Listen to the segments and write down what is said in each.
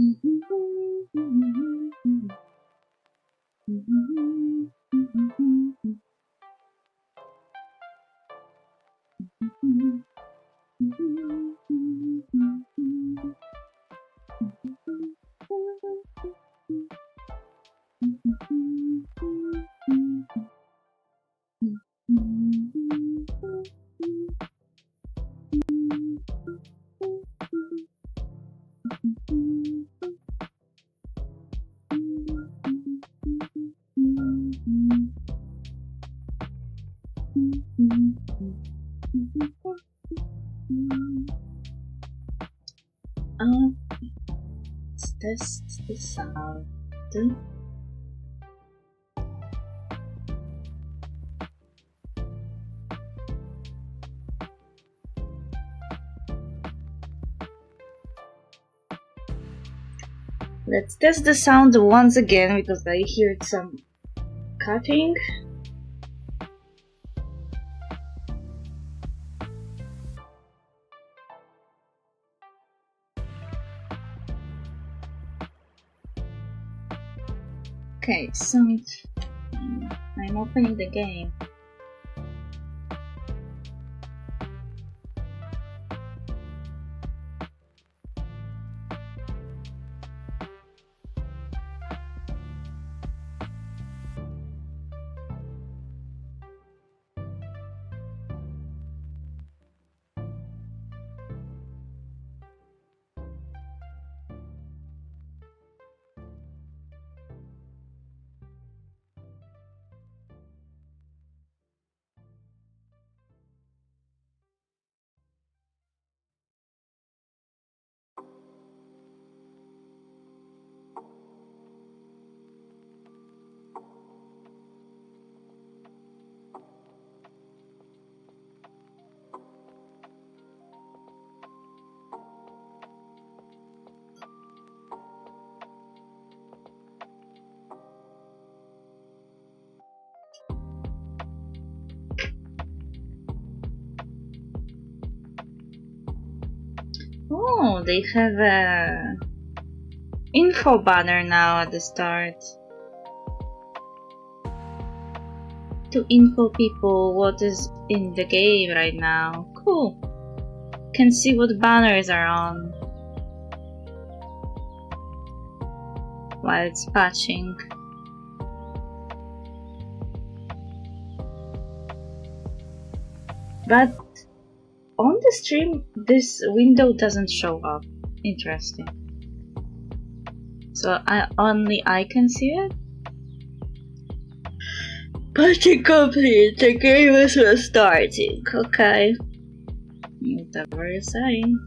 Let's test the sound. Let's test the sound once again because I heard some cutting. Okay, sound. I'm opening the game. Oh, they have a info banner now at the start to info people what is in the game right now. Cool. Can see what banners are on while it's patching. But on the stream, this window doesn't show up. Interesting. So only I can see it? Patching complete. The game is starting. Okay. Whatever you're saying.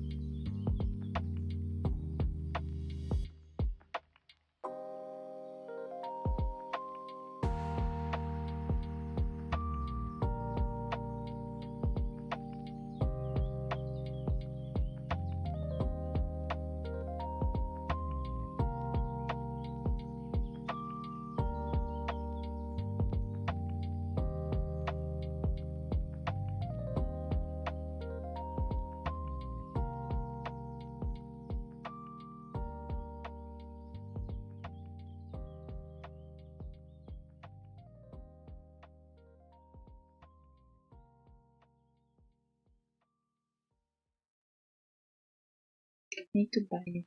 Need to buy it.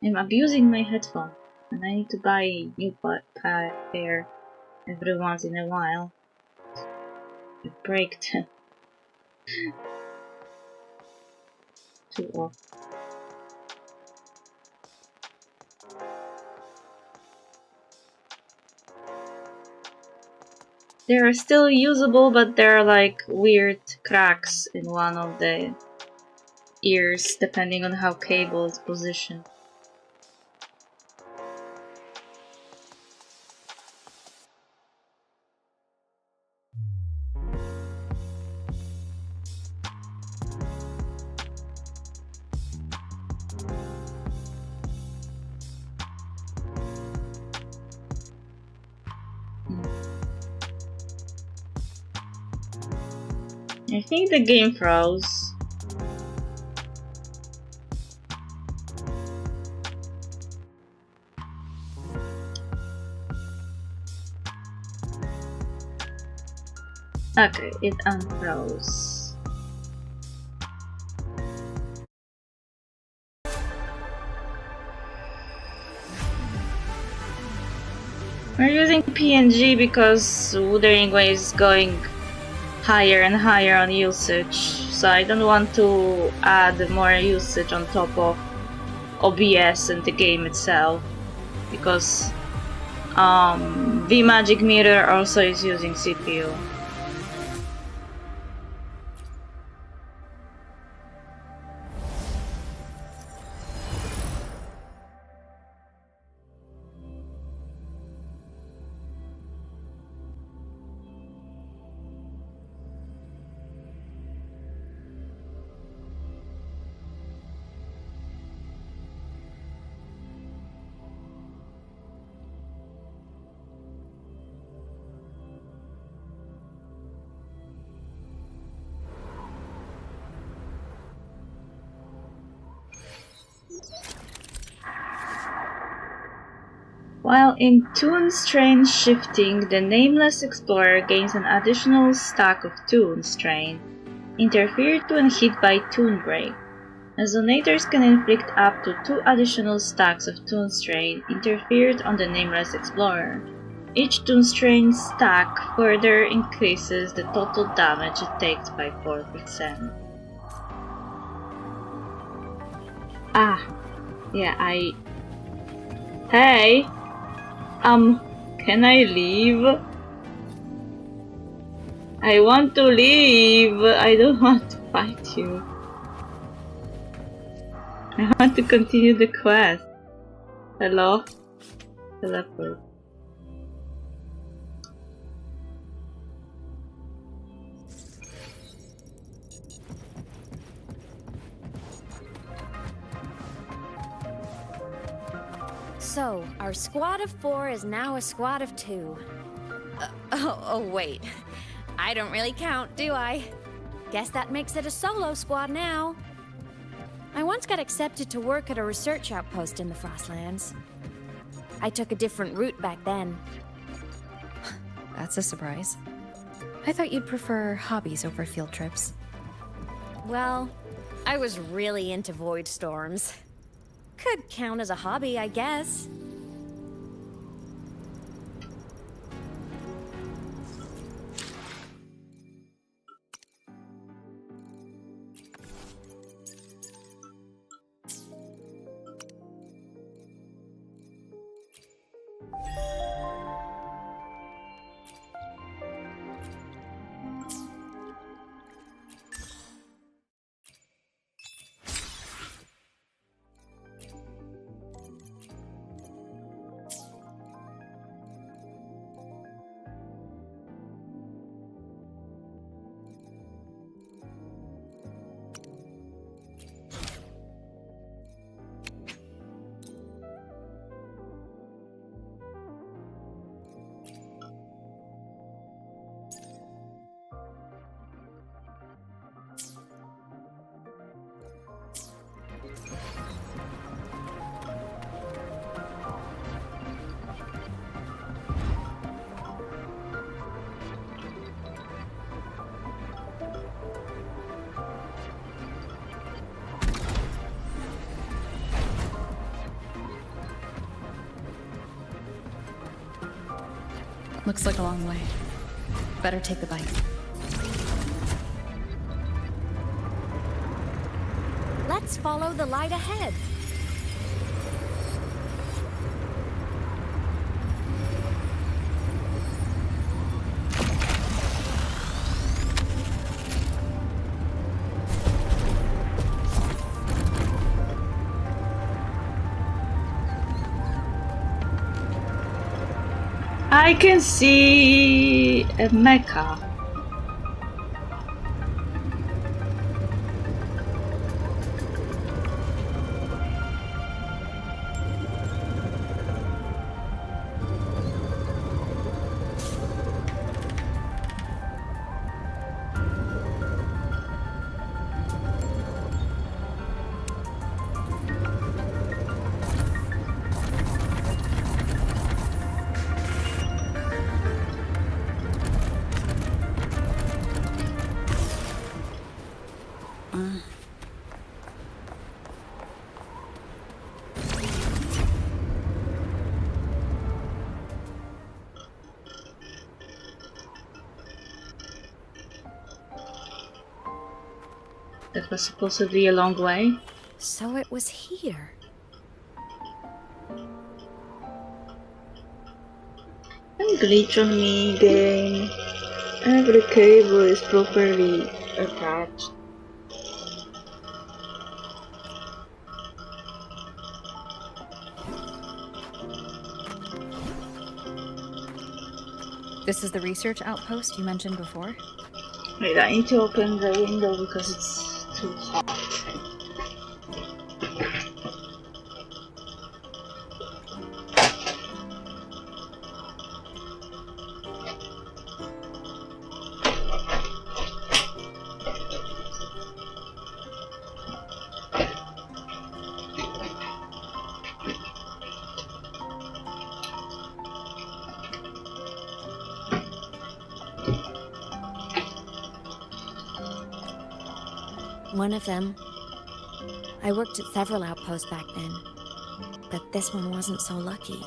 I'm abusing my headphone and I need to buy a new pair every once in a while. It breaks too often. They are still usable, but there are like weird cracks in one of the ears depending on how cable is positioned. I think the game froze. Okay, it unfroze. We're using PNG because Wuthering Wave is going higher and higher on usage, so I don't want to add more usage on top of OBS and the game itself, because Magic Mirror also is using CPU. While in Toon Strain shifting, the Nameless Explorer gains an additional stack of Toon Strain, interfered to and hit by Toon Break. As donators can inflict up to 2 additional stacks of Toon Strain interfered on the Nameless Explorer. Each Toon Strain stack further increases the total damage it takes by 4%. Yeah, Hey! Can I leave? I want to leave! I don't want to fight you. I want to continue the quest. Hello? Teleport. So, our squad of 4 is now a squad of 2. Oh, wait. I don't really count, do I? Guess that makes it a solo squad now. I once got accepted to work at a research outpost in the Frostlands. I took a different route back then. That's a surprise. I thought you'd prefer hobbies over field trips. Well, I was really into void storms. Could count as a hobby, I guess. Looks like a long way. Better take the bike. Let's follow the light ahead. I can see a mecha. That was supposedly a long way. So it was here. Don't glitch on me, game. Every cable is properly attached. This is the research outpost you mentioned before? Wait, I need to open the window because it's too hot. One of them. I worked at several outposts back then, but this one wasn't so lucky.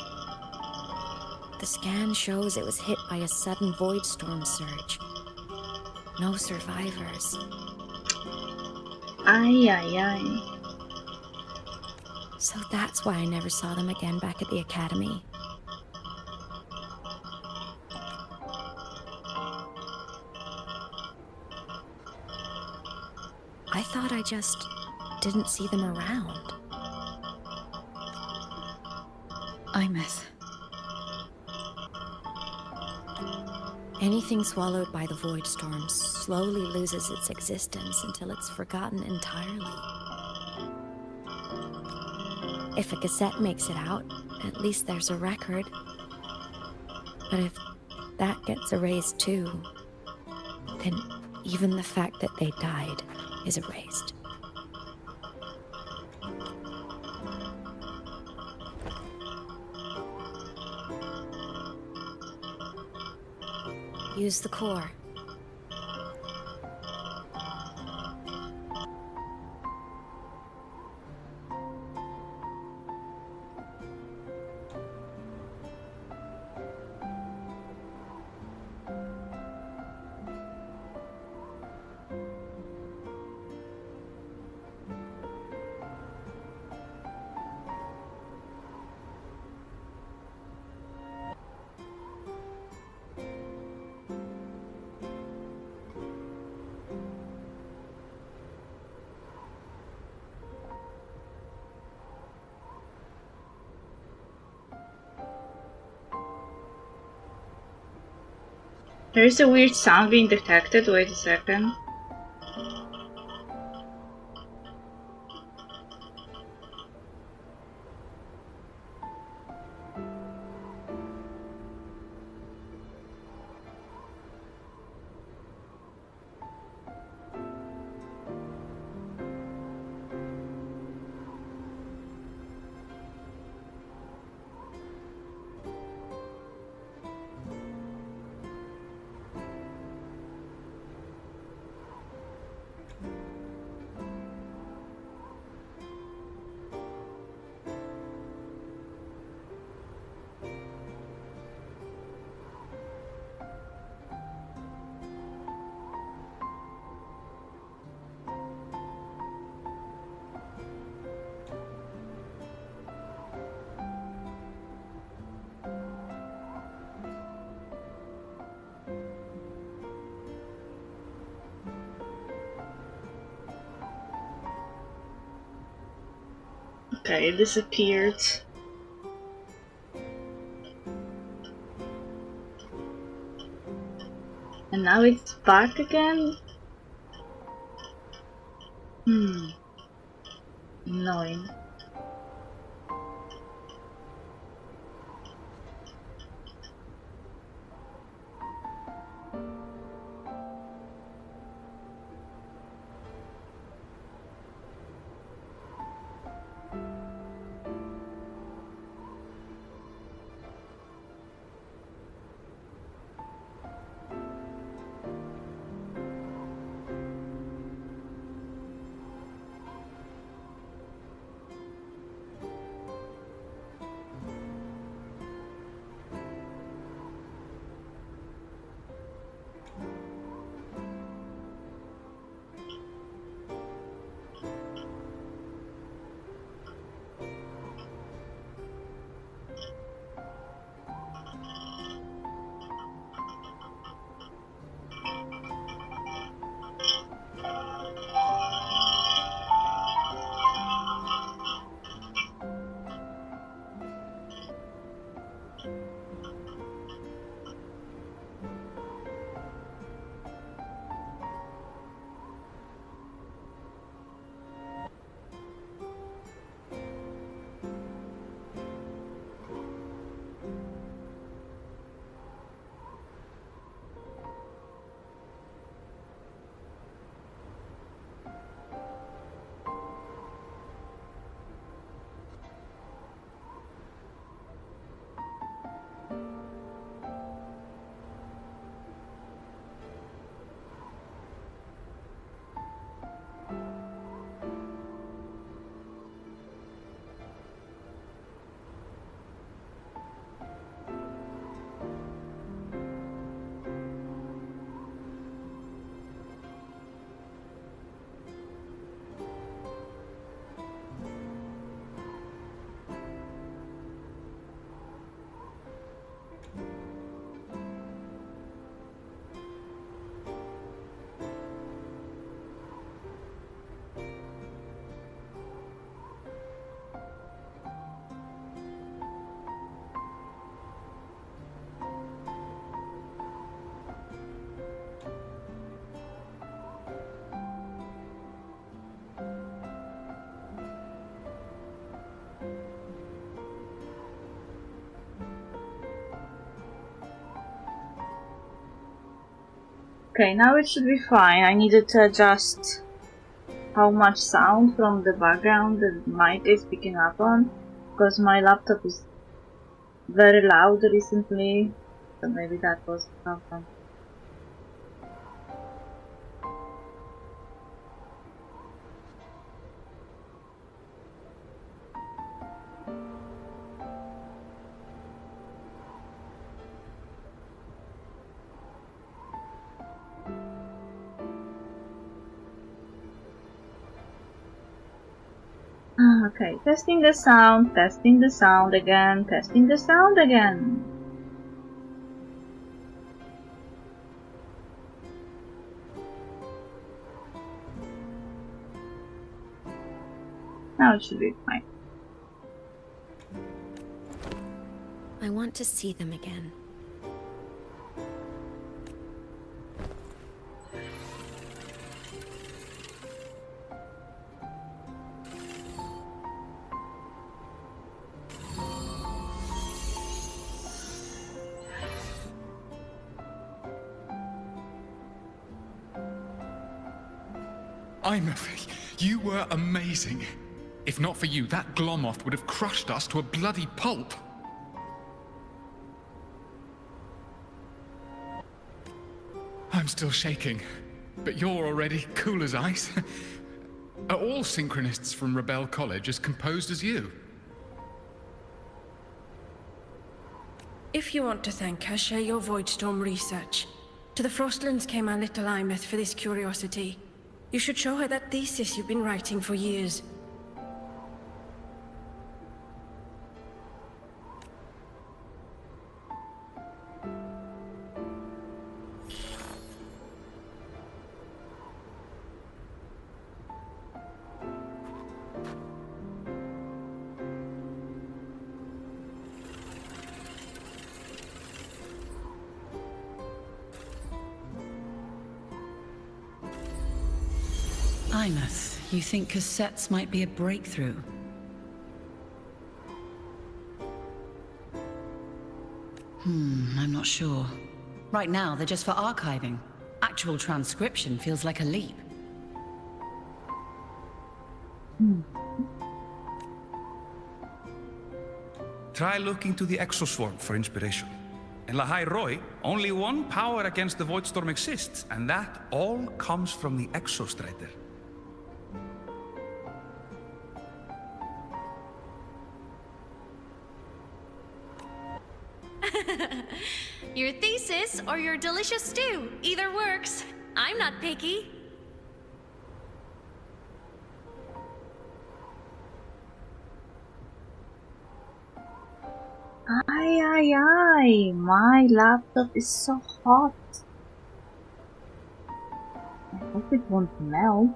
The scan shows it was hit by a sudden void storm surge. No survivors. Ay, ay, ay. So that's why I never saw them again back at the academy. I thought I just didn't see them around. I miss. Anything swallowed by the void storm slowly loses its existence until it's forgotten entirely. If a cassette makes it out, at least there's a record. But if that gets erased too, then even the fact that they died is erased. Use the core. There is a weird sound being detected. Wait a second. Okay, it disappeared. And now it's back again? Annoying. Okay, now it should be fine. I needed to adjust how much sound from the background the mic is picking up on, because my laptop is very loud recently, so maybe that was the problem. Okay, testing the sound again, testing the sound again. Now it should be fine. I want to see them again. You were amazing. If not for you, that Glomoth would have crushed us to a bloody pulp. I'm still shaking, but you're already cool as ice. Are all synchronists from Rebel College as composed as you? If you want to thank her, share your Voidstorm research. To the Frostlands came our little Imeth for this curiosity. You should show her that thesis you've been writing for years. Imeth, you think cassettes might be a breakthrough? I'm not sure. Right now, they're just for archiving. Actual transcription feels like a leap. Try looking to the Exoswarm for inspiration. In Lahai Roi, only one power against the Voidstorm exists, and that all comes from the Exostrider. Your thesis or your delicious stew, either works. I'm not picky. Ay, my laptop is so hot. I hope it won't melt.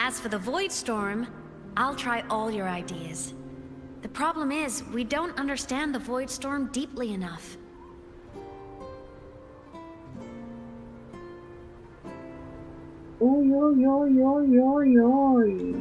As for the Voidstorm, I'll try all your ideas. The problem is, we don't understand the Void Storm deeply enough. Oi, oi, oi, oi, oi, oi.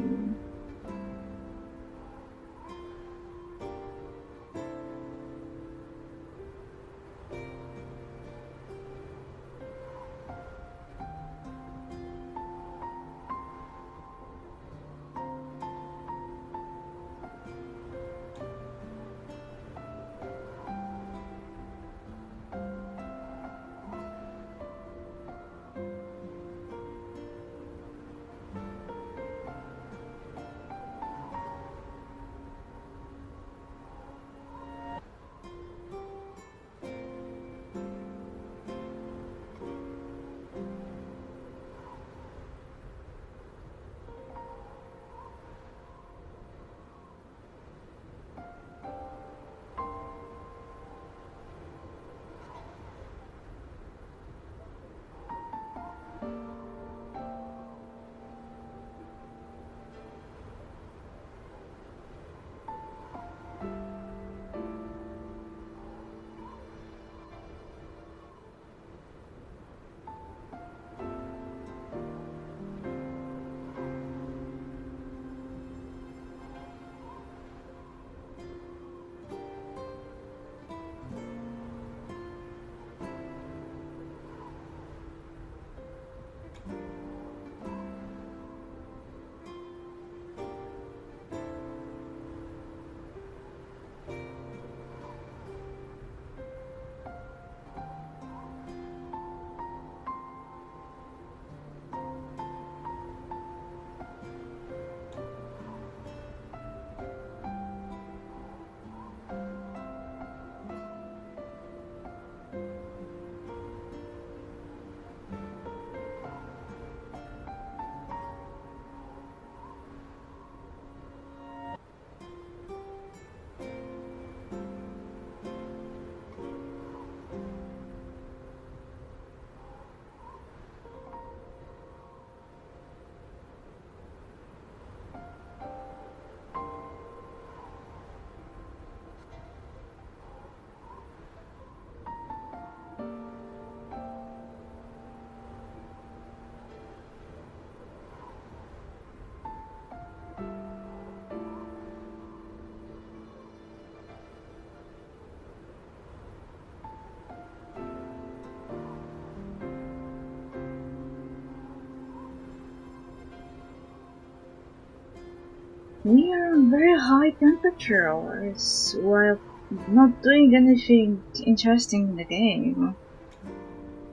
We are on very high temperatures while not doing anything interesting in the game.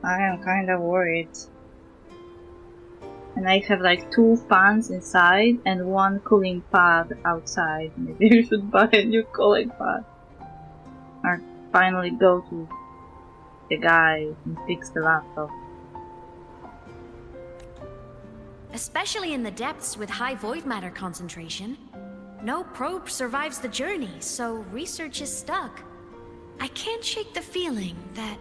I am kinda worried. And I have like 2 fans inside and 1 cooling pad outside. Maybe we should buy a new cooling pad. Or finally go to the guy and fix the laptop. Especially in the depths with high void matter concentration. No probe survives the journey, so research is stuck. I can't shake the feeling that...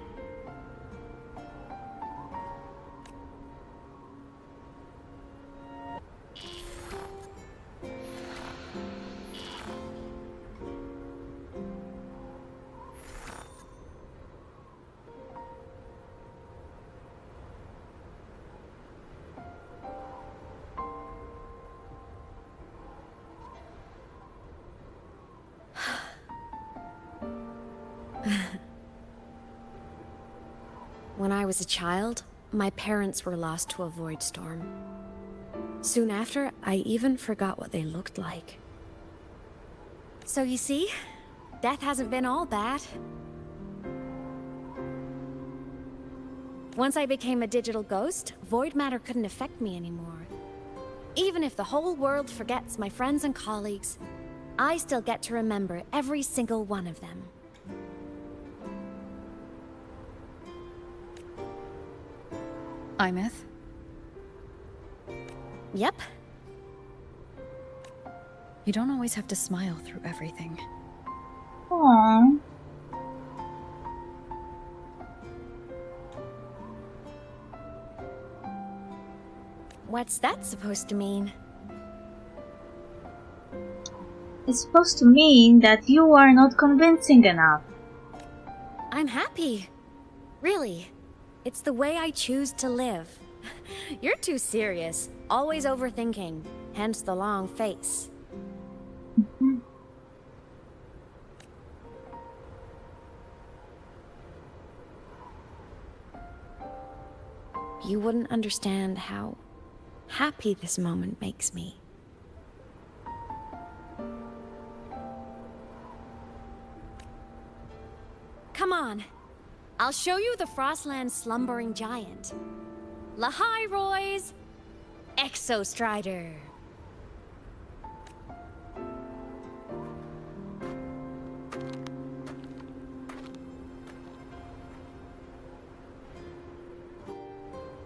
When I was a child, my parents were lost to a void storm. Soon after, I even forgot what they looked like. So you see, death hasn't been all bad. Once I became a digital ghost, void matter couldn't affect me anymore. Even if the whole world forgets my friends and colleagues, I still get to remember every single one of them. Imeth? Yep. You don't always have to smile through everything. Aww. What's that supposed to mean? It's supposed to mean that you are not convincing enough. I'm happy. Really. It's the way I choose to live. You're too serious, always overthinking, hence the long face. You wouldn't understand how happy this moment makes me. Come on. I'll show you the Frostland's slumbering giant. Lahai Roy's Exostrider.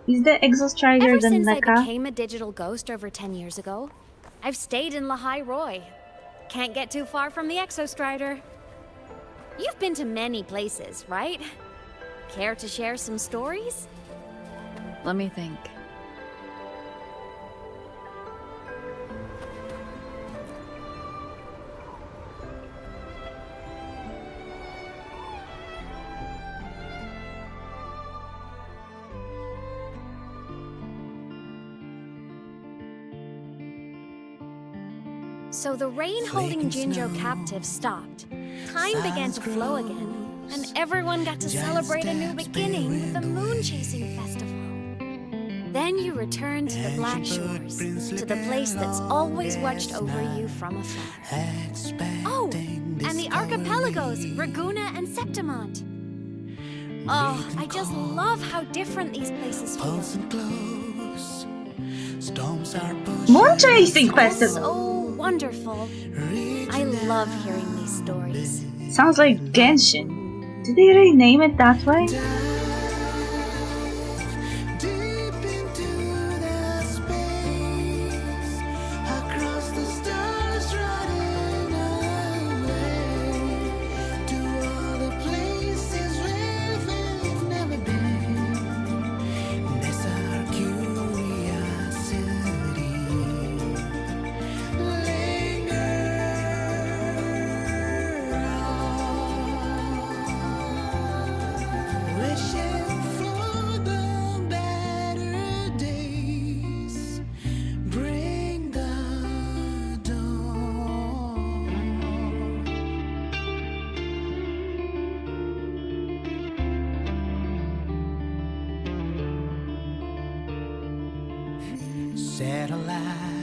Is the Exostrider Ever the since I mecha? became a digital ghost over 10 years ago, I've stayed in Lahai Roy. Can't get too far from the Exostrider. You've been to many places, right? Care to share some stories? Let me think. So the rain holding Jinjo captive stopped. Time began to flow again, and everyone got to celebrate a new beginning with the Moon Chasing Festival. Then you returned to the Black Shores, to the place that's always watched over you from afar. Oh, and the archipelagos, Raguna and Septimont. Oh, I just love how different these places feel. Moon Chasing All Festival! so wonderful. I love hearing these stories. Sounds like Genshin. Did they rename it that way?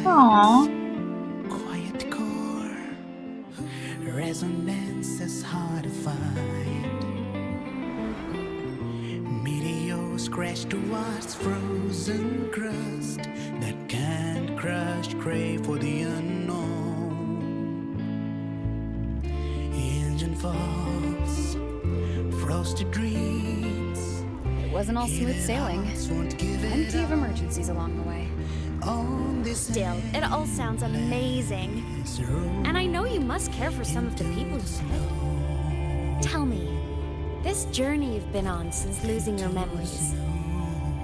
Aww. Quiet core, resonance is hard to find. Meteors crash towards frozen crust that can't crush, crave for the unknown. Engine falls, frosted dreams. It wasn't all smooth sailing. Plenty of emergencies along the way. Still, it all sounds amazing. And I know you must care for some of the people you met. Tell me, this journey you've been on since losing your memories,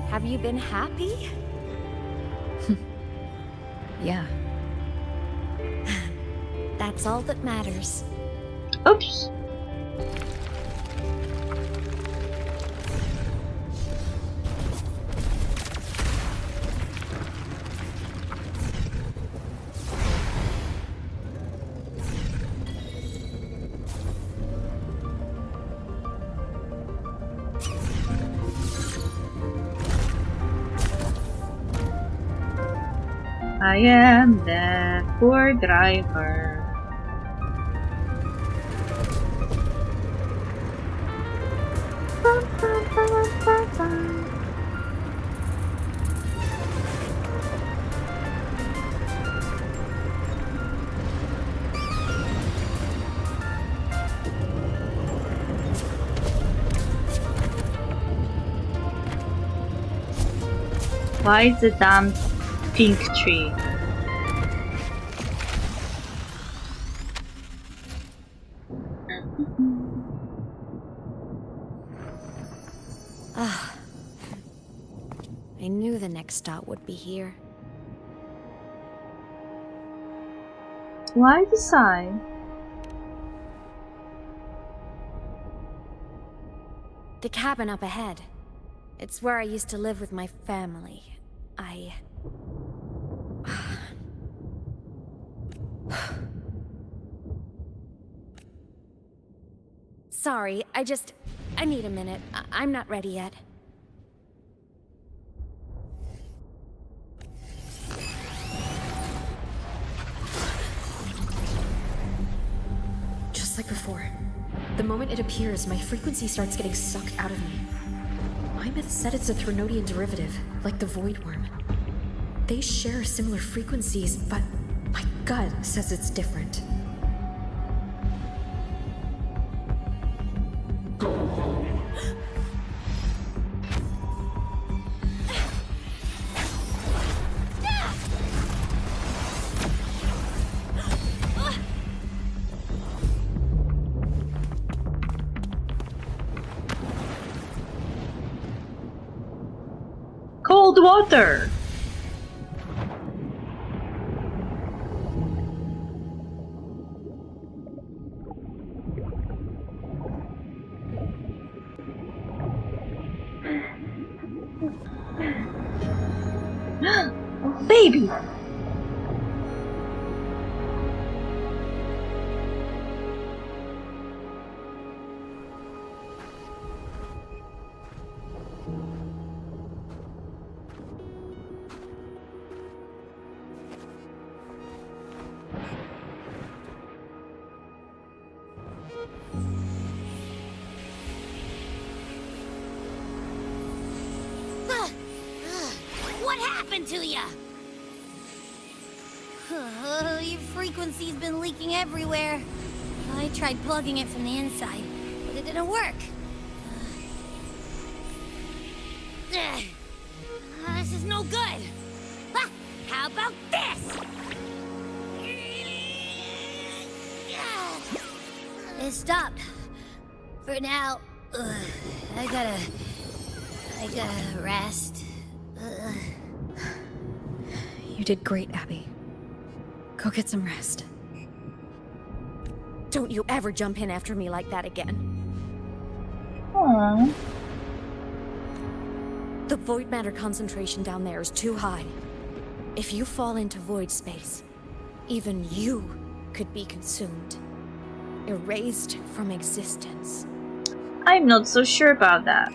have you been happy? Yeah. That's all that matters. Oops. I am the poor driver. Why is the damn pink tree? I knew the next stop would be here. Why the sigh? The cabin up ahead. It's where I used to live with my family. Sorry, I need a minute. I'm not ready yet. Just like before. The moment it appears, my frequency starts getting sucked out of me. My myth said it's a Threnodian derivative, like the Void Worm. They share similar frequencies, but my gut says it's different. Cold water! Oh, baby! What happened to ya? Your frequency's been leaking everywhere. I tried plugging it from the inside, but it didn't work. This is no good. How about this? It stopped. For now. I gotta rest. You did great, Abby. Go get some rest. Don't you ever jump in after me like that again. Aww. The void matter concentration down there is too high. If you fall into void space, even you could be consumed. Erased from existence. I'm not so sure about that.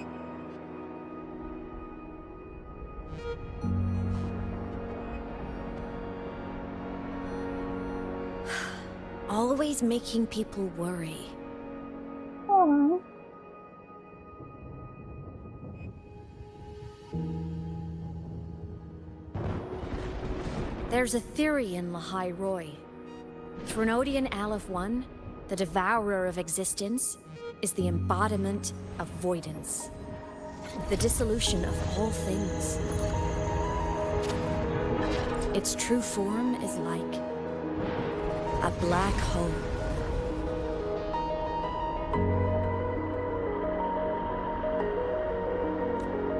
Always making people worry. Aww. There's a theory in Lahai Roy. Threnodian Aleph 1, the devourer of existence, is the embodiment of voidance. The dissolution of all things. Its true form is like a black hole.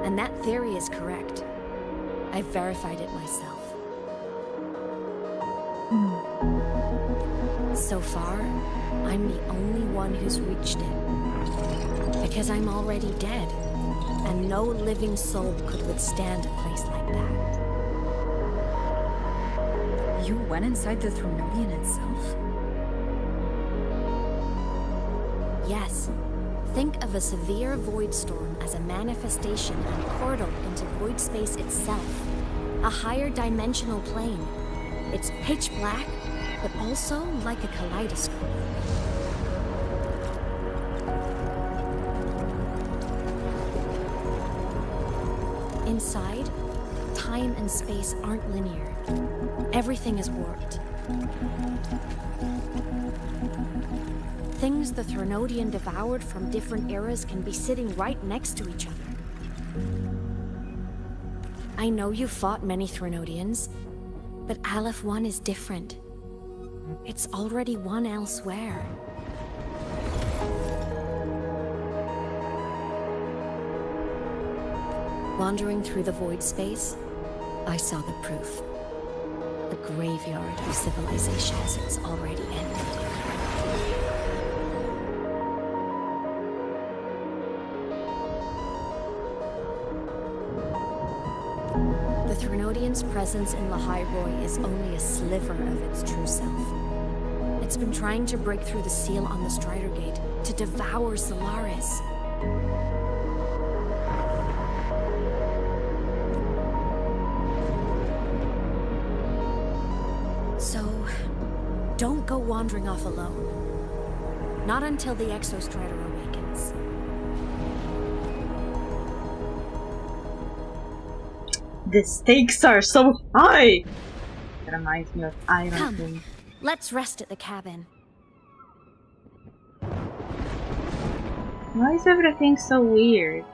And that theory is correct. I've verified it myself. So far, I'm the only one who's reached it. Because I'm already dead, and no living soul could withstand a place like that. You went inside the Threnodian itself? Yes. Think of a severe void storm as a manifestation and portal into void space itself. A higher dimensional plane. It's pitch black, but also like a kaleidoscope. Inside, time and space aren't linear. Everything is warped. Things the Threnodian devoured from different eras can be sitting right next to each other. I know you fought many Threnodians, but Aleph 1 is different. It's already won elsewhere. Wandering through the void space, I saw the proof. The graveyard of civilizations it's already ended. The Threnodians' presence in Lahairoi is only a sliver of its true self. It's been trying to break through the seal on the Strider Gate to devour Solaris. So, don't go wandering off alone. Not until the Exostrider awakens. The stakes are so high! That reminds me of Iron Come, King. let's rest at the cabin. Why is everything so weird?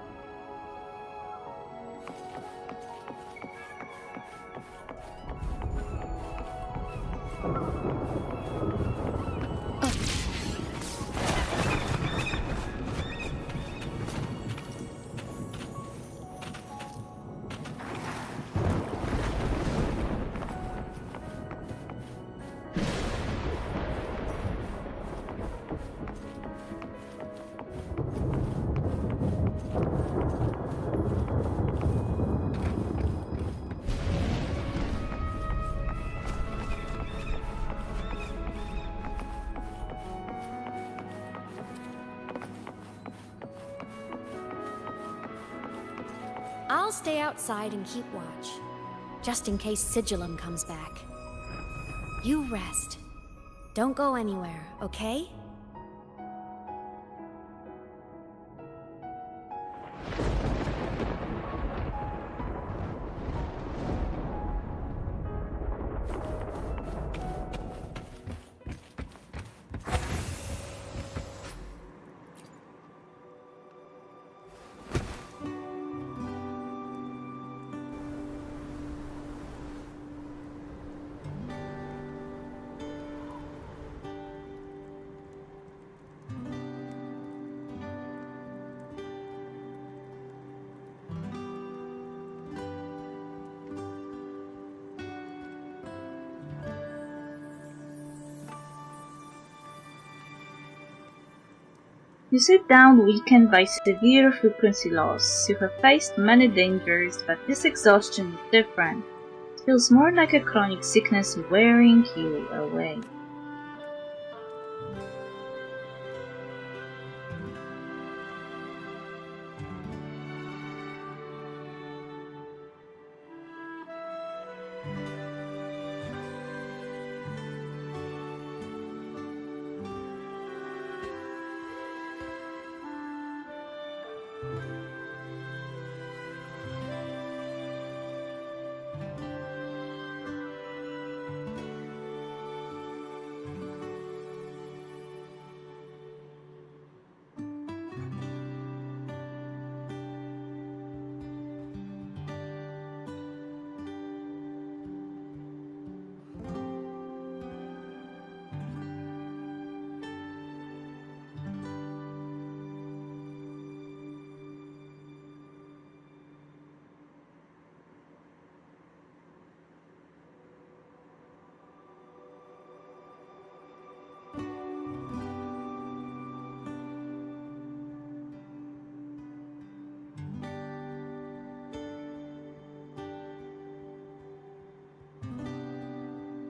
I'll stay outside and keep watch, just in case Sigillum comes back. You rest. Don't go anywhere, okay? You sit down weakened by severe frequency loss. You have faced many dangers, but this exhaustion is different. It feels more like a chronic sickness wearing you away.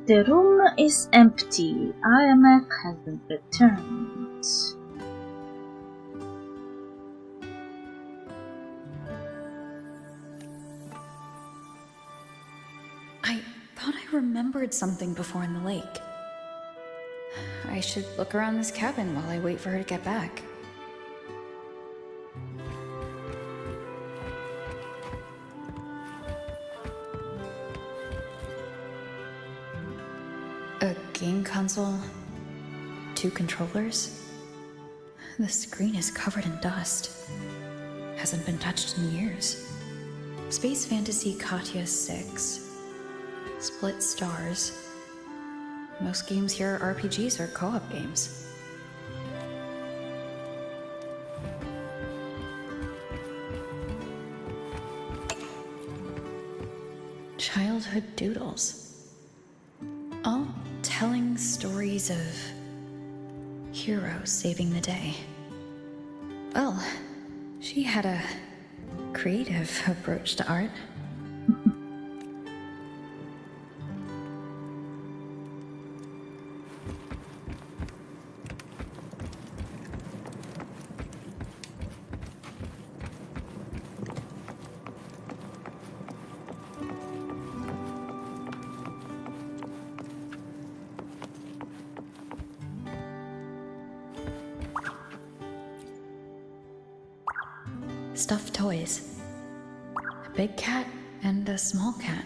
The room is empty. IMF hasn't returned. I thought I remembered something before in the lake. I should look around this cabin while I wait for her to get back. A game console, 2 controllers. The screen is covered in dust. Hasn't been touched in years. Space Fantasy Katya 6. Split stars. Most games here are RPGs or co-op games. Childhood doodles. telling stories of heroes saving the day. Well, she had a creative approach to art. Stuffed toys. A big cat and a small cat.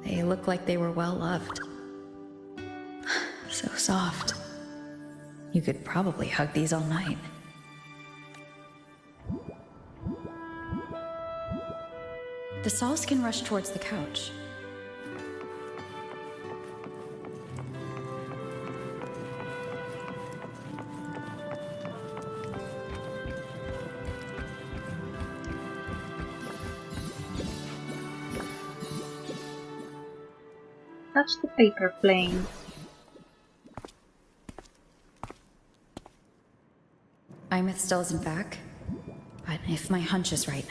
They look like they were well loved. So soft. You could probably hug these all night. The saws can rush towards the couch. Touch the paper plane. Imeth still isn't back, but if my hunch is right.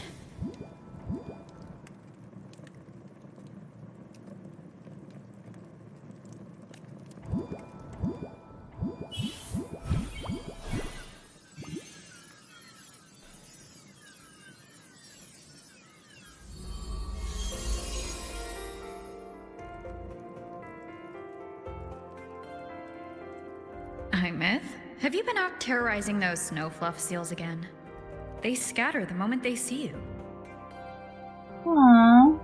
Imeth, have you been out terrorizing those snow fluff seals again? They scatter the moment they see you. Aww.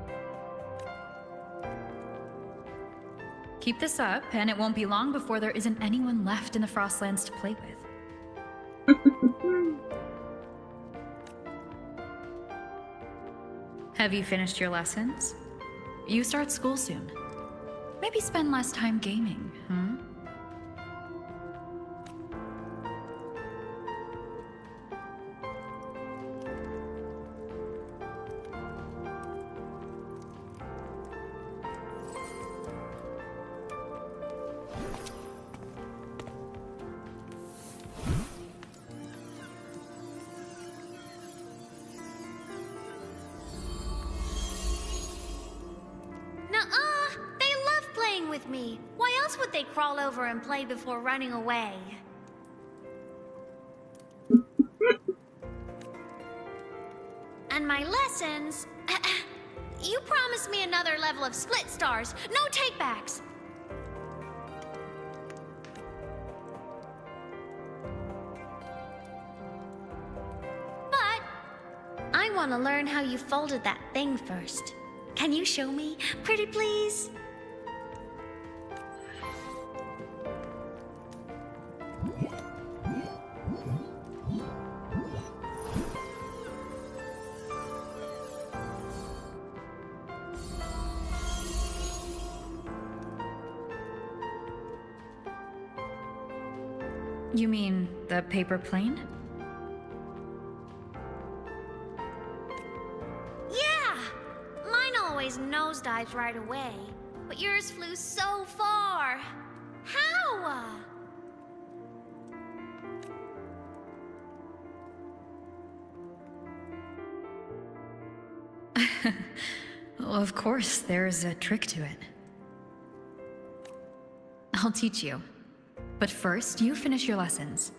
Keep this up, and it won't be long before there isn't anyone left in the Frostlands to play with. Have you finished your lessons? You start school soon. Maybe spend less time gaming, hmm? With me. Why else would they crawl over and play before running away? And my lessons... You promised me another level of split stars. No takebacks. But I want to learn how you folded that thing first. Can you show me? Pretty please? You mean the paper plane? Yeah! Mine always nosedives right away, but yours flew so far. How? Well, of course, there's a trick to it. I'll teach you. But first, you finish your lessons.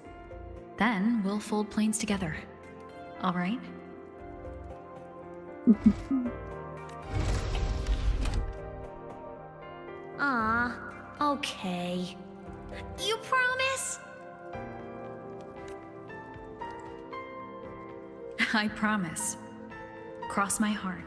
Then we'll fold planes together. All right? Okay. You promise? I promise. Cross my heart.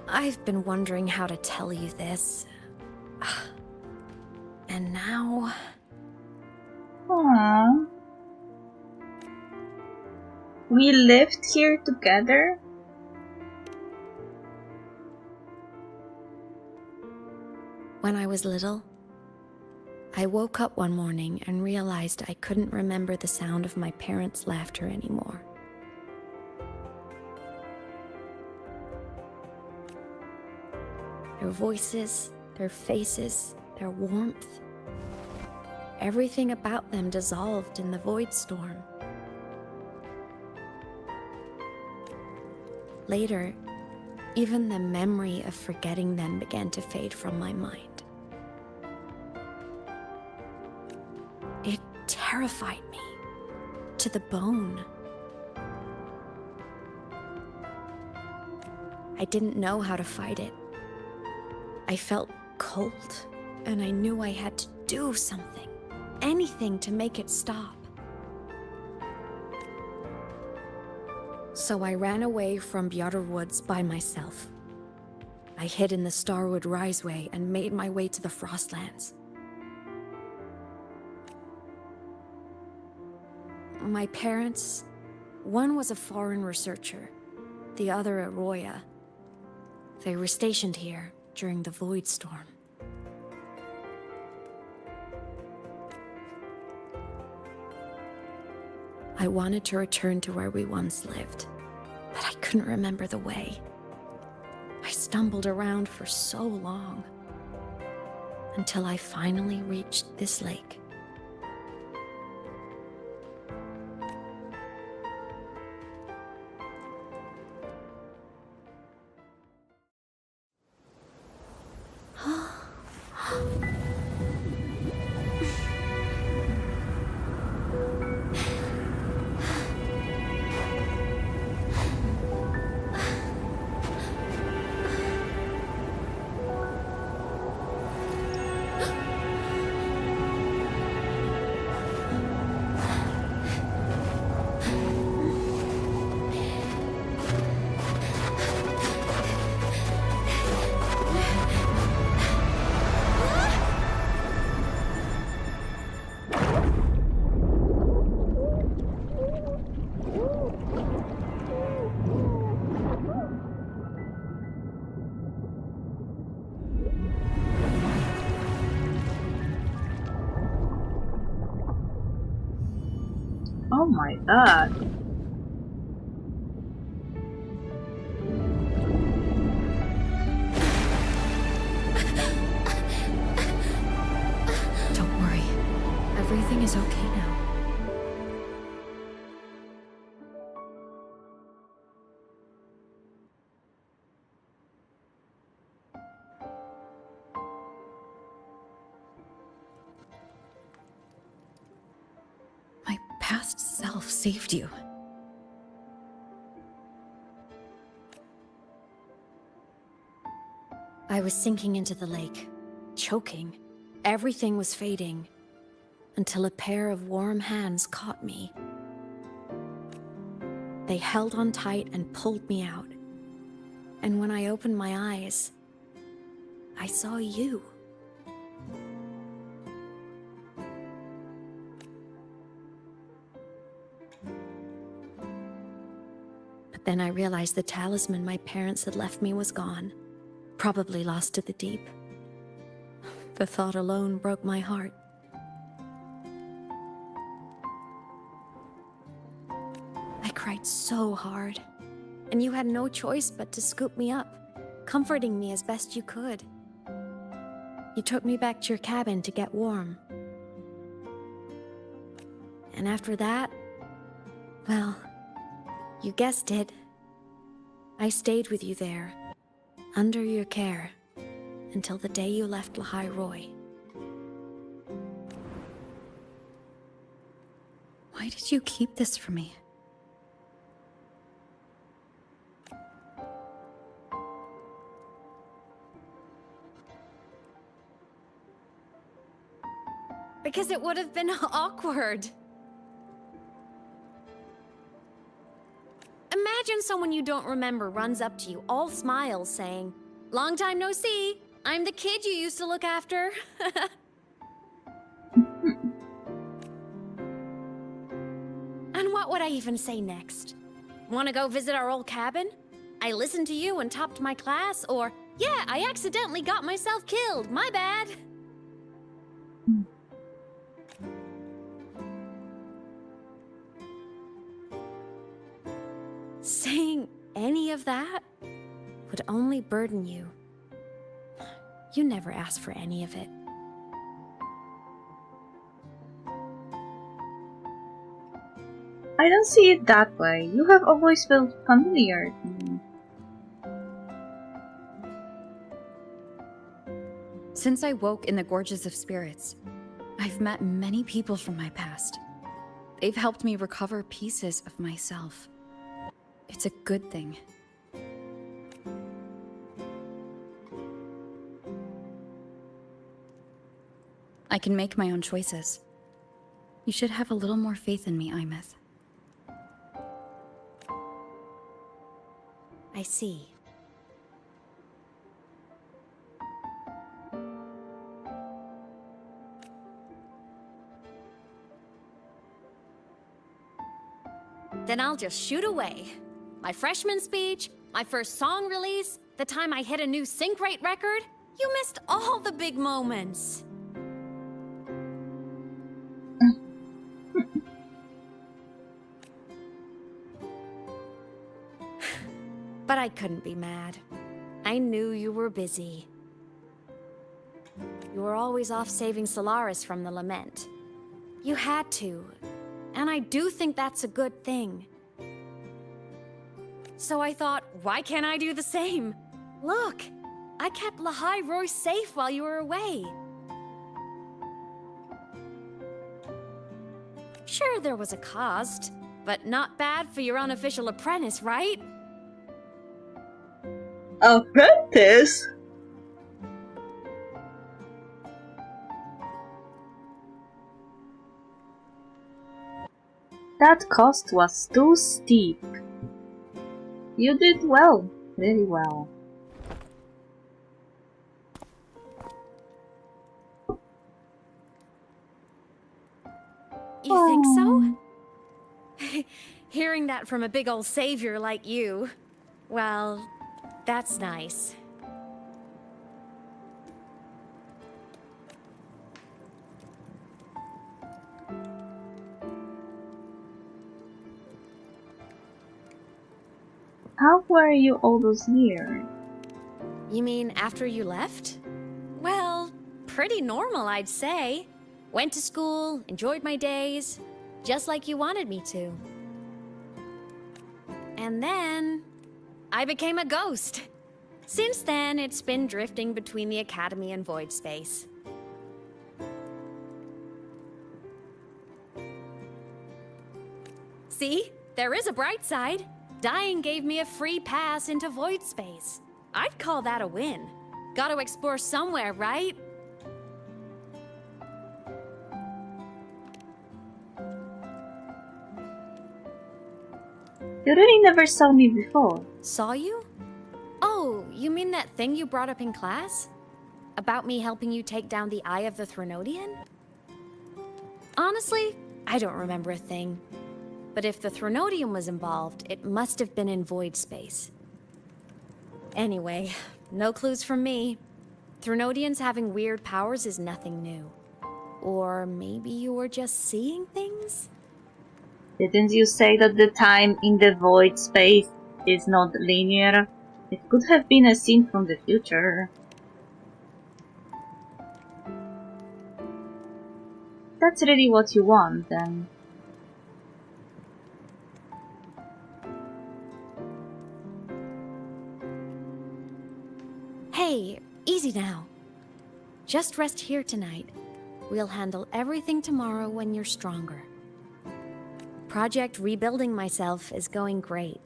I've been wondering how to tell you this. And now... Aww. We lived here together? When I was little, I woke up one morning and realized I couldn't remember the sound of my parents' laughter anymore. Their voices, their faces, their warmth. Everything about them dissolved in the void storm. Later, even the memory of forgetting them began to fade from my mind. It terrified me to the bone. I didn't know how to fight it. I felt cold, and I knew I had to do something, anything to make it stop. So I ran away from Bjorder Woods by myself. I hid in the Starwood Riseway and made my way to the Frostlands. My parents, one was a foreign researcher, the other a Roya. They were stationed here during the Void Storm. I wanted to return to where we once lived, but I couldn't remember the way. I stumbled around for so long, until I finally reached this lake. Oh my god. Don't worry. Everything is okay now. My past self saved you. I was sinking into the lake, choking. Everything was fading, until a pair of warm hands caught me. They held on tight and pulled me out. And when I opened my eyes, I saw you. But then I realized the talisman my parents had left me was gone, probably lost to the deep. The thought alone broke my heart. I cried so hard, and you had no choice but to scoop me up, comforting me as best you could. You took me back to your cabin to get warm. And after that, well, you guessed it. I stayed with you there, under your care, until the day you left Lahai Roy. Why did you keep this from me? Because it would have been awkward. Imagine someone you don't remember runs up to you, all smiles, saying, "Long time no see. I'm the kid you used to look after." And what would I I even say next? Wanna go visit our old cabin? I listened to you and topped my class, or, yeah, I accidentally got myself killed, my bad. Saying any of that would only burden you. You never asked for any of it. I don't see it that way. You have always felt familiar to me. Since I woke in the Gorges of Spirits, I've met many people from my past. They've helped me recover pieces of myself. It's a good thing. I can make my own choices. You should have a little more faith in me, Imeth. I see. Then I'll just shoot away. My freshman speech, my first song release, the time I hit a new sync rate record. You missed all the big moments. But I couldn't be mad. I knew you were busy. You were always off saving Solaris from the lament. You had to, and I do think that's a good thing. So I thought, why can't I do the same? Look, I kept Lahai Roy safe while you were away. Sure, there was a cost, but not bad for your unofficial apprentice, right? Apprentice? That cost was too steep. You did well, really well. You think so? Hearing that from a big old savior like you, well, that's nice. How were you all those years? You mean after you left? Well, pretty normal, I'd say. Went to school, enjoyed my days, just like you wanted me to. And then I became a ghost. Since then, it's been drifting between the Academy and Void Space. See? There is a bright side. Dying gave me a free pass into Void Space. I'd call that a win. Gotta explore somewhere, right? You really never saw me before. Saw you? Oh, you mean that thing you brought up in class? About me helping you take down the Eye of the Threnodian? Honestly, I don't remember a thing. But if the Threnodian was involved, it must have been in Void Space. Anyway, no clues from me. Threnodians having weird powers is nothing new. Or maybe you were just seeing things? Didn't you say that the time in the Void Space is not linear? It could have been a scene from the future. That's really what you want, then. Hey, easy now. Just rest here tonight. We'll handle everything tomorrow when you're stronger. Project Rebuilding Myself is going great.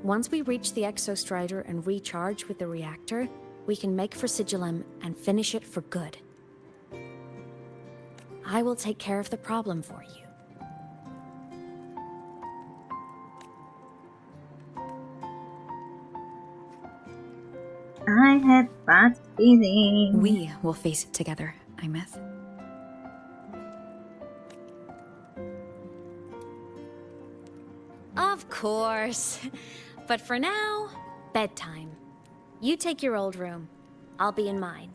Once we reach the Exostrider and recharge with the reactor, we can make for Sigillum and finish it for good. I will take care of the problem for you. I had bad feeling. We will face it together, Imeth. course. But for now, bedtime. You take your old room. I'll be in mine.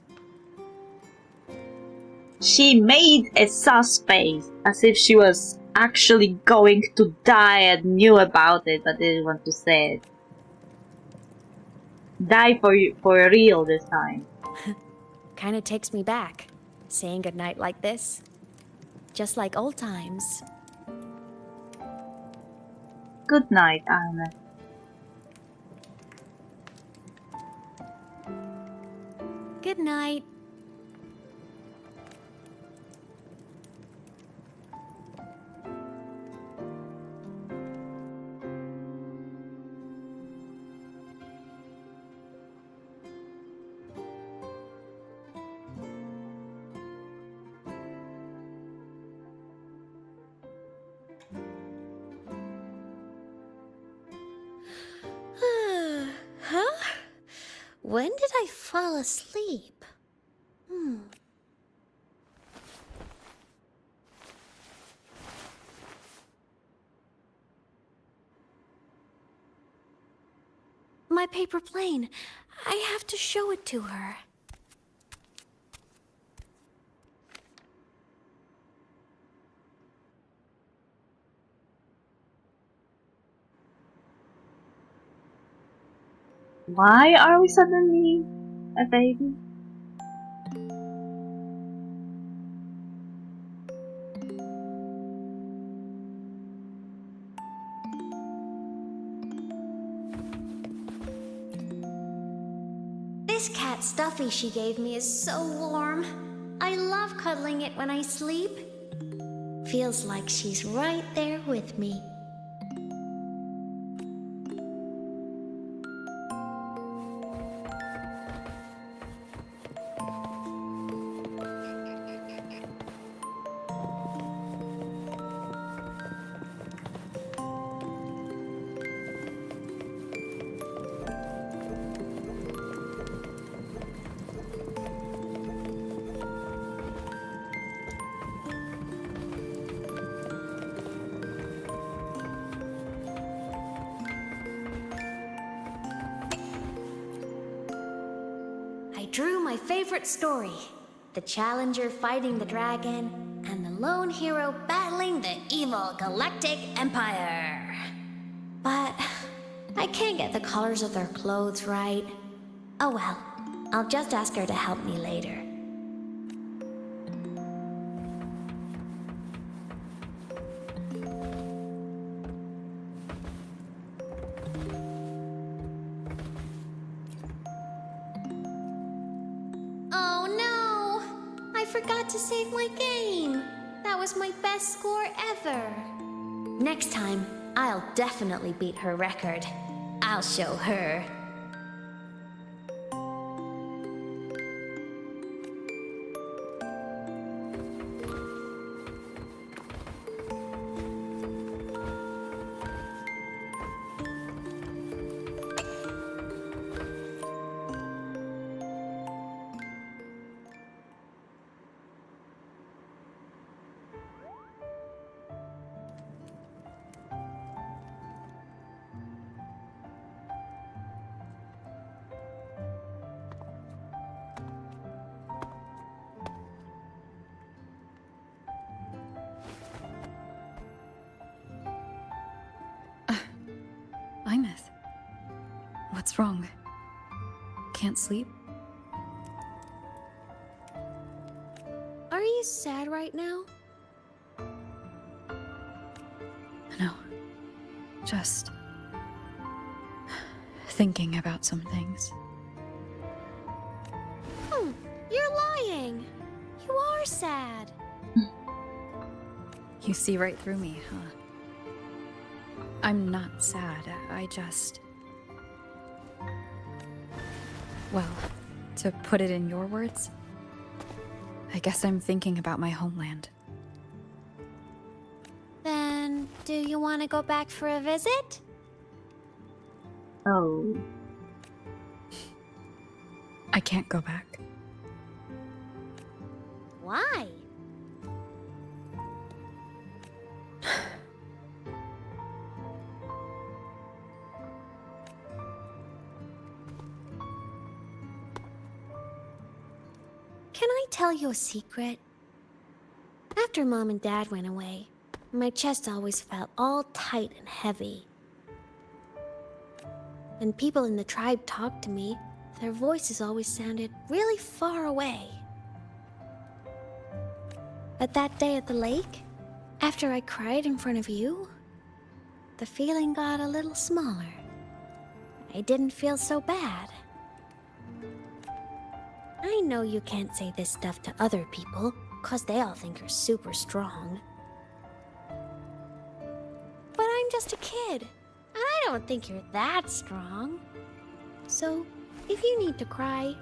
She made a sus face, as if she was actually going to die and knew about it, but didn't want to say it. Die for real this time. Kinda takes me back, saying goodnight like this. Just like old times. Good night, Anna. Good night. Huh? When did I fall asleep? My paper plane. I have to show it to her. Why are we suddenly a baby? This cat stuffy she gave me is so warm. I love cuddling it when I sleep. Feels like she's right there with me. I drew my favorite story. The challenger fighting the dragon, and the lone hero battling the evil galactic empire. But I can't get the colors of their clothes right. Oh well, I'll just ask her to help me later. Oh no! I forgot to save my game. That was my best score ever. Next time, I'll definitely beat her record. I'll show her. Imeth. What's wrong? Can't sleep? Are you sad right now? No. Just thinking about some things. You're lying. You are sad. You see right through me, huh? I'm not sad. I just... Well, to put it in your words, I guess I'm thinking about my homeland. Then, do you want to go back for a visit? Oh. I can't go back. Why? tell you a secret? After Mom and Dad went away, my chest always felt all tight and heavy. When people in the tribe talked to me, their voices always sounded really far away. But that day at the lake, after I cried in front of you, the feeling got a little smaller. I didn't feel so bad. I know you can't say this stuff to other people, 'cause they all think you're super strong. But I'm just a kid, and I don't think you're that strong. So, if you need to cry,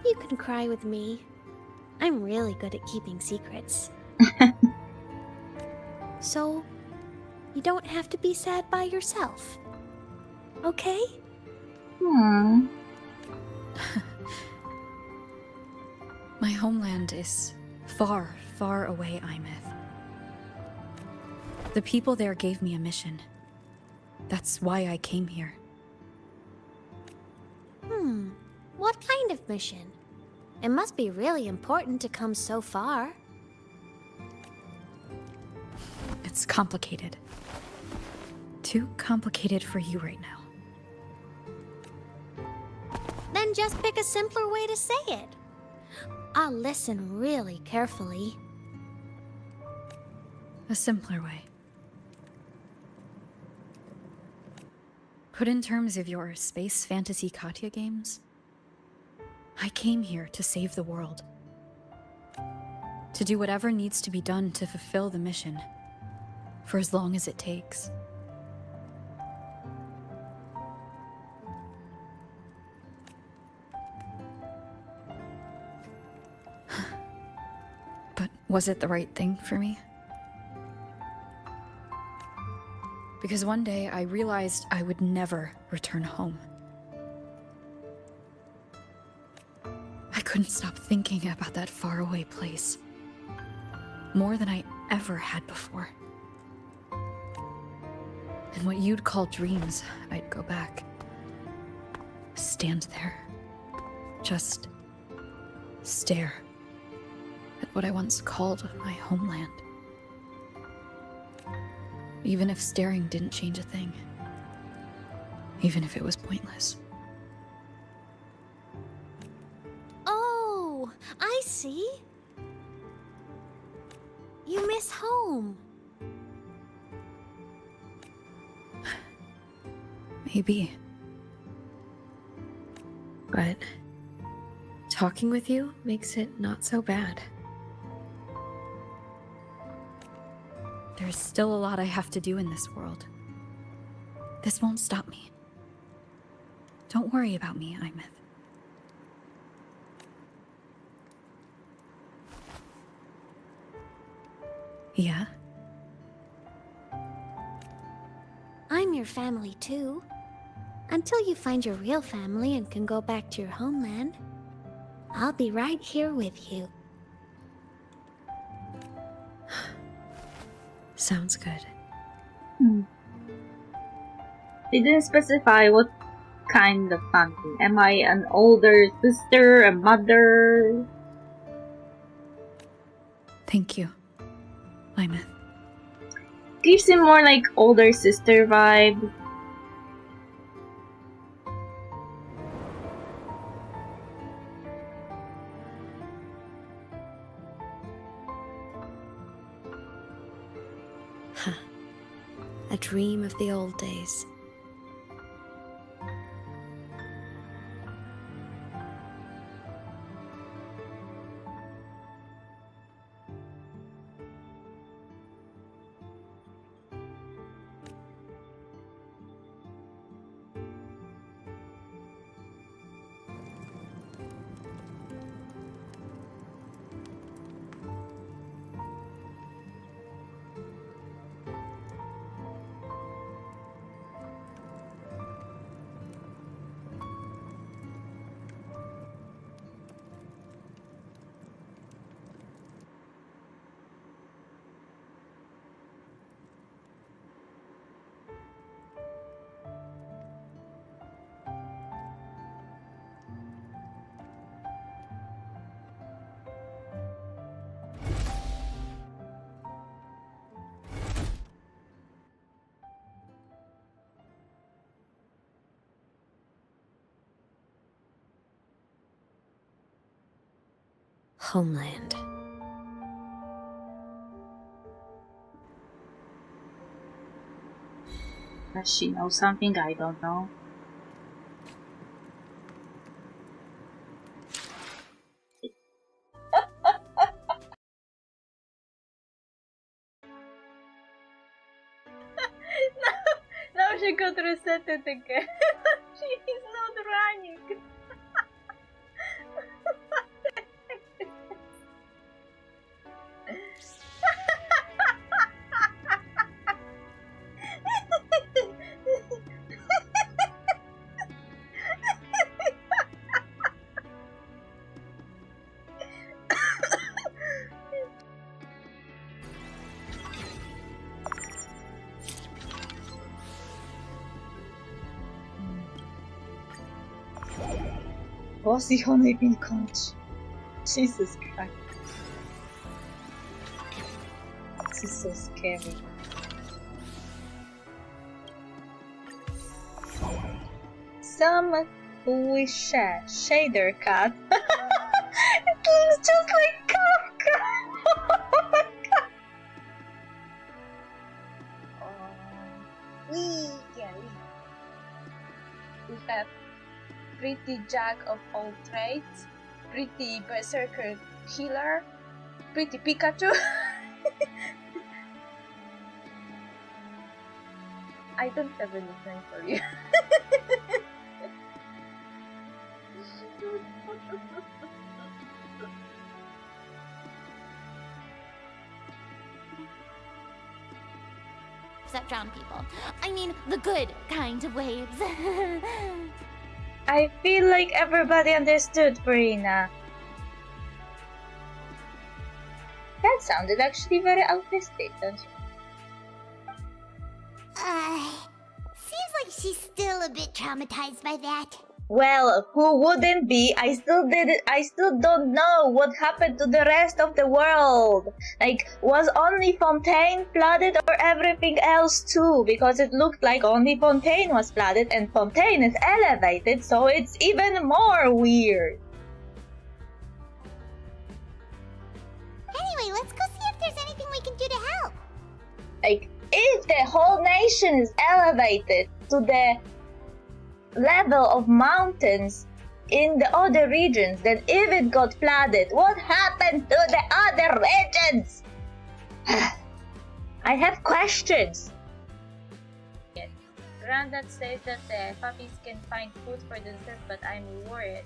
you can cry with me. I'm really good at keeping secrets. So, you don't have to be sad by yourself. Okay? Hmm. My homeland is far, far away, Imeth. The people there gave me a mission. That's why I came here. What kind of mission? It must be really important to come so far. It's complicated. Too complicated for you right now. Then just pick a simpler way to say it. I'll listen really carefully. A simpler way. Put in terms of your space fantasy Katya games, I came here to save the world. To do whatever needs to be done to fulfill the mission, for as long as it takes. But was it the right thing for me? Because one day I realized I would never return home. I couldn't stop thinking about that faraway place. More than I ever had before. And what you'd call dreams, I'd go back. Stand there. Just stare at what I once called my homeland. Even if staring didn't change a thing. Even if it was pointless. Oh, I see. You miss home. Maybe. But talking with you makes it not so bad. There's still a lot I have to do in this world. This won't stop me. Don't worry about me, Imeth. Yeah? I'm your family too. Until you find your real family and can go back to your homeland, I'll be right here with you. Sounds good. They didn't specify what kind of family. Am I an older sister, a mother? Thank you, Imeth. Gives him more like older sister vibe. A dream of the old days. homeland. Does she know something I don't know? Now she got resetted again. She is not running. Bossy honey bean conch. Jesus Christ. This is so scary. Some foolish shader cat. It looks just like Kafka. Oh my god. We have pretty jack of all trades, pretty berserker healer, pretty Pikachu. I don't have anything for you. That drown people. I mean, the good kinds of waves. I feel like everybody understood, Farina. That sounded actually very autistic, don't you? Seems like she's still a bit traumatized by that. Well, who wouldn't be? I still don't know what happened to the rest of the world. Like, was only Fontaine flooded or everything else too? Because it looked like only Fontaine was flooded and Fontaine is elevated, so it's even more weird. Anyway, let's go see if there's anything we can do to help. Like, if the whole nation is elevated to the level of mountains in the other regions, then if it got flooded, what happened to the other regions? I have questions. Yes. Granddad says that the puppies can find food for themselves, but I'm worried.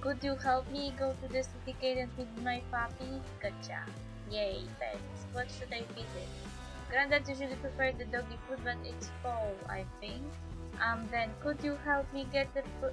Could you help me go to the city gate and feed my puppy? Gotcha. Yay, thanks. What should I feed it? Granddad usually prefers the doggy food, but it's fall, I think. Then could you help me get the food?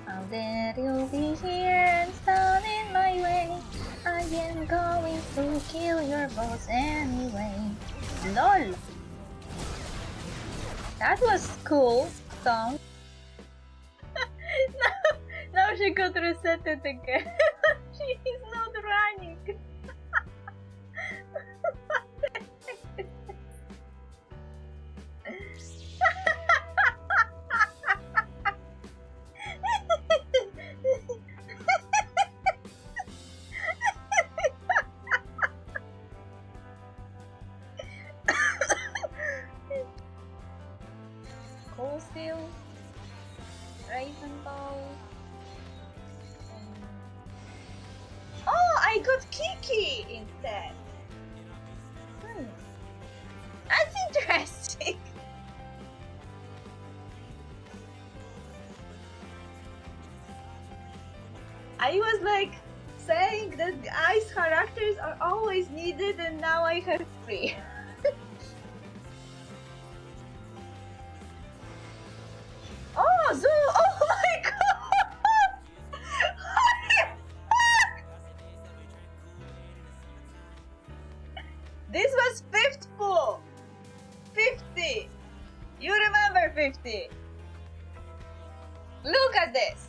How dare you be here and stand in my way? I am going to kill your boss anyway. LOL! That was cool song. now she got resetted again. She is not running. Cold Steel, Raven Ball. Oh, I got Kiki instead. That's interesting. I was like saying that ice characters are always needed, and now I have 3. Oh, Zoo! Oh my god! Holy fuck! This was 5th pool! 50! You remember 50? Look at this!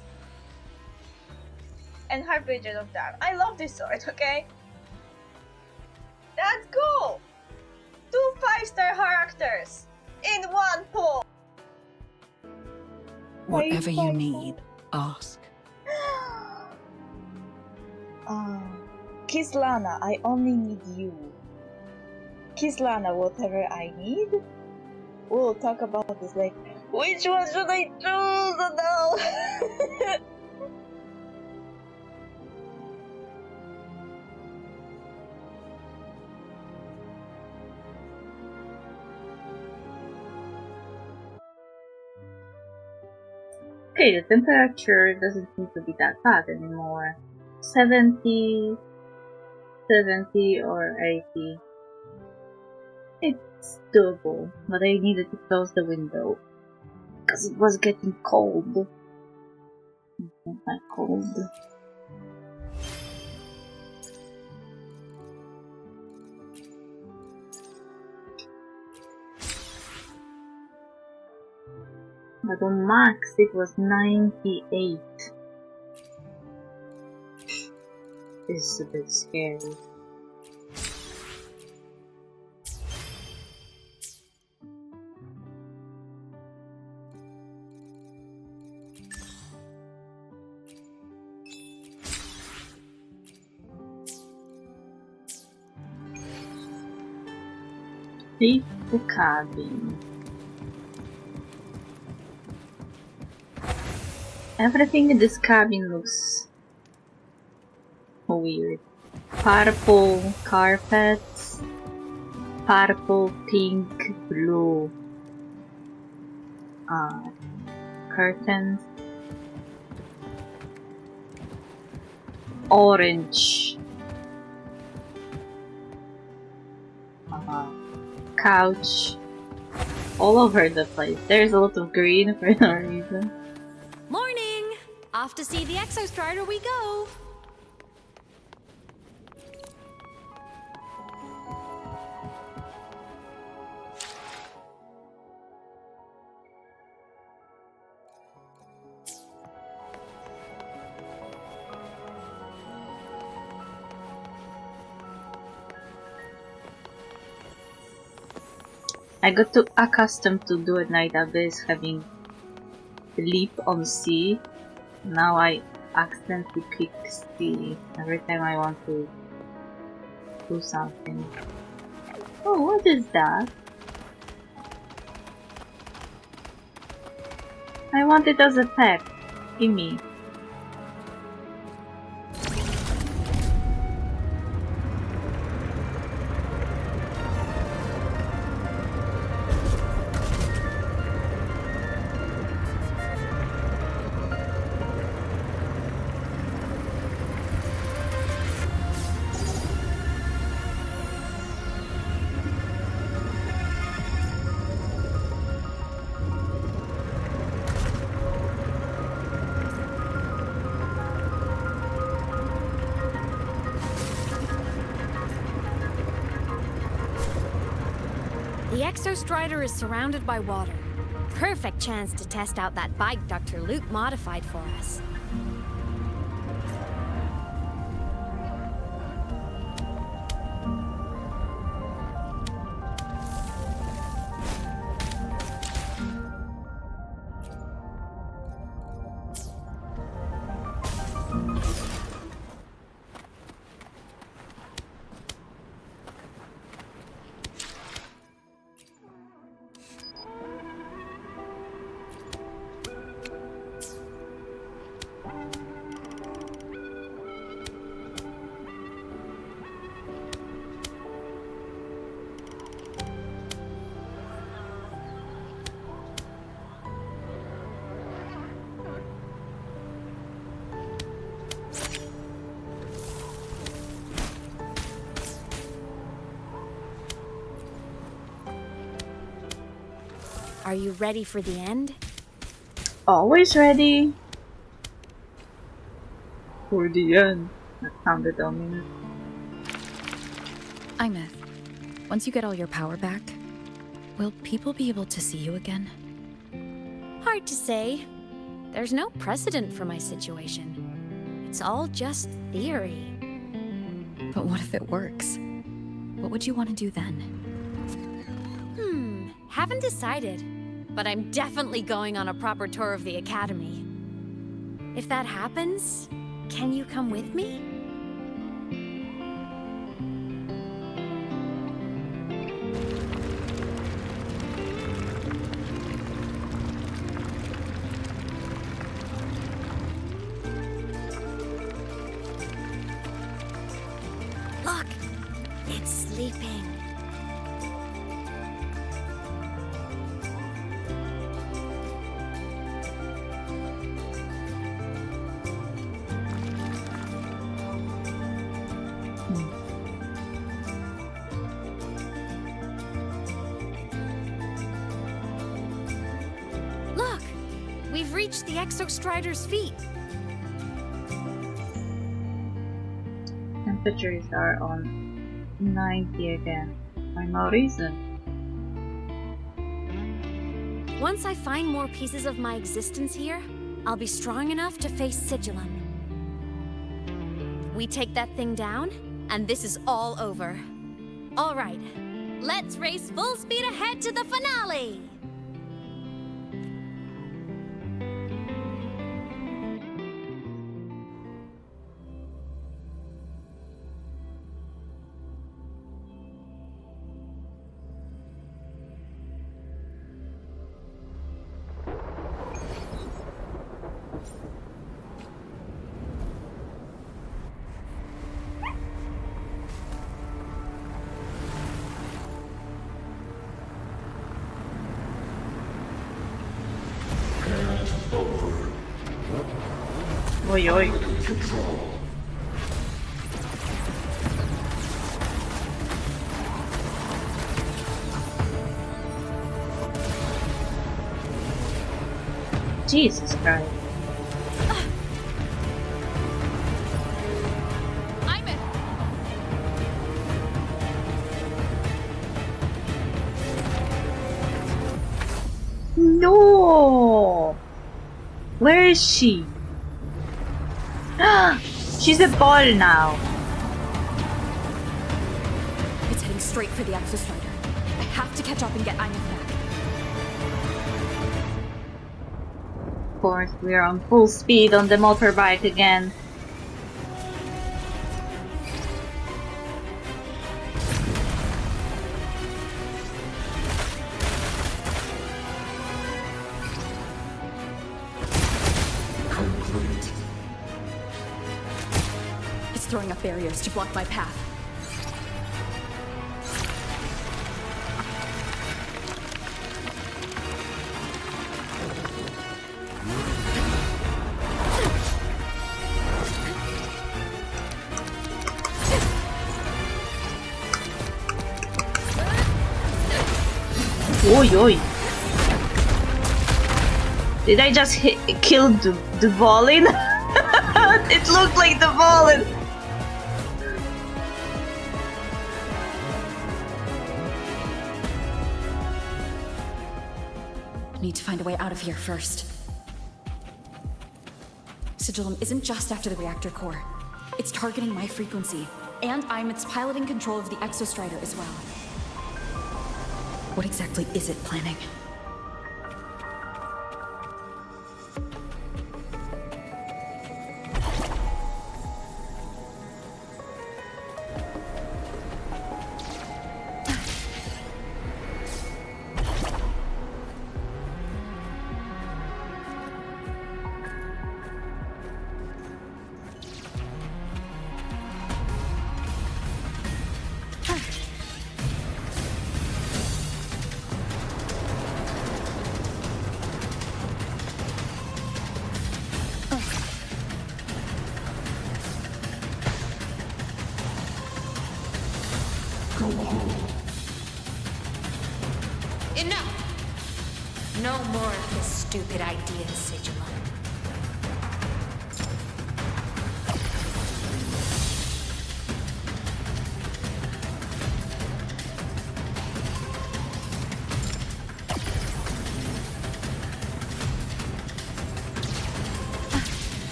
And her vision of that. I love this sword, okay? That's cool! 2 5-star characters in one pull! Whatever you need, ask. Kislana, I only need you. Kislana, whatever I need? We'll talk about this like, which one should I choose now? Okay, the temperature doesn't seem to be that bad anymore. 70, 70 or 80. It's doable, but I needed to close the window because it was getting cold. It's not that cold. But on max it was 98. This is a bit scary. Leave the cabin. Everything in this cabin looks weird. Purple carpets, purple, pink, blue curtains, orange couch, all over the place. There's a lot of green for no reason. Morning! Off to see the Exostrider we go! I got too accustomed to do a night abyss having leap on C. Now I accidentally pick C every time I want to do something. Oh, what is that? I want it as a pet. Gimme. The Exostrider is surrounded by water. Perfect chance to test out that bike Dr. Luke modified for us. Are you ready for the end? Always ready. For the end. That sounded ominous. Imeth, once you get all your power back, will people be able to see you again? Hard to say. There's no precedent for my situation. It's all just theory. But what if it works? What would you want to do then? Haven't decided. But I'm definitely going on a proper tour of the Academy. If that happens, can you come with me? Look, it's sleeping. Look! We've reached the Exostrider's feet. Temperatures are on 90 again. For no reason. Once I find more pieces of my existence here, I'll be strong enough to face Sigillum. We take that thing down, and this is all over. All right, let's race full speed ahead to the finale! Oi, oi. Jesus Christ. I'm in. No! Where is she? She's a ball now. It's heading straight for the Exostrider. I have to catch up and get Ina back. Of course, we are on full speed on the motorbike again. It's throwing up barriers to block my path. Oi, oi. Did I just kill the Volin? It looked like the Volin. Need to find a way out of here first. Sigillum isn't just after the reactor core. It's targeting my frequency, and I'm its piloting control of the Exostrider as well. What exactly is it planning? Enough! No more of this stupid idea, Sigillum.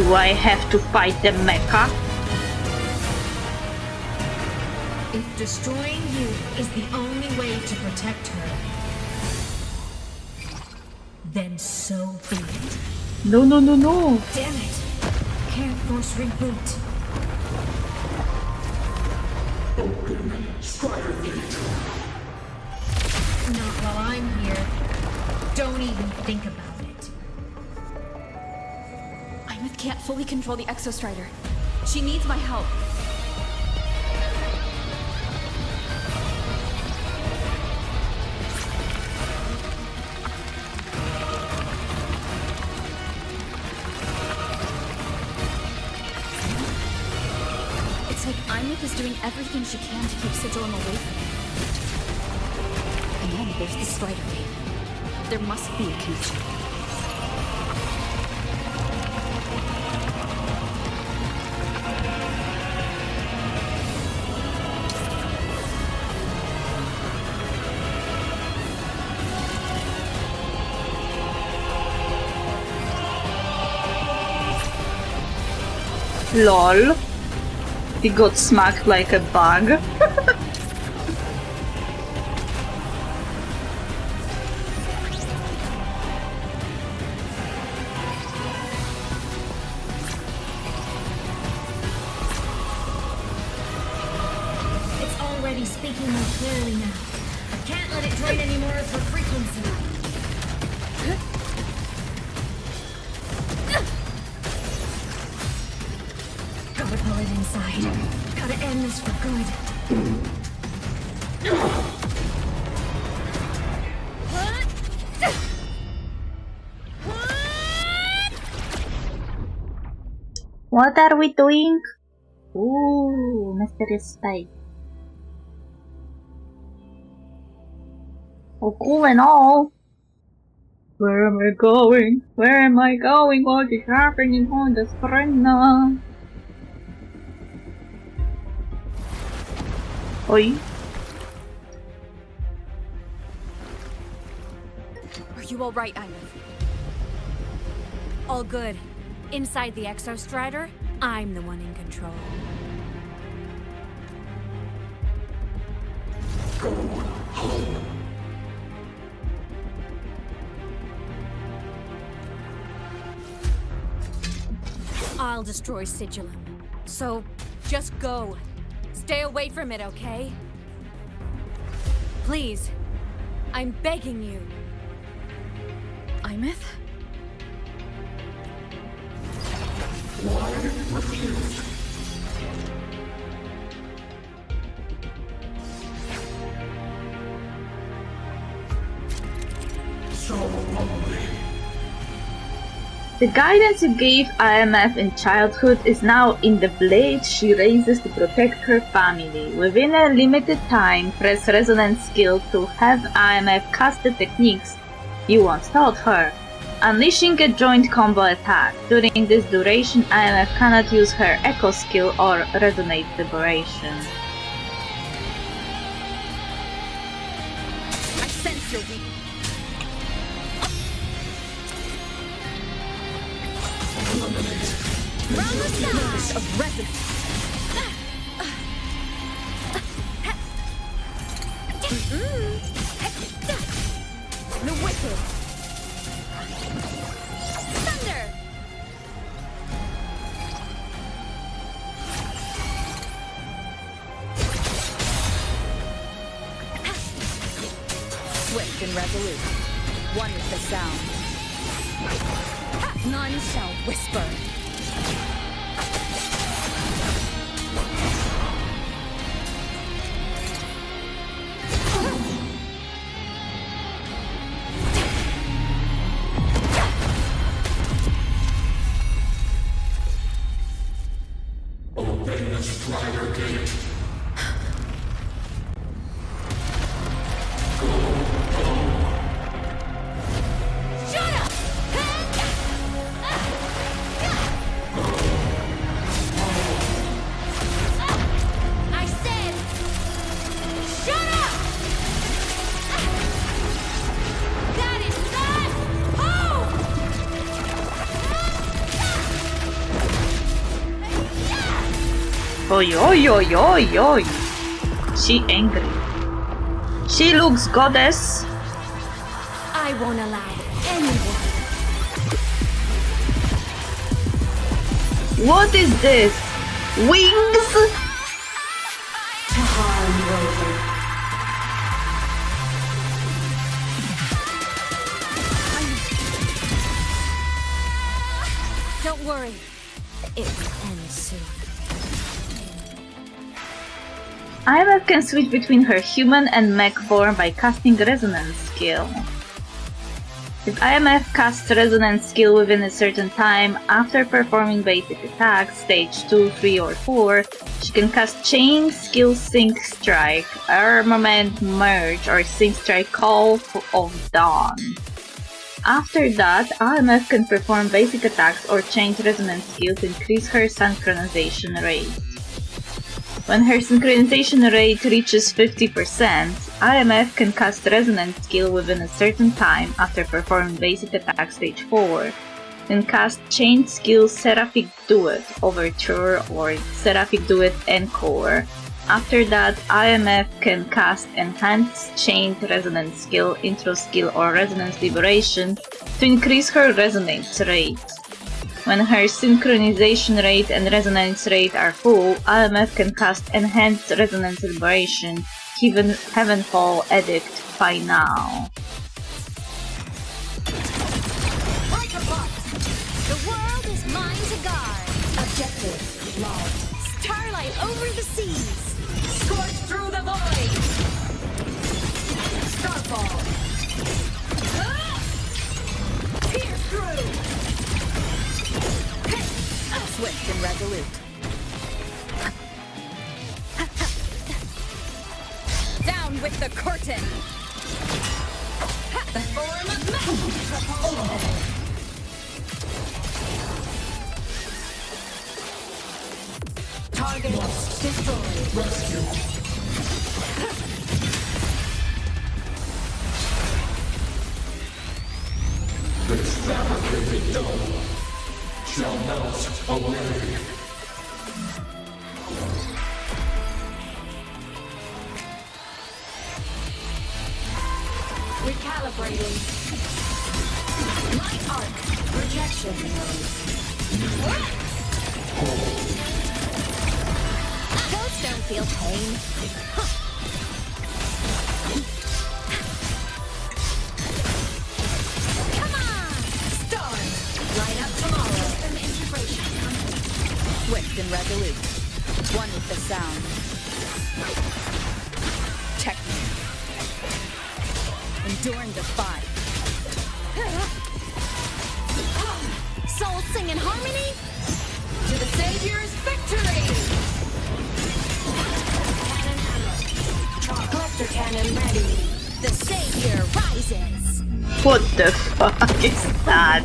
do I have to fight the mecha? If destroying you is the only way to protect her, then so be it. No, no, no, no. Damn it! Can't force reboot. Open Strider Gate. Not while I'm here. Don't even think about it. Imeth can't fully control the Exostrider. She needs my help. It's like Imeth is doing everything she can to keep Sigilum away from me. And then there's the Strider Gate. There must be a connection. Lol. He got smacked like a bug. It's already speaking more clearly now. I can't let it drain any more of her frequency. Gotta pull it inside. Gotta end this for good. What are we doing? Ooh, mysterious spy. Oh, cool and all. Where am I going? Where am I going? What is happening on the screen now? Oi. Are you alright, Imeth? All good. Inside the Exostrider, I'm the one in control. Go home. I'll destroy Sigilum. So, just go. Stay away from it, okay? Please. I'm begging you. Imeth? Why refused? So lonely. The guidance you gave IMF in childhood is now in the blade she raises to protect her family. Within a limited time, press resonance skill to have IMF cast the techniques you once taught her, unleashing a joint combo attack. During this duration, IMF cannot use her echo skill or resonate liberation. I sense your weakness. From the side of resonance. The wicked. Thunder. Swift and resolute. One with the sound. None shall whisper. Open the Strider Gate. Shut up! oi, oi, oi, oi, oi. She angry. She looks goddess. I won't allow anyone. What is this? Wings? To harm Rover. Don't worry. It will end soon. IMF can switch between her human and mech form by casting Resonance skill. If IMF casts Resonance skill within a certain time after performing basic attacks, stage 2, 3 or 4, she can cast Chain, Skill, Sync Strike, Armament, Merge or Sync Strike Call of Dawn. After that, IMF can perform basic attacks or change Resonance skill to increase her synchronization rate. When her synchronization rate reaches 50%, IMF can cast Resonance skill within a certain time after performing basic attack stage 4, then cast Chain skill Seraphic Duet Overture or Seraphic Duet Encore. After that, IMF can cast Enhanced Chained Resonance skill, Intro skill or Resonance Liberation to increase her resonance rate. When her synchronization rate and resonance rate are full, IMF can cast Enhanced Resonance Liberation, Heavenfall Edict Final. The world is mine to guard. Objective lost. Starlight over the seas. Scorch through the void. Starfall. Pierce through. Swift and resolute. Down with the curtain. The form of metal. Target destroyed. Rescue. This fabricated dome shall melt away. Recalibrating. Light arc. Projection mode. Ghosts don't feel pain. Come on! Stars. Light up tomorrow. System integration complete. Swift and resolute. One with the sound. Technique. Enduring the fight. Souls sing in harmony? To the Savior's victory! Cannon ammo. Cluster cannon ready. The Savior rises. What the fuck is that?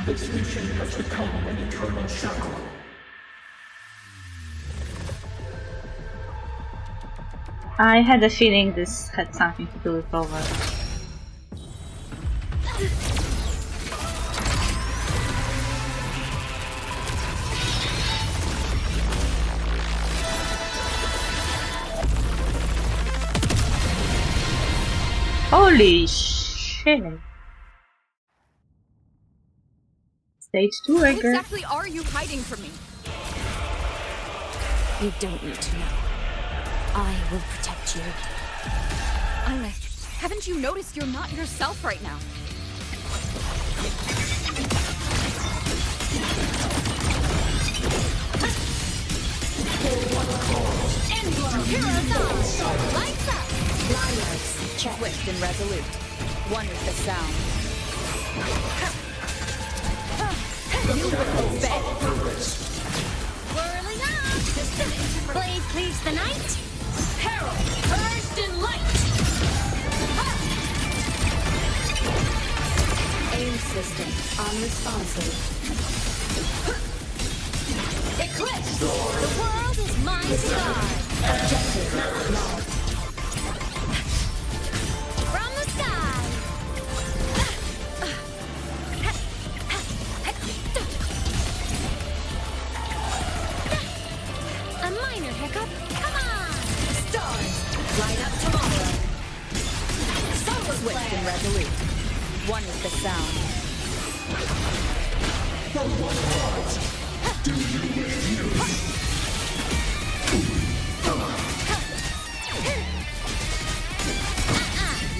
This mission has become an eternal shackle. I had a feeling this had something to do with Over. Holy shit! Stage 2 What again. exactly are you hiding from me? You don't need to know. I will protect you. Ira, haven't you noticed you're not yourself right now? Heroes on! Lights up! Liars. Check. Swift and resolute. One with the sound. You will obey. Whirling up! Blade cleaves the night. Herald. Burst in light. Aim system unresponsive. Eclipse. The world is mine to guard. Objective lost. From the sky. resolute. One is the sound. Do you refuse?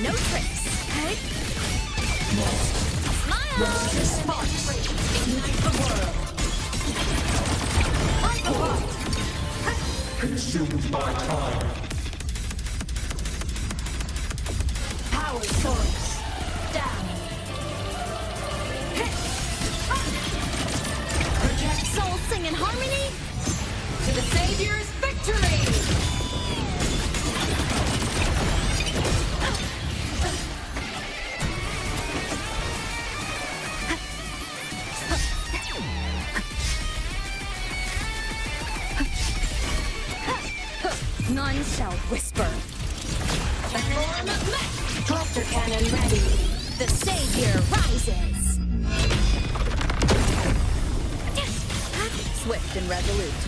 No tricks. Consumed by time. Power source. Down. Soul sing in harmony. To the Savior's victory! None shall whisper. Cluster cannon ready. The Savior rises. Swift and resolute.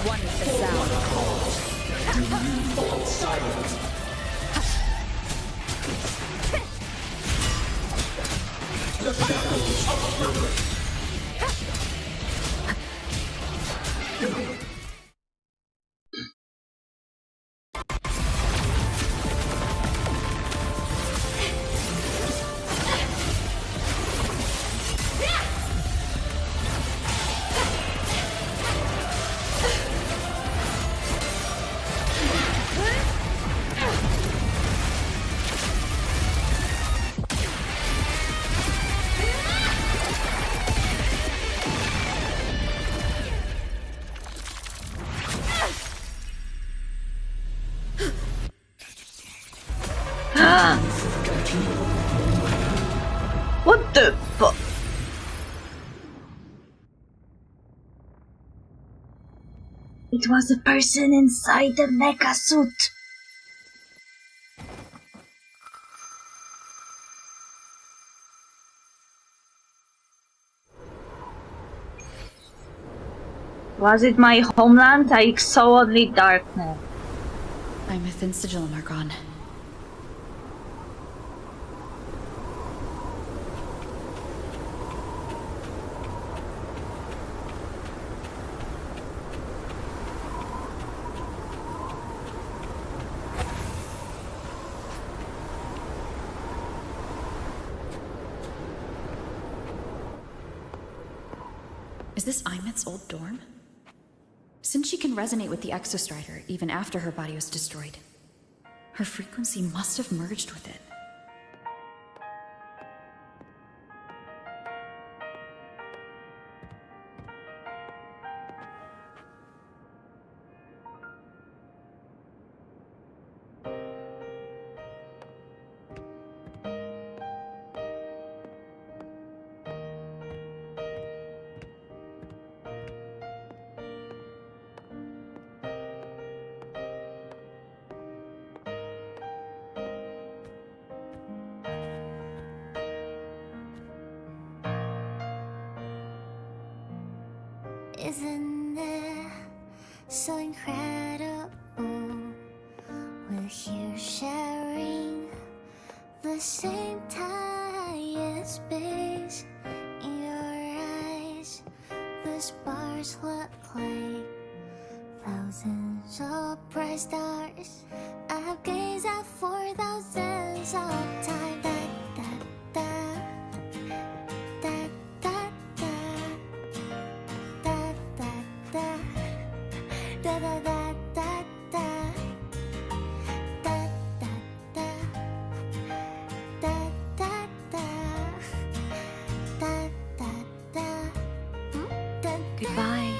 One is the sound. Do you fall silent? The shadows of lurk. What the fuck? It was a person inside the mecha suit. Was it my homeland? I saw only darkness. I'm within Sigillum are gone. Is this Imet's old dorm? Since she can resonate with the Exostrider even after her body was destroyed, her frequency must have merged with it. Isn't it so incredible? We're here sharing the same time and space. In your eyes, the stars look like thousands of bright stars. I've gazed at for thousands of times. Goodbye.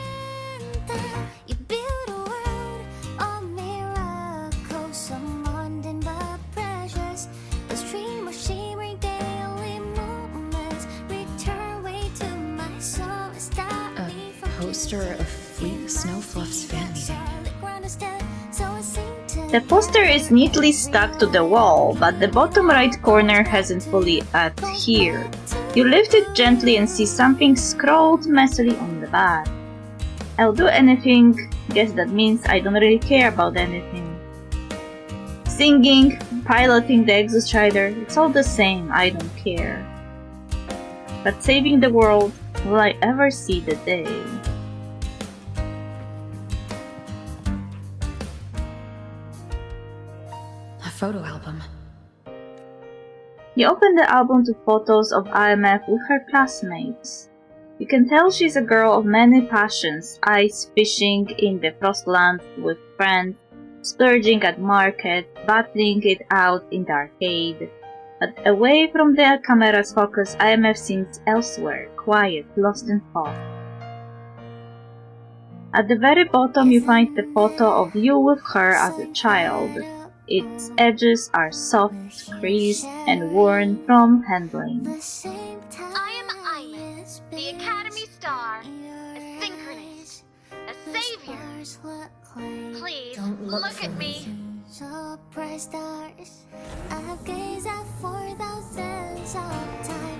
You build a world of miracles, some mundane but precious. The stream of shimmering daily moments return way to my soul. A poster of Fleet Snowfluff's fan meeting. The poster is neatly stuck to the wall, but the bottom right corner hasn't fully adhered. You lift it gently and see something scrawled messily on the back. I'll do anything. Guess that means I don't really care about anything. Singing piloting the Exostrider, it's all the same, I don't care. But saving the world, will I ever see the day? A photo album. You open the album to photos of IMF with her classmates. You can tell she's a girl of many passions, ice fishing in the Frostland with friends, splurging at market, battling it out in the arcade. But away from the camera's focus, IMF seems elsewhere, quiet, lost in thought. At the very bottom you find the photo of you with her as a child. Its edges are soft, creased, and worn from handling. I am Imus, the Academy Star, a synchronist, a savior. Please, look at me. So bright stars, I gaze at 4,000 of time.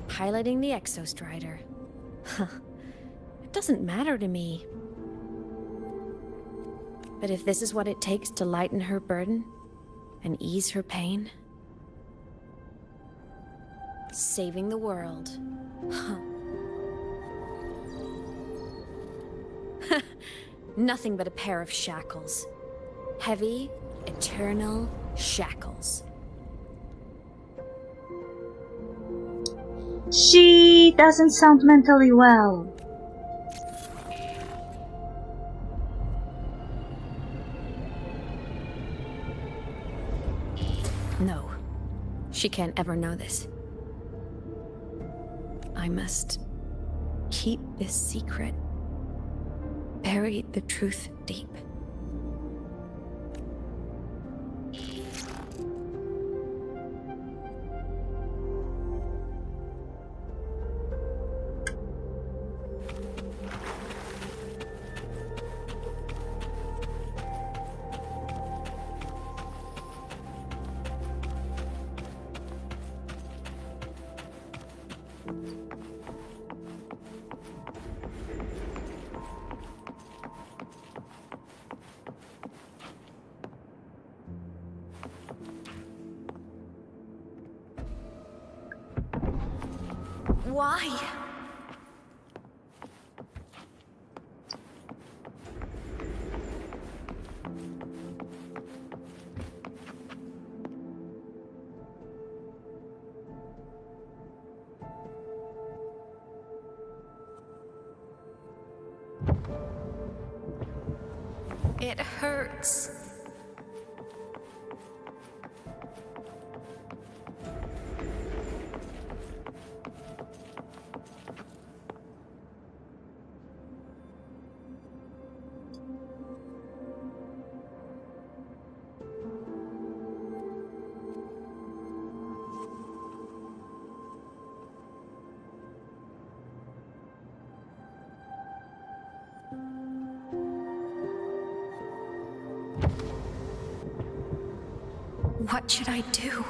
Piloting the Exostrider. Huh. It doesn't matter to me. But if this is what it takes to lighten her burden and ease her pain, saving the world. Huh. Nothing but a pair of shackles. Heavy, eternal shackles. She doesn't sound mentally well. No, she can't ever know this. I must keep this secret. Bury the truth deep. Why? It hurts. What should I do?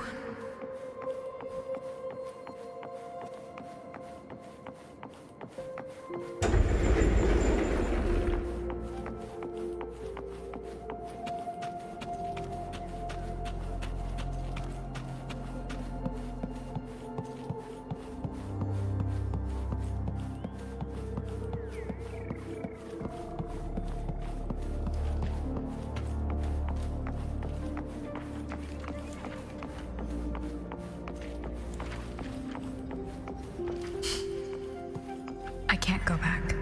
I can't go back.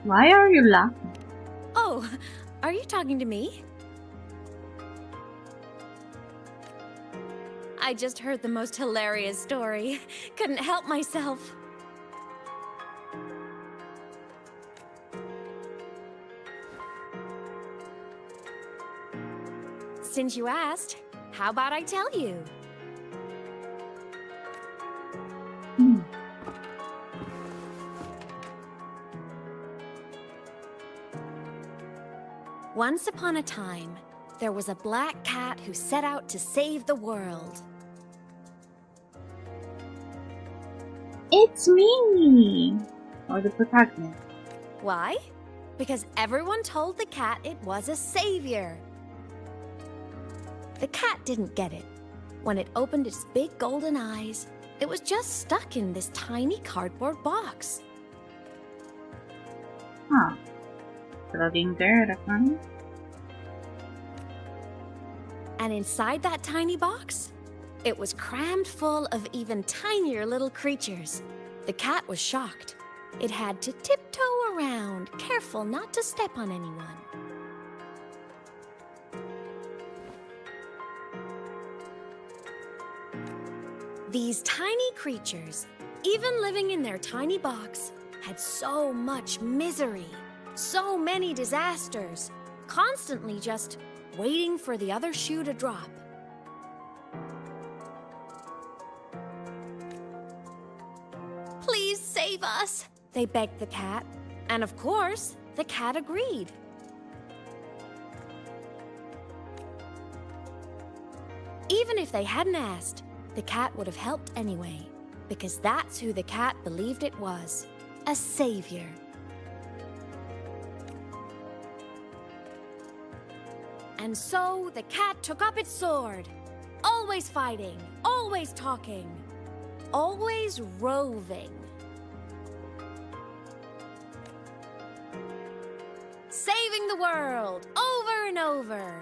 Why are you laughing? Oh, are you talking to me? I just heard the most hilarious story. Couldn't help myself. Since you asked, how about I tell you? Once upon a time, there was a black cat who set out to save the world. It's me! Or the protagonist. Why? Because everyone told the cat it was a savior. The cat didn't get it. When it opened its big golden eyes, it was just stuck in this tiny cardboard box. Huh. Floating there at a time? And inside that tiny box, it was crammed full of even tinier little creatures. The cat was shocked. It had to tiptoe around, careful not to step on anyone. These tiny creatures, even living in their tiny box, had so much misery, so many disasters, constantly just waiting for the other shoe to drop. Please save us, they begged the cat. And of course, the cat agreed. Even if they hadn't asked, the cat would have helped anyway, because that's who the cat believed it was, a savior. And so the cat took up its sword, always fighting, always talking, always roving. Saving the world over and over.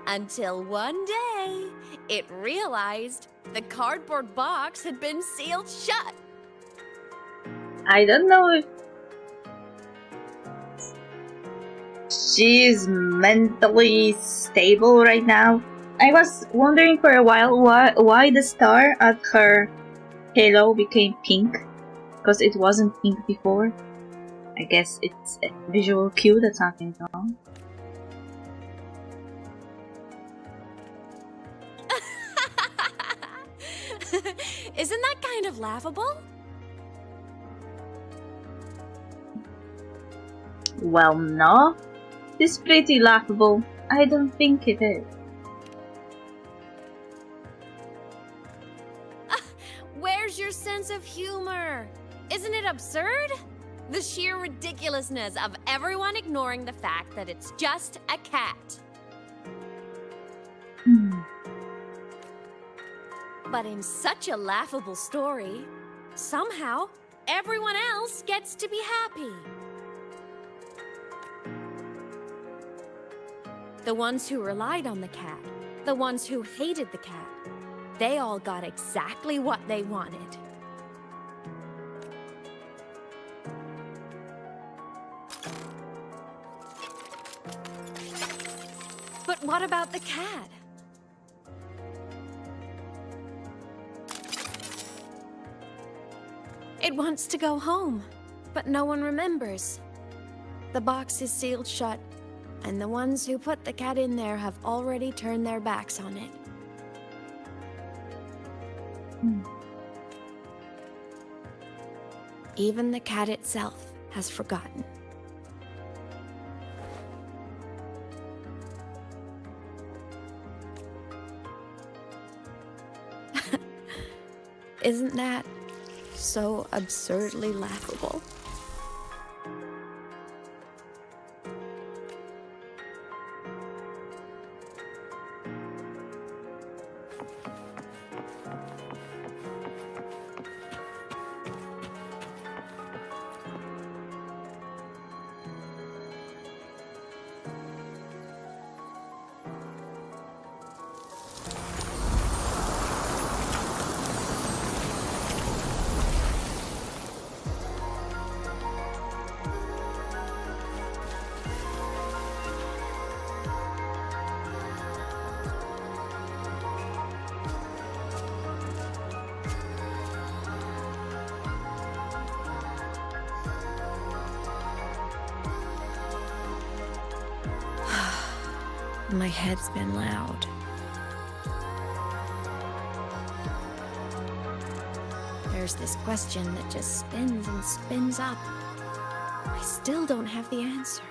Until one day, it realized the cardboard box had been sealed shut. I don't know if she is mentally stable right now. I was wondering for a while why the star at her halo became pink, because it wasn't pink before. I guess it's a visual cue that something's wrong. Isn't that kind of laughable? Well, no. It's pretty laughable. I don't think it is. Where's your sense of humor? Isn't it absurd? The sheer ridiculousness of everyone ignoring the fact that it's just a cat. But in such a laughable story, somehow everyone else gets to be happy. The ones who relied on the cat, the ones who hated the cat, they all got exactly what they wanted. But what about the cat? It wants to go home, but no one remembers. The box is sealed shut, and the ones who put the cat in there have already turned their backs on it. Even the cat itself has forgotten. Isn't that so absurdly laughable? My head's been loud. There's this question that just spins and spins up. I still don't have the answer.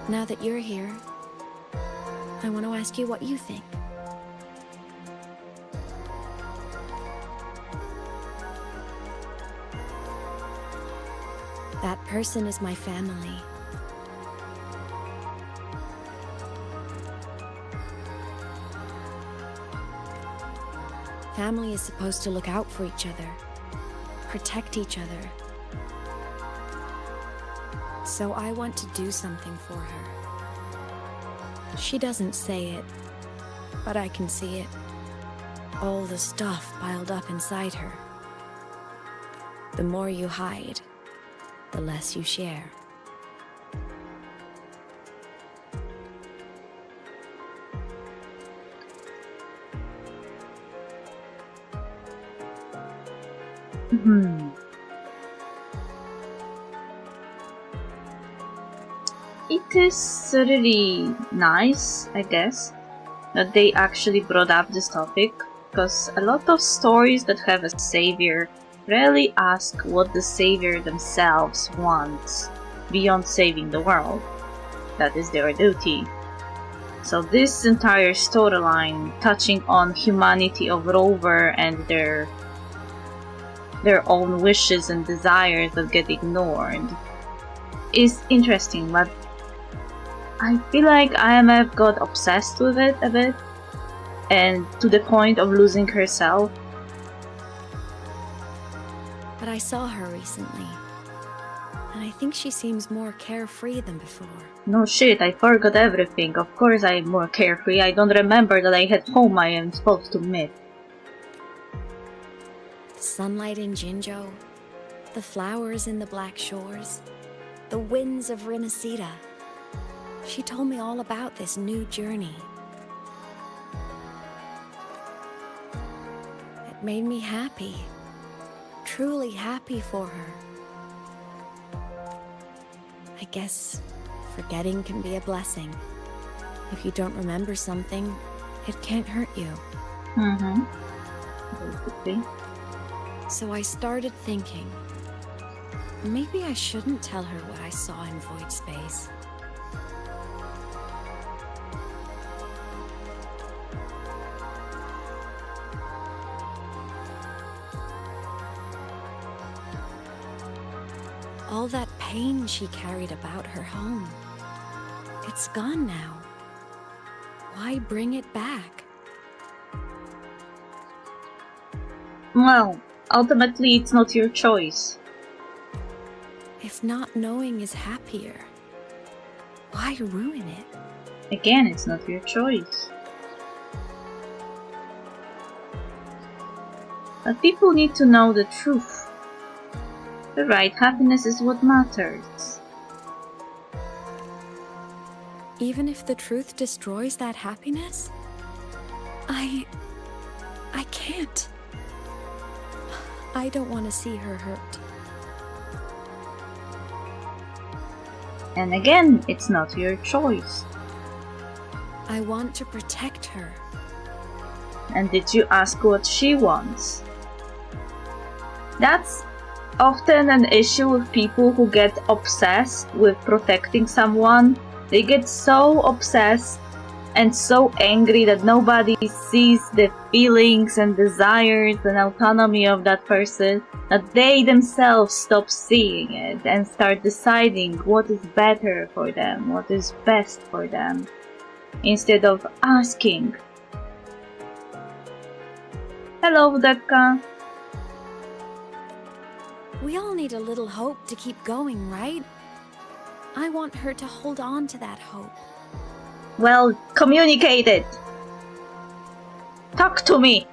Now that you're here, I want to ask you what you think. That person is my family. Family is supposed to look out for each other, protect each other. So I want to do something for her. She doesn't say it, but I can see it. All the stuff piled up inside her. The more you hide, the less you share. It is really nice, I guess, that they actually brought up this topic, because a lot of stories that have a savior rarely ask what the savior themselves wants beyond saving the world. That is their duty. So this entire storyline touching on humanity of Rover and their own wishes and desires that get ignored is interesting, but I feel like IMF got obsessed with it a bit, and to the point of losing herself. But I saw her recently, and I think she seems more carefree than before. No shit, I forgot everything. Of course I'm more carefree. I don't remember that I had home, I am supposed to admit. The sunlight in Jinjo, the flowers in the Black Shores, the winds of Rinasita. She told me all about this new journey. It made me happy, truly happy for her. I guess forgetting can be a blessing. If you don't remember something, it can't hurt you. Basically. So I started thinking, maybe I shouldn't tell her what I saw in Void Space. All that pain she carried about her home, it's gone now. Why bring it back? Well, ultimately it's not your choice. If not knowing is happier, why ruin it? Again, it's not your choice. But people need to know the truth. The right happiness is what matters. Even if the truth destroys that happiness? I can't. I don't want to see her hurt. And again, it's not your choice. I want to protect her. And did you ask what she wants? That's often an issue with people who get obsessed with protecting someone. They get so obsessed and so angry that nobody sees the feelings and desires and autonomy of that person, that they themselves stop seeing it and start deciding what is better for them, what is best for them, instead of asking. Hello, Detka. We all need a little hope to keep going, right? I want her to hold on to that hope. Well, communicate it. Talk to me.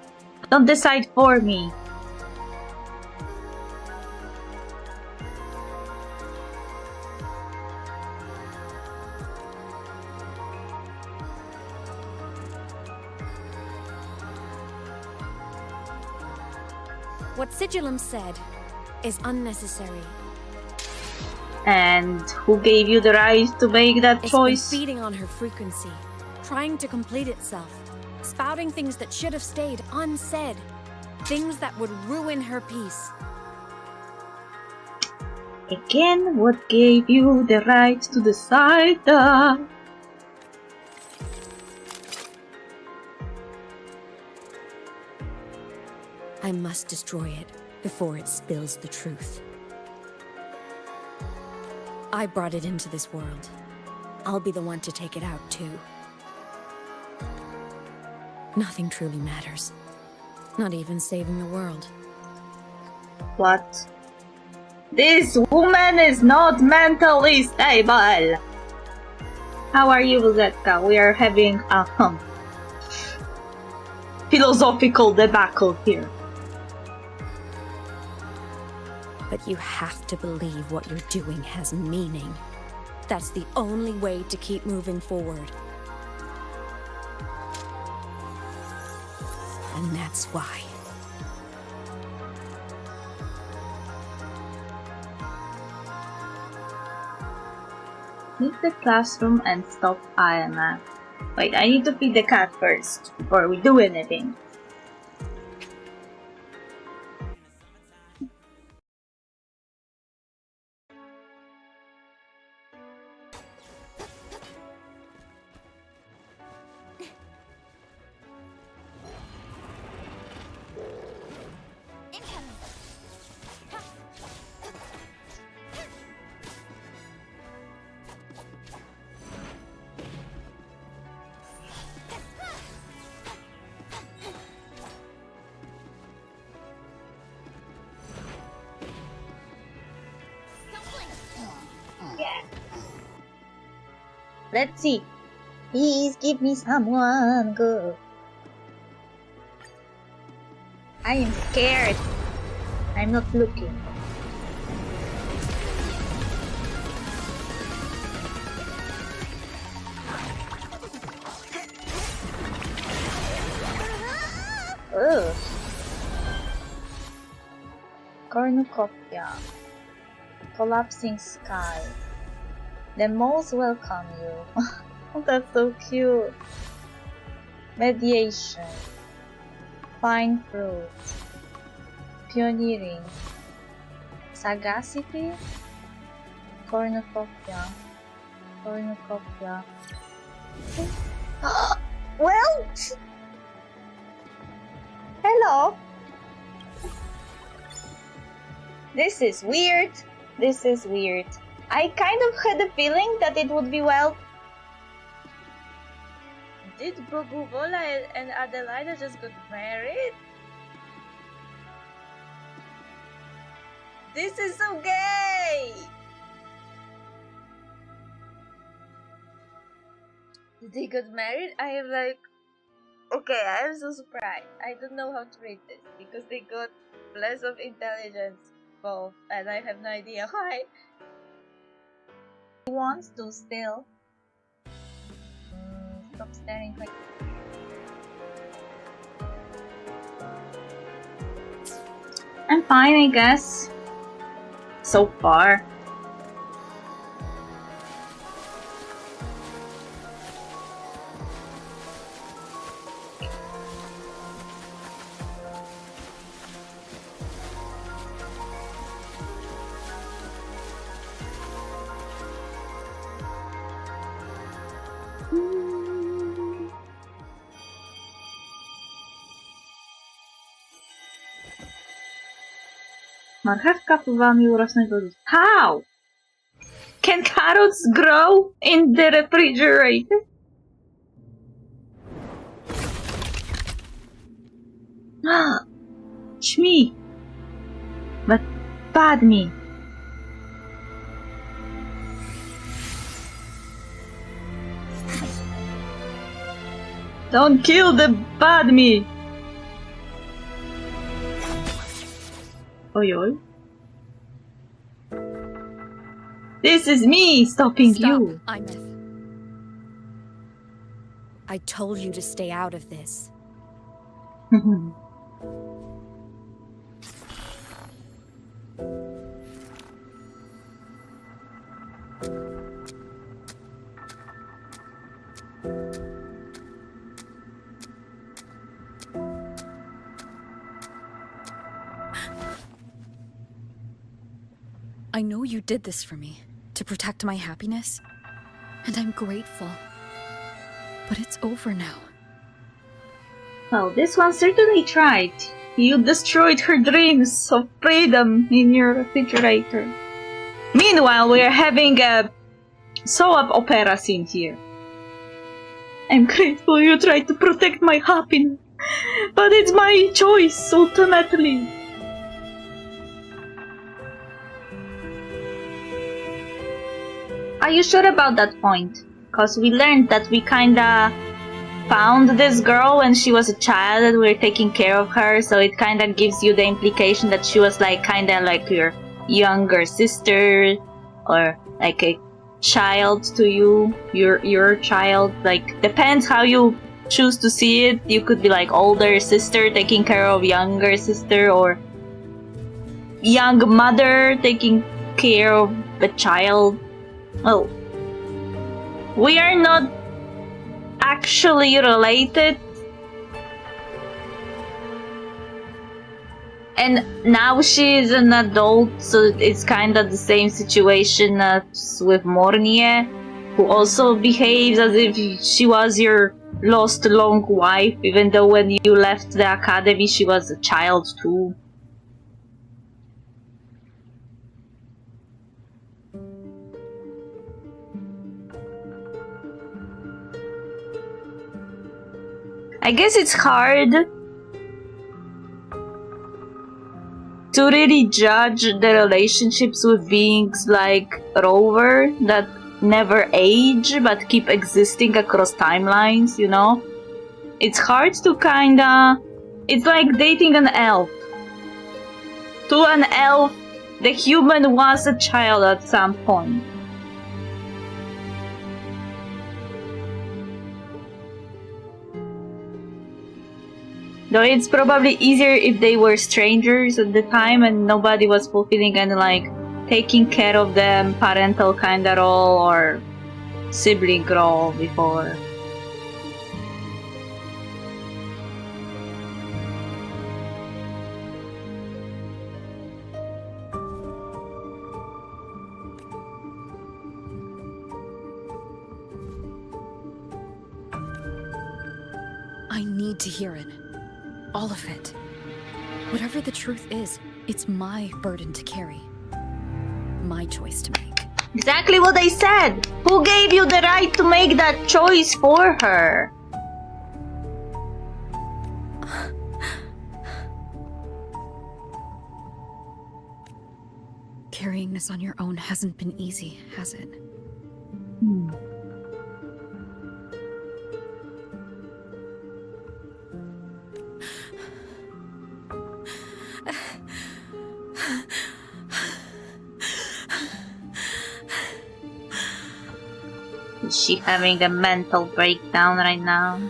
Don't decide for me. What Sigillum said is unnecessary. And who gave you the right to make that It's choice? been feeding on her frequency, trying to complete itself, spouting things that should have stayed unsaid, things that would ruin her peace. Again, what gave you the right to decide that? I must destroy it before it spills the truth. I brought it into this world. I'll be the one to take it out, too. Nothing truly matters. Not even saving the world. What? This woman is not mentally stable! How are you, Zetka? We are having a philosophical debacle here. But you have to believe what you're doing has meaning. That's the only way to keep moving forward. And that's why. Leave the classroom and stop IMF. Wait, I need to feed the cat first before we do anything. Let's see. Please give me someone good. I am scared. I'm not looking. Ugh. Cornucopia. Collapsing sky. The moles welcome you. Oh, that's so cute. Mediation. Fine fruit. Pioneering. Sagacity. Cornucopia. Cornucopia. Well? Hello? This is weird. This is weird. I kind of had a feeling that it would be well. Did Boguvola and Adelaida just got married? This is so gay! Did they get married? I am like, okay, I am so surprised. I don't know how to read this because they got less of intelligence both, and I have no idea why. He wants to still. Stop staring like. I'm fine, I guess. So far. Marchewka próbowała urosnąć do... How? Can carrots grow in the refrigerator? Shmi! But Padme! Don't kill the Padme! Oi, oi. This is me stopping you. Imeth. I told you to stay out of this. I know you did this for me, to protect my happiness, and I'm grateful. But it's over now. Well, this one certainly tried. You destroyed her dreams of freedom in your refrigerator. Meanwhile, we're having a soap opera scene here. I'm grateful you tried to protect my happiness, but it's my choice, ultimately. Are you sure about that point? Because we learned that we kinda found this girl when she was a child and we were taking care of her, so it kinda gives you the implication that she was like kinda like your younger sister, or like a child to you, your child. Like, depends how you choose to see it. You could be like older sister taking care of younger sister, or young mother taking care of a child. Well, we are not actually related, and now she is an adult, so it's kind of the same situation as with Mornie, who also behaves as if she was your lost long wife, even though when you left the academy she was a child too. I guess it's hard to really judge the relationships with beings like Rover that never age but keep existing across timelines, you know? It's hard to kinda... It's like dating an elf. To an elf, the human was a child at some point. Though it's probably easier if they were strangers at the time and nobody was fulfilling any like taking care of them, parental kinda role or sibling role before. I need to hear it. All of it. Whatever the truth is, it's my burden to carry. My choice to make. Exactly what I said! Who gave you the right to make that choice for her? Carrying this on your own hasn't been easy, has it? Is she having a mental breakdown right now?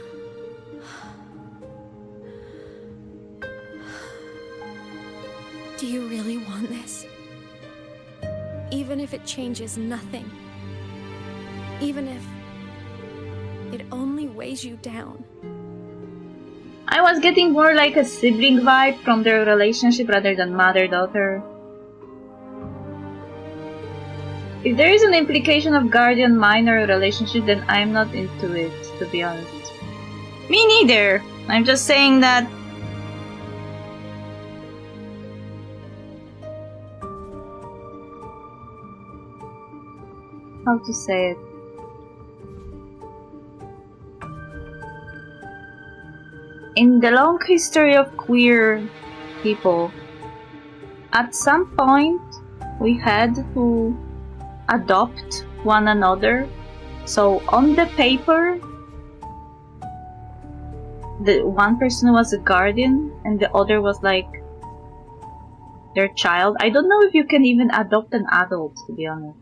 Do you really want this? Even if it changes nothing. Even if it only weighs you down. I was getting more like a sibling vibe from their relationship rather than mother-daughter. If there is an implication of guardian-minor relationship, then I'm not into it, to be honest. Me neither! I'm just saying that... How to say it? In the long history of queer people, at some point we had to adopt one another. So on the paper, the one person was a guardian and the other was like their child. I don't know if you can even adopt an adult, to be honest.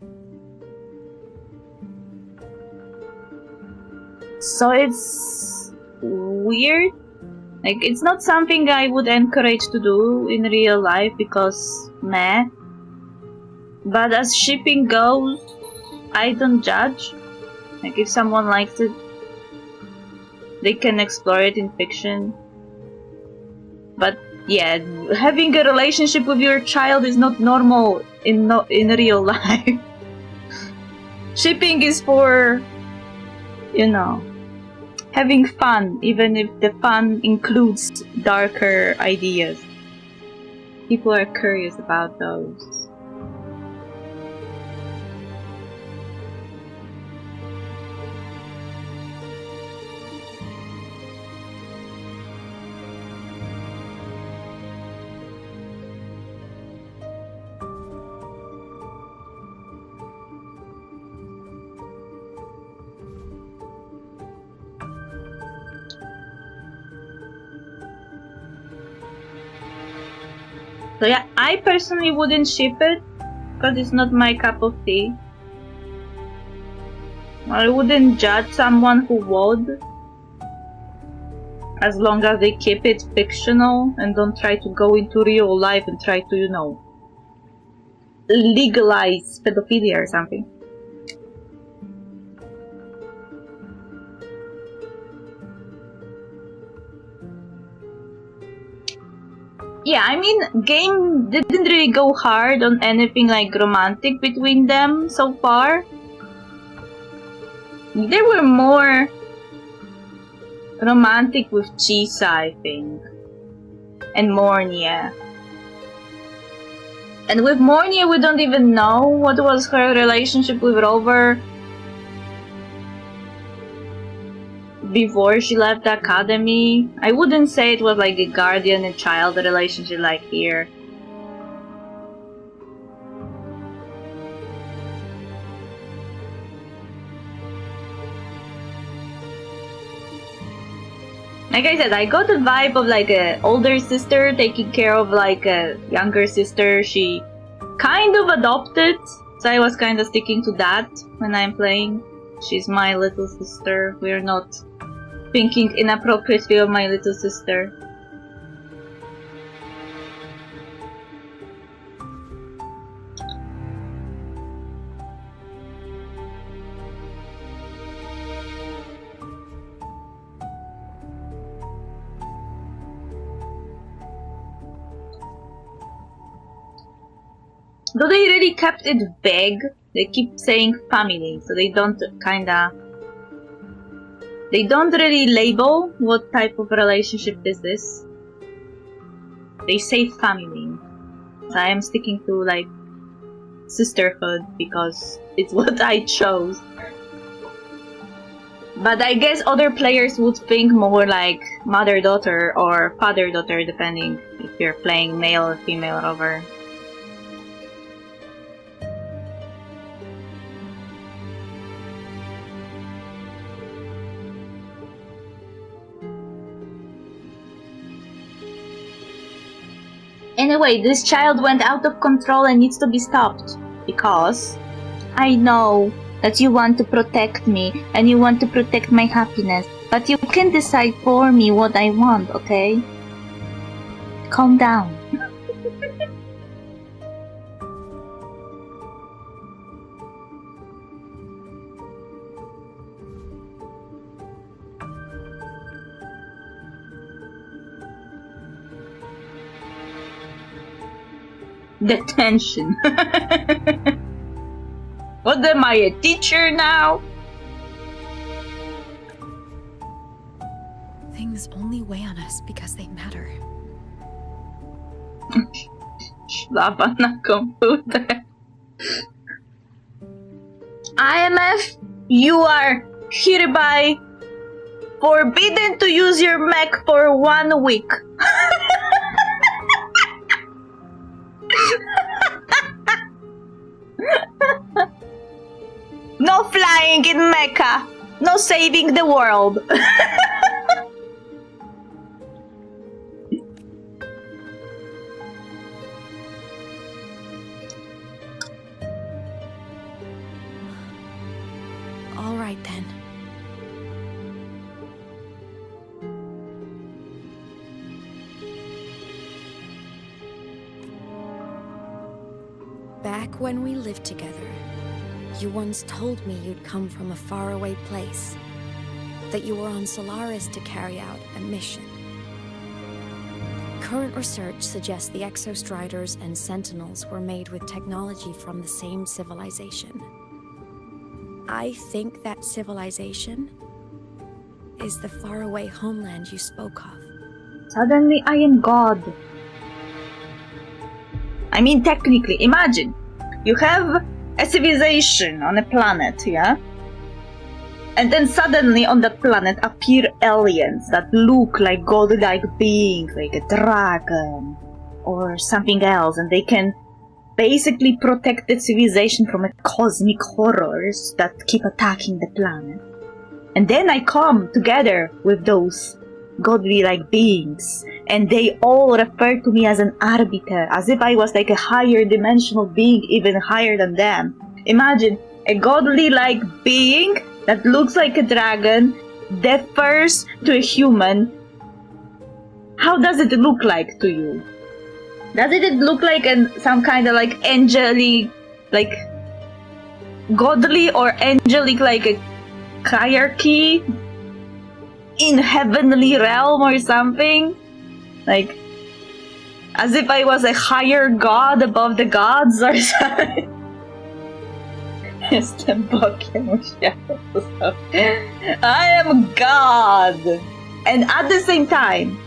So it's weird. Like, it's not something I would encourage to do in real life because meh. But as shipping goes, I don't judge. Like, if someone likes it, they can explore it in fiction. But yeah, having a relationship with your child is not normal in real life. Shipping is for, you know, having fun, even if the fun includes darker ideas. People are curious about those. So yeah, I personally wouldn't ship it, because it's not my cup of tea. I wouldn't judge someone who would, as long as they keep it fictional and don't try to go into real life and try to, you know, legalize pedophilia or something. Yeah, I mean, game didn't really go hard on anything like romantic between them so far. They were more romantic with Chisa, I think. And Mornia. And with Mornia, we don't even know what was her relationship with Rover before she left the academy. I wouldn't say it was like a guardian and child relationship like here. Like I said, I got the vibe of like a older sister taking care of like a younger sister she kind of adopted, so I was kind of sticking to that when I'm playing. She's my little sister. We're not thinking inappropriately of my little sister. Though they really kept it vague, they keep saying family, so they don't they don't really label what type of relationship is this. They say family. So I am sticking to like sisterhood because it's what I chose. But I guess other players would think more like mother-daughter or father-daughter, depending if you're playing male or female Rover. Anyway, this child went out of control and needs to be stopped. Because I know that you want to protect me and you want to protect my happiness. But you can decide for me what I want, okay? Calm down. Detention. What am I, a teacher now? Things only weigh on us because they matter. Szlaba na komputer. IMF, you are hereby forbidden to use your mech for 1 week. No flying in Mecca. No saving the world. All right then. Back when we lived together, you once told me you'd come from a faraway place. that you were on Solaris to carry out a mission. Current research suggests the Exostriders and Sentinels were made with technology from the same civilization. I think that civilization is the faraway homeland you spoke of. Suddenly I am God. I mean, technically, imagine, you have a civilization on a planet, yeah? And then suddenly on that planet appear aliens that look like godlike beings, like a dragon or something else, and they can basically protect the civilization from a cosmic horrors that keep attacking the planet. And then I come together with those godly-like beings, and they all refer to me as an arbiter, as if I was like a higher dimensional being, even higher than them. Imagine a godly-like being that looks like a dragon defers to a human. How does it look like to you? Does it look like some kind of like angelic, like godly or angelic, like a hierarchy in heavenly realm or something? Like as if I was a higher god above the gods or something. Jestem Bogiem świata. I am God! And at the same time,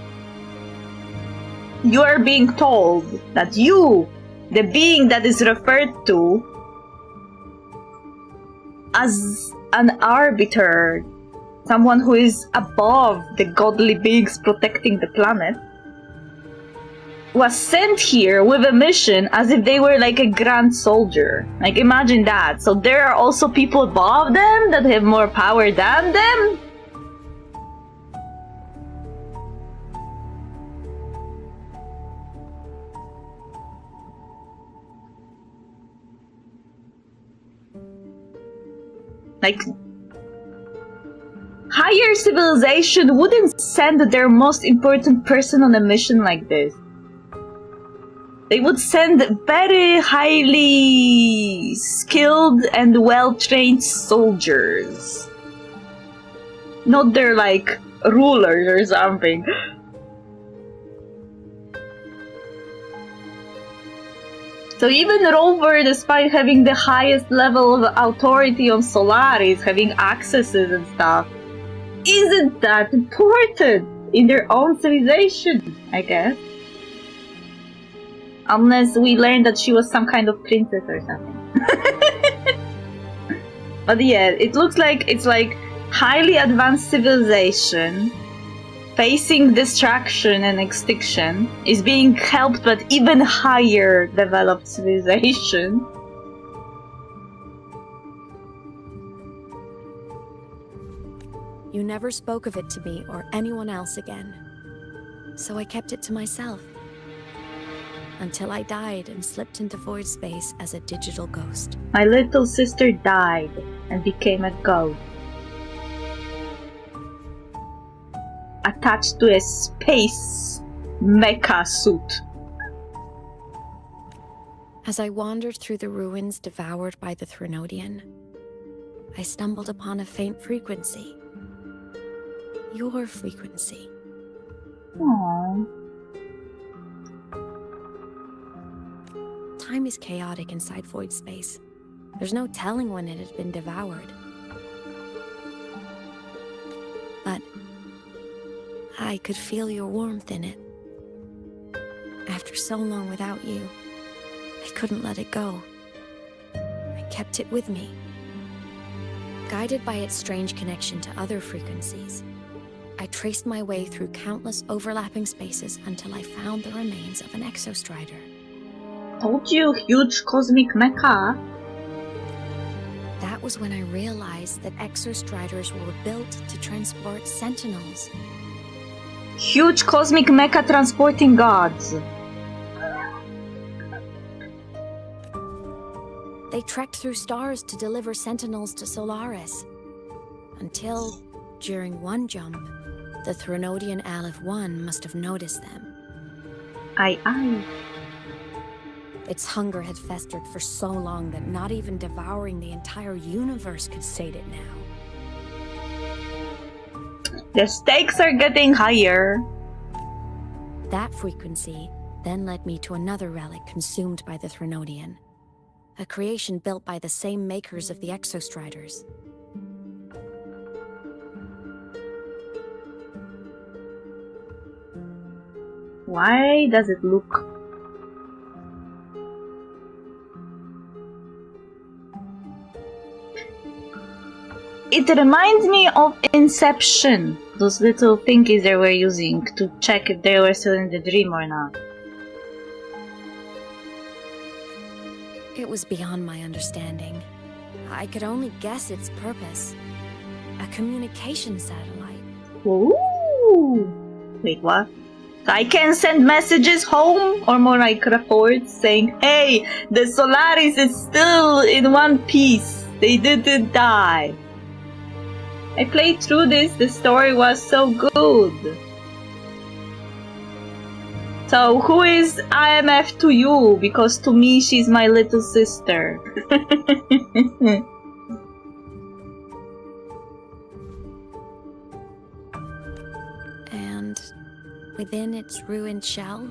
you are being told that you, the being that is referred to as an arbiter, someone who is above the godly beings protecting the planet, was sent here with a mission as if they were like a grand soldier. Like, imagine that. So there are also people above them that have more power than them? Like, higher civilization wouldn't send their most important person on a mission like this. They would send very highly skilled and well-trained soldiers. Not their, like, rulers or something. So even Rover, despite having the highest level of authority on Solaris, having accesses and stuff, isn't that important in their own civilization, I guess. Unless we learn that she was some kind of princess or something. But yeah, it looks like it's like highly advanced civilization facing destruction and extinction is being helped by even higher developed civilization. You never spoke of it to me or anyone else again, so I kept it to myself. Until I died and slipped into void space as a digital ghost. My little sister died and became a ghost. Attached to a space mecha suit. As I wandered through the ruins devoured by the Threnodian, I stumbled upon a faint frequency. Your frequency. Aww. Time is chaotic inside void space. There's no telling when it had been devoured. But I could feel your warmth in it. After so long without you, I couldn't let it go. I kept it with me. Guided by its strange connection to other frequencies, I traced my way through countless overlapping spaces until I found the remains of an Exostrider. Told you, huge cosmic mecha. That was when I realized that Exostriders were built to transport Sentinels. Huge cosmic mecha transporting gods. They trekked through stars to deliver Sentinels to Solaris. Until, during one jump, the Threnodian Aleph 1 must have noticed them. Aye. Its hunger had festered for so long that not even devouring the entire universe could sate it now. The stakes are getting higher. That frequency then led me to another relic consumed by the Threnodian. A creation built by the same makers of the Exostriders. Why does it look... It reminds me of Inception. Those little thingies they were using to check if they were still in the dream or not. It was beyond my understanding. I could only guess its purpose. A communication satellite. Ooh! Wait, what? I can send messages home? Or more like reports saying, hey, the Solaris is still in one piece. They didn't die. I played through this, the story was so good. So, who is IMF to you? Because to me, she's my little sister. And within its ruined shell,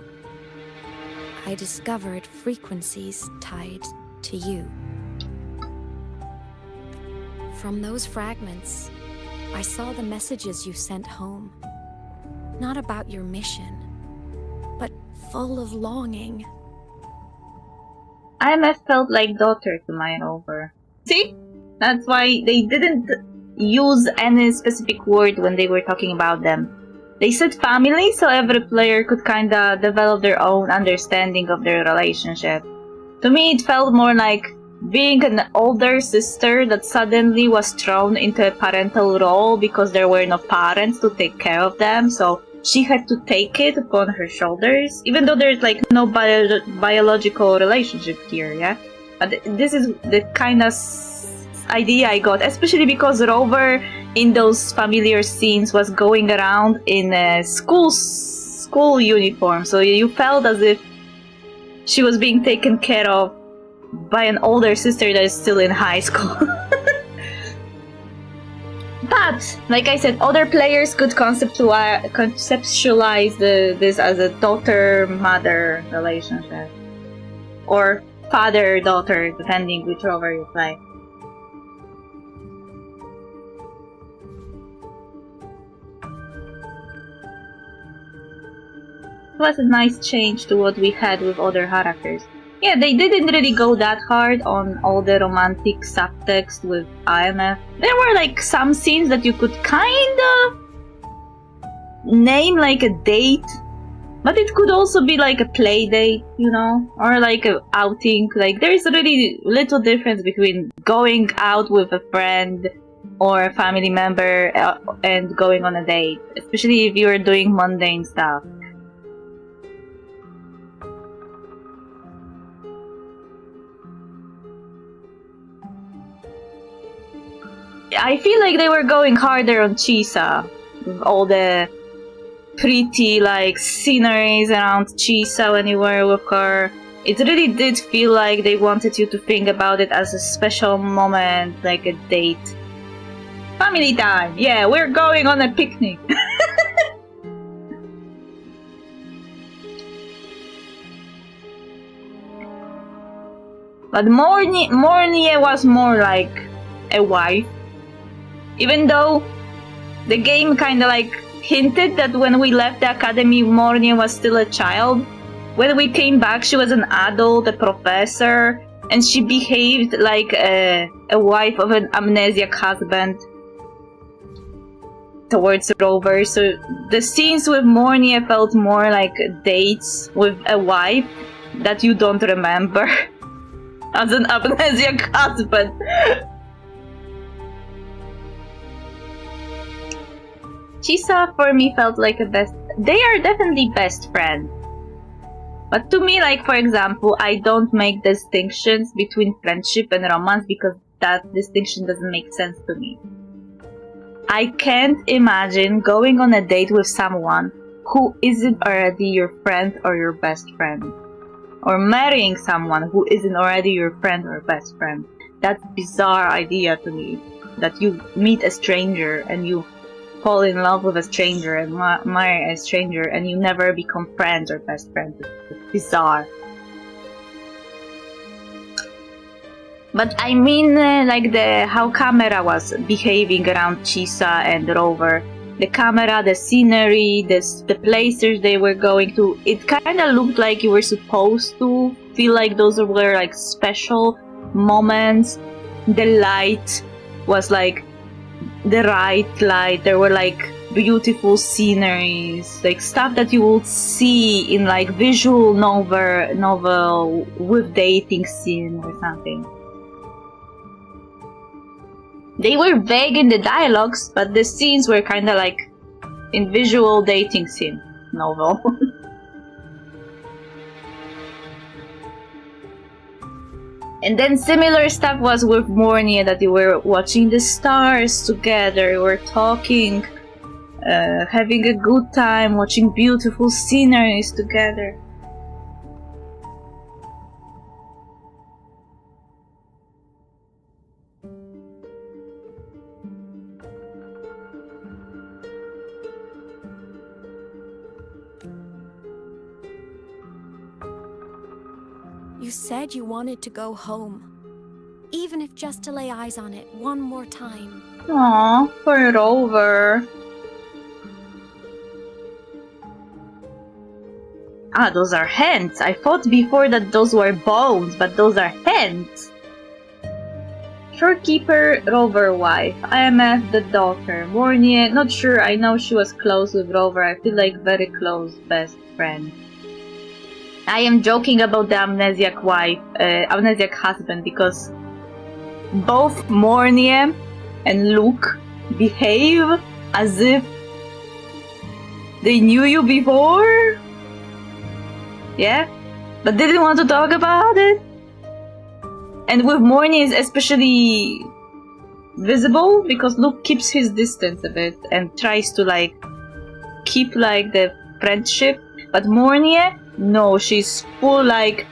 I discovered frequencies tied to you. From those fragments, I saw the messages you sent home. Not about your mission, but full of longing. IMF felt like daughter to my rover. See? That's why they didn't use any specific word when they were talking about them. They said family, so every player could kinda develop their own understanding of their relationship. To me, it felt more like being an older sister that suddenly was thrown into a parental role because there were no parents to take care of them, so she had to take it upon her shoulders, even though there's like no biological relationship here, yeah? But this is the kind of idea I got, especially because Rover in those familiar scenes was going around in a school uniform, so you felt as if she was being taken care of by an older sister that is still in high school. But, like I said, other players could conceptualize this as a daughter-mother relationship. Or father-daughter, depending which rover you play. It was a nice change to what we had with other characters. Yeah, they didn't really go that hard on all the romantic subtext with IMF. There were like some scenes that you could kind of name like a date, but it could also be like a play date, you know, or like a outing. Like there's really little difference between going out with a friend or a family member and going on a date, especially if you're doing mundane stuff. I feel like they were going harder on Chisa, with all the pretty like sceneries around Chisa when you were with her. It really did feel like they wanted you to think about it as a special moment, like a date. Family time! Yeah, we're going on a picnic! But Mornie was more like a wife. Even though the game kinda like hinted that when we left the academy, Mornie was still a child. When we came back, she was an adult, a professor, and she behaved like a wife of an amnesiac husband towards Rover. So the scenes with Mornie felt more like dates with a wife that you don't remember as an amnesiac husband. Chisa for me felt like a best. They are definitely best friends. But to me, like for example, I don't make distinctions between friendship and romance because that distinction doesn't make sense to me. I can't imagine going on a date with someone who isn't already your friend or your best friend. Or marrying someone who isn't already your friend or best friend. That's a bizarre idea to me. That you meet a stranger and you fall in love with a stranger and marry a stranger and you never become friends or best friends. It's bizarre. But I mean, like how camera was behaving around Chisa and Rover. The camera, the scenery, the places they were going to. It kind of looked like you were supposed to feel like those were like special moments. The light was like the right light. There were like beautiful sceneries, like stuff that you would see in like visual novel with dating scene or something. They were vague in the dialogues, but the scenes were kind of like in visual dating scene novel. And then similar stuff was with Mornia, that they were watching the stars together, were talking, having a good time, watching beautiful sceneries together. You said you wanted to go home, even if just to lay eyes on it one more time. Aww, for Rover. Ah, those are hands. I thought before that those were bones, but those are hands. Shorekeeper, Rover wife. IMF, the daughter. Mornia, not sure. I know she was close with Rover. I feel like very close best friend. I am joking about the amnesiac wife, amnesiac husband, because both Mornia and Luke behave as if they knew you before. Yeah? But didn't want to talk about it. And with Mornia is especially visible because Luke keeps his distance a bit and tries to like keep like the friendship. But Mornia, no, she's full like,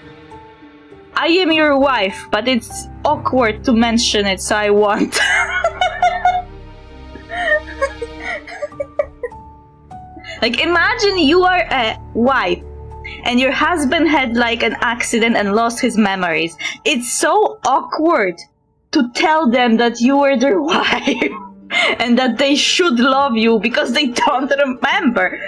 I am your wife, but it's awkward to mention it, so I won't. Like, imagine you are a wife and your husband had like an accident and lost his memories. It's so awkward to tell them that you were their wife and that they should love you because they don't remember.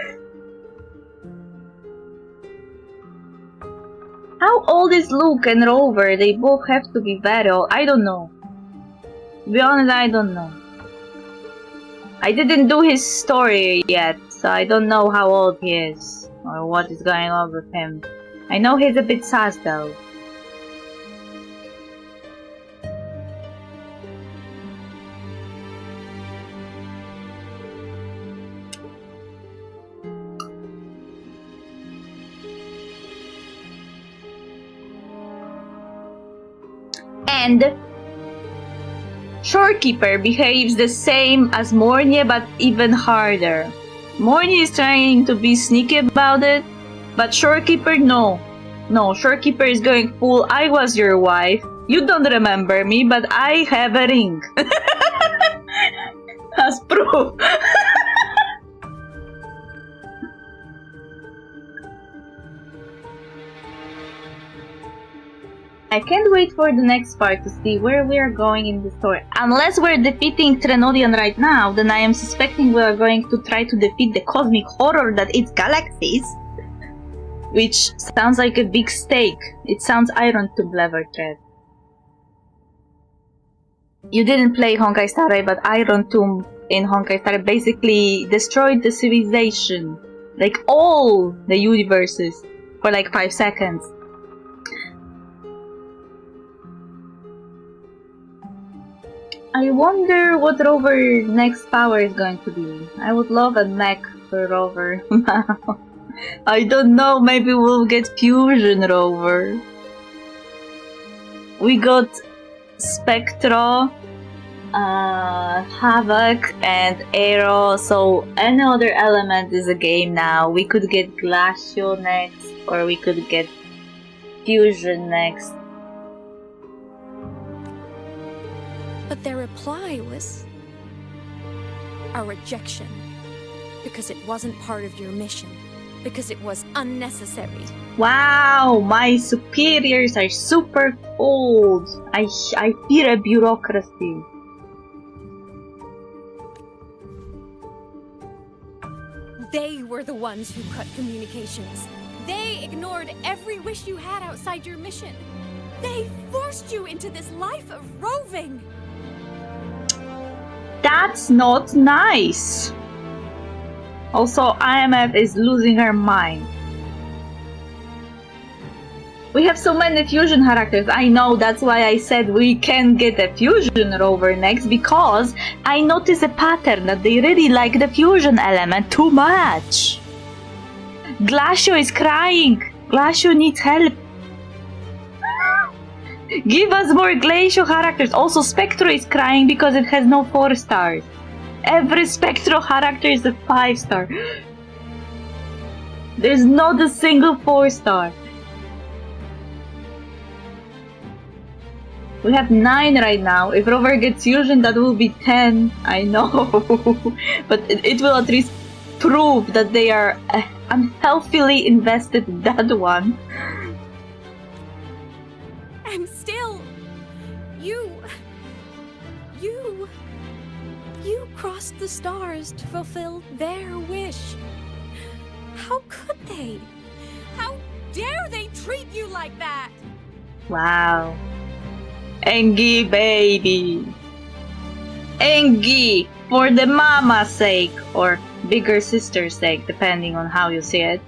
How old is Luke and Rover? They both have to be very old. I don't know. To be honest, I don't know. I didn't do his story yet, so I don't know how old he is or what is going on with him. I know he's a bit sus though. And Shorekeeper behaves the same as Mornia, but even harder. Mornia is trying to be sneaky about it, but Shorekeeper, no. No, Shorekeeper is going full, I was your wife. You don't remember me, but I have a ring. As proof. I can't wait for the next part to see where we are going in the story. Unless we're defeating Trenodian right now, then I am suspecting we are going to try to defeat the cosmic horror that is galaxies. Which sounds like a big stake. It sounds Iron Tomb level thread. You didn't play Honkai Star Rail, but Iron Tomb in Honkai Star Rail basically destroyed the civilization. Like all the universes for like 5 seconds. I wonder what Rover's next power is going to be. I would love a mech for Rover. I don't know, maybe we'll get Fusion Rover. We got Spectro, Havoc, and Aero, so any other element is a game now. We could get Glacio next, or we could get Fusion next. But their reply was... a rejection. Because it wasn't part of your mission. Because it was unnecessary. Wow, my superiors are super old. I fear a bureaucracy. They were the ones who cut communications. They ignored every wish you had outside your mission. They forced you into this life of roving. That's not nice. Also, IMF is losing her mind. We have so many fusion characters. I know, that's why I said we can get a fusion rover next, because I notice a pattern that they really like the fusion element too much. Glacio is crying. Glacio needs help. Give us more Glacio characters. Also, Spectro is crying because it has no 4 stars. Every Spectro character is a 5-star. There's not a single 4-star. We have 9 right now. If Rover gets fusion, that will be 10. I know. But it will at least prove that they are unhealthily invested in that one. And still, you crossed the stars to fulfill their wish. How could they? How dare they treat you like that? Wow. Engi, baby. Engi, for the mama's sake, or bigger sister's sake, depending on how you see it.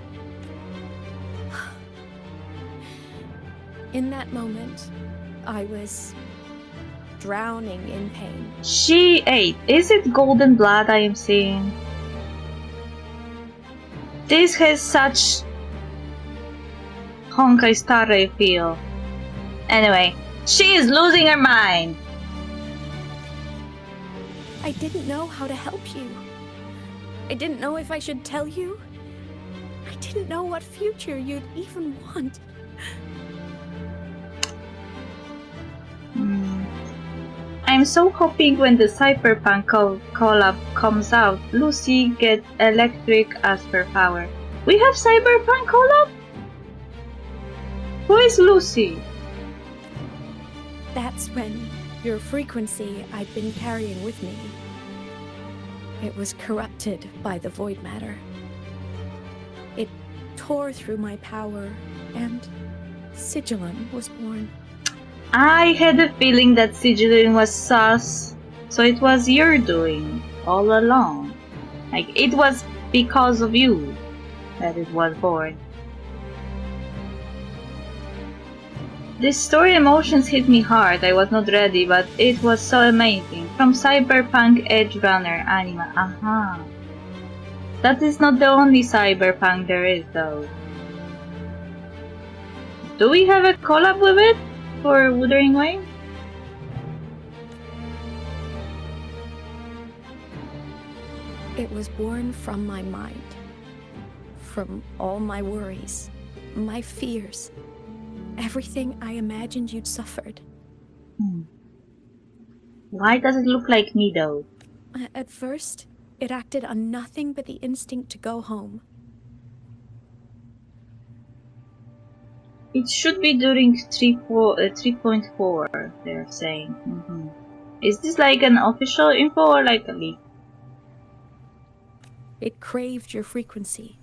In that moment, I was drowning in pain. She ate. Is it golden blood I am seeing? This has such Honkai Star feel. Anyway, she is losing her mind. I didn't know how to help you. I didn't know if I should tell you. I didn't know what future you'd even want. I'm so hoping when the Cyberpunk collab comes out, Lucy gets electric as her power. We have Cyberpunk collab? Who is Lucy? That's when your frequency I'd been carrying with me. It was corrupted by the void matter. It tore through my power, and Sigillum was born. I had a feeling that Sigillum was sus, so it was your doing all along. Like, it was because of you that it was born. This story emotions hit me hard. I was not ready, but it was so amazing. From Cyberpunk Edge Runner anime. Aha. That is not the only Cyberpunk there is, though. Do we have a collab with it for Wuthering Waves? It was born from my mind. From all my worries, my fears. Everything I imagined you'd suffered. Why does it look like me, though? At first, it acted on nothing but the instinct to go home. It should be during 3.4, they're saying. Is this like an official info or like a leak? It craved your frequency,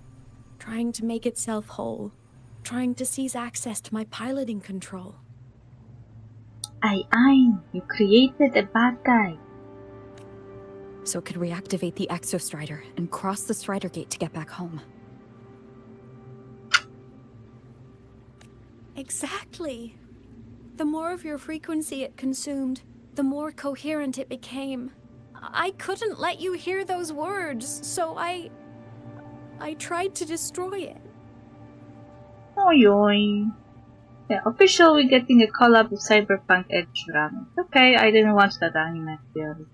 trying to make itself whole. Trying to seize access to my piloting control. You created a bad guy. So it could reactivate the Exostrider and cross the Strider Gate to get back home. Exactly. The more of your frequency it consumed, the more coherent it became. I couldn't let you hear those words, so I tried to destroy it. Oh, yoy. Yeah, official, we're getting a collab with Cyberpunk Edge Runner. Okay, I didn't watch that anime, to be honest.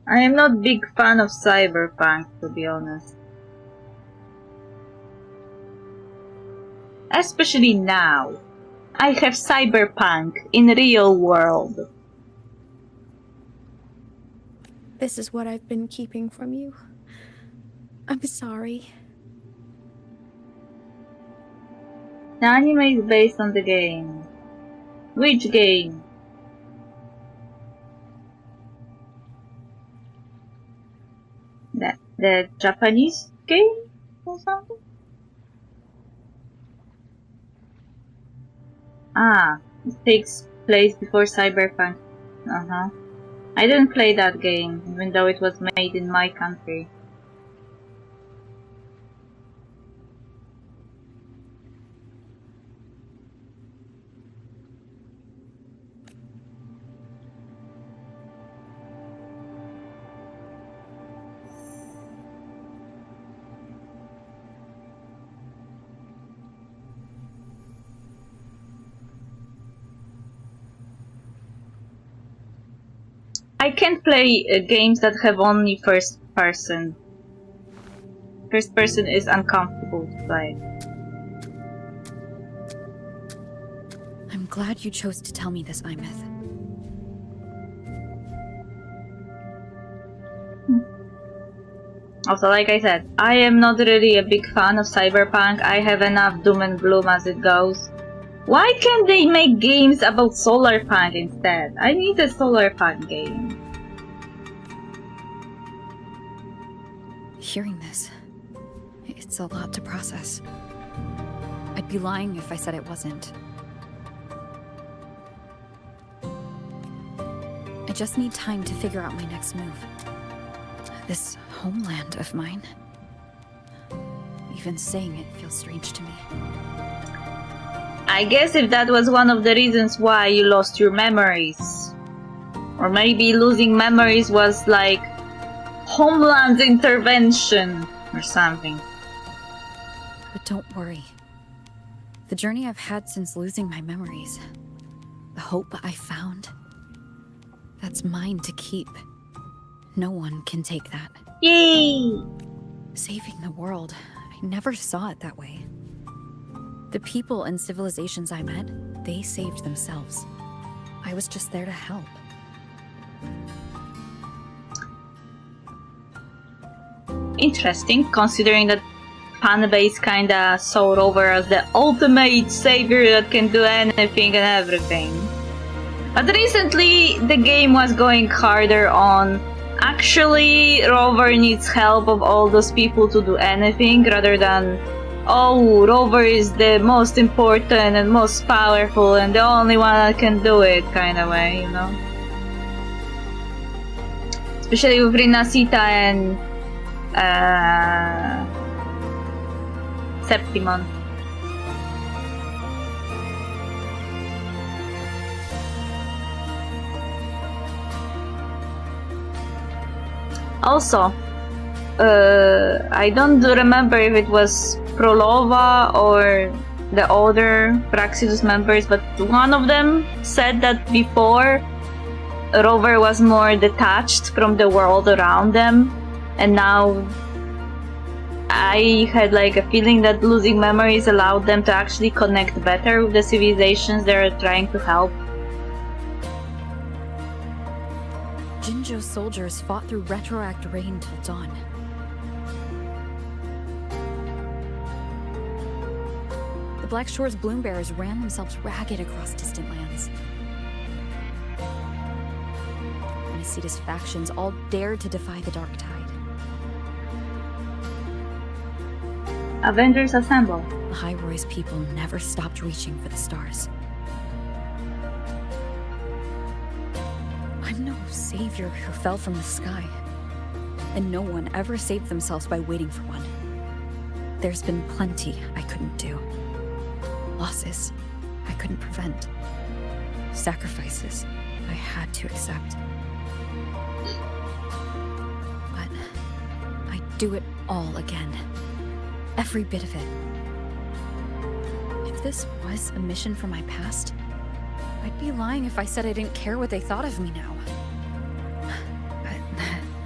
I am not big fan of Cyberpunk, to be honest. Especially now. I have Cyberpunk in real world. This is what I've been keeping from you. I'm sorry. The anime is based on the game. Which game? The Japanese game or something? Ah, it takes place before Cyberpunk. I didn't play that game, even though it was made in my country. I can't play games that have only first person. First person is uncomfortable to play. I'm glad you chose to tell me this, Imeth. Also, like I said, I am not really a big fan of Cyberpunk. I have enough doom and gloom as it goes. Why can't they make games about Solarpunk instead? I need a Solarpunk game. Hearing this, it's a lot to process. I'd be lying if I said it wasn't. I just need time to figure out my next move. This homeland of mine. Even saying it feels strange to me. I guess if that was one of the reasons why you lost your memories. Or maybe losing memories was like Homeland's intervention or something. But don't worry. The journey I've had since losing my memories, the hope I found, that's mine to keep. No one can take that. Yay! Saving the world, I never saw it that way. The people and civilizations I met, they saved themselves. I was just there to help. Interesting, considering that fanbase kinda saw Rover as the ultimate savior that can do anything and everything. But recently, the game was going harder on actually Rover needs help of all those people to do anything, rather than oh, Rover is the most important and most powerful and the only one that can do it kind of way, you know? Especially with Rinasita and Septimon. Also, I don't remember if it was Prolova or the other Praxidus members, but one of them said that before Rover was more detached from the world around them, and now I had like a feeling that losing memories allowed them to actually connect better with the civilizations they're trying to help. Jinjo's soldiers fought through retroact rain till dawn. The Black Shore's bloom bearers ran themselves ragged across distant lands. Anacita's factions all dared to defy the Dark Tide. Avengers assemble. The High Roy's people never stopped reaching for the stars. I'm no savior who fell from the sky. And no one ever saved themselves by waiting for one. There's been plenty I couldn't do. Losses I couldn't prevent. Sacrifices I had to accept. But I'd do it all again. Every bit of it. If this was a mission from my past, I'd be lying if I said I didn't care what they thought of me now. But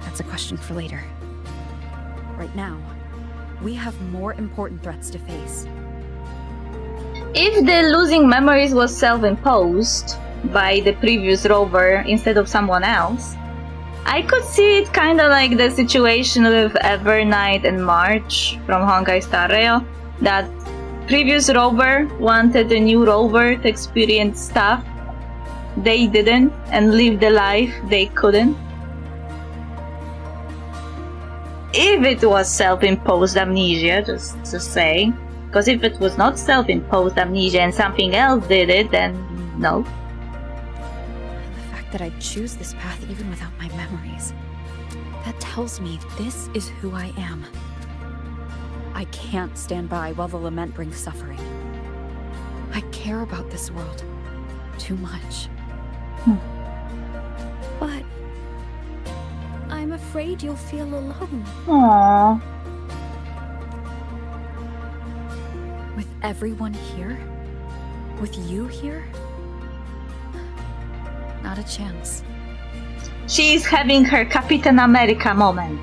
that's a question for later. Right now, we have more important threats to face. If the losing memories was self-imposed by the previous Rover instead of someone else, I could see it kind of like the situation with Evernight and March from Honkai Star Rail. That previous rover wanted a new rover to experience stuff they didn't and live the life they couldn't. If it was self-imposed amnesia, just saying. Because if it was not self-imposed amnesia and something else did it, then no. The fact that I choose this path even without my memories, that tells me this is who I am. I can't stand by while the lament brings suffering. I care about this world too much. But I'm afraid you'll feel alone. Aww. With everyone here? With you here? Not a chance. She's having her Captain America moment.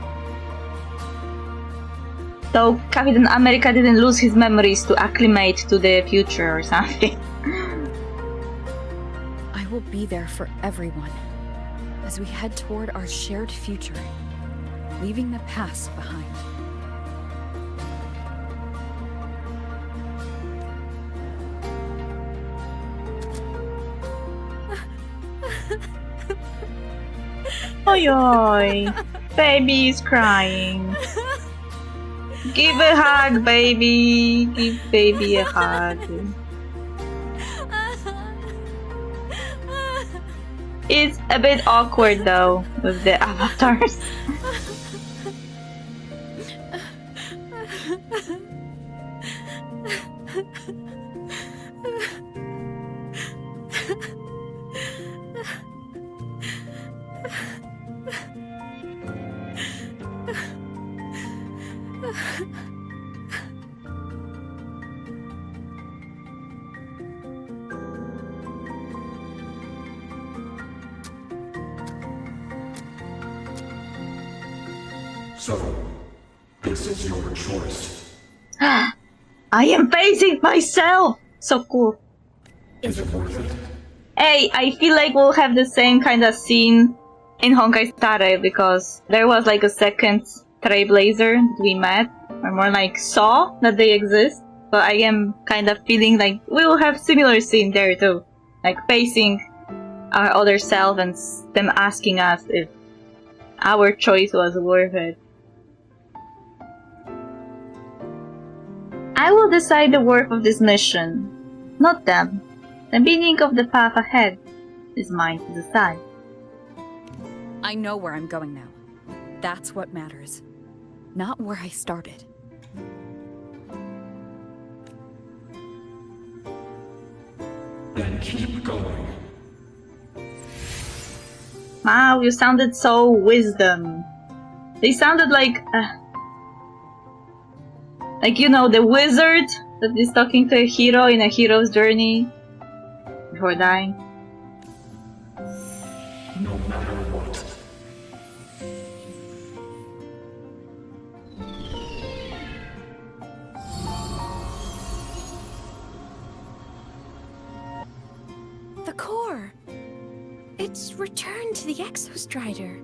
Though Captain America didn't lose his memories to acclimate to the future or something. I will be there for everyone as we head toward our shared future, leaving the past behind. Oi oi, baby's crying. Give a hug, baby. Give baby a hug. It's a bit awkward though with the avatars. So, this is your choice. I am facing myself! So cool. Is it worth it? Hey, I feel like we'll have the same kind of scene in Honkai Star Rail because there was like a second Trailblazer that we met, or more like saw that they exist. But I am kind of feeling like we'll have similar scene there too. Like facing our other self and them asking us if our choice was worth it. I will decide the worth of this mission, not them. The meaning of the path ahead is mine to decide. I know where I'm going now. That's what matters. Not where I started. Then keep going. Wow, you sounded so wisdom. They sounded like you know, the wizard that is talking to a hero in a hero's journey before dying. No matter what. The core! It's returned to the Exostrider.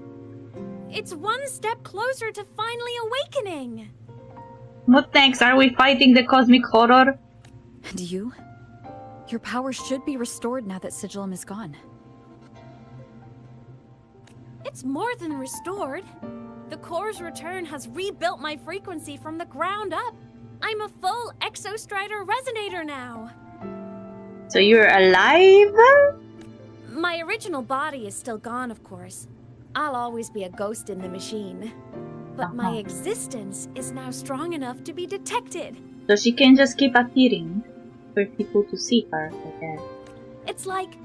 It's one step closer to finally awakening! What next? Are we fighting the cosmic horror? And you? Your power should be restored now that Sigillum is gone. It's more than restored. The core's return has rebuilt my frequency from the ground up. I'm a full Exostrider resonator now. So you're alive? My original body is still gone, of course. I'll always be a ghost in the machine. But my existence is now strong enough to be detected. So she can just keep appearing for people to see her, I guess. It's like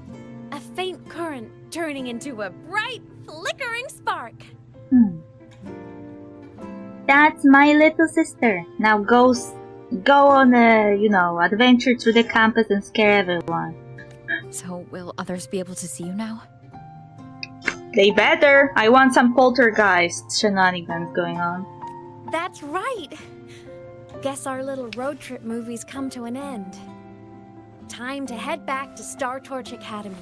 a faint current turning into a bright, flickering spark. That's my little sister. Now go on a, adventure through the campus and scare everyone. So will others be able to see you now? They better. I want some poltergeist shenanigans going on. That's right. Guess our little road trip movie's come to an end. Time to head back to Star Torch Academy.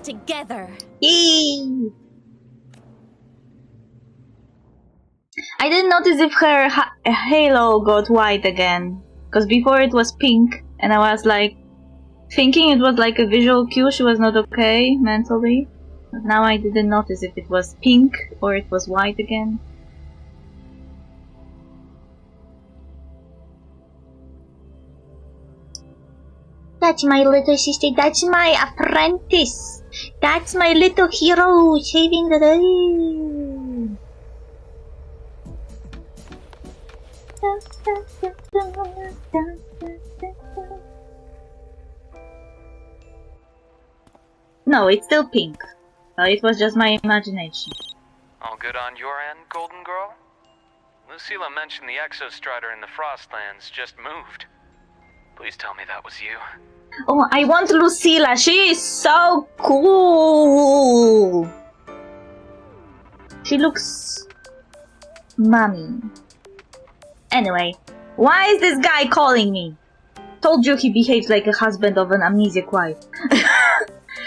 Together. Yay! I didn't notice if her halo got white again. Because before it was pink, and I was like, thinking it was like a visual cue, she was not okay mentally. But now I didn't notice if it was pink or it was white again. That's my little sister. That's my apprentice. That's my little hero saving the day. No, it's still pink. It was just my imagination. All good on your end, Golden Girl? Lucilla mentioned the Exostrider in the Frostlands just moved. Please tell me that was you. Oh, I want Lucilla. She is so cool. She looks mommy. Anyway, why is this guy calling me? Told you he behaves like a husband of an amnesiac wife.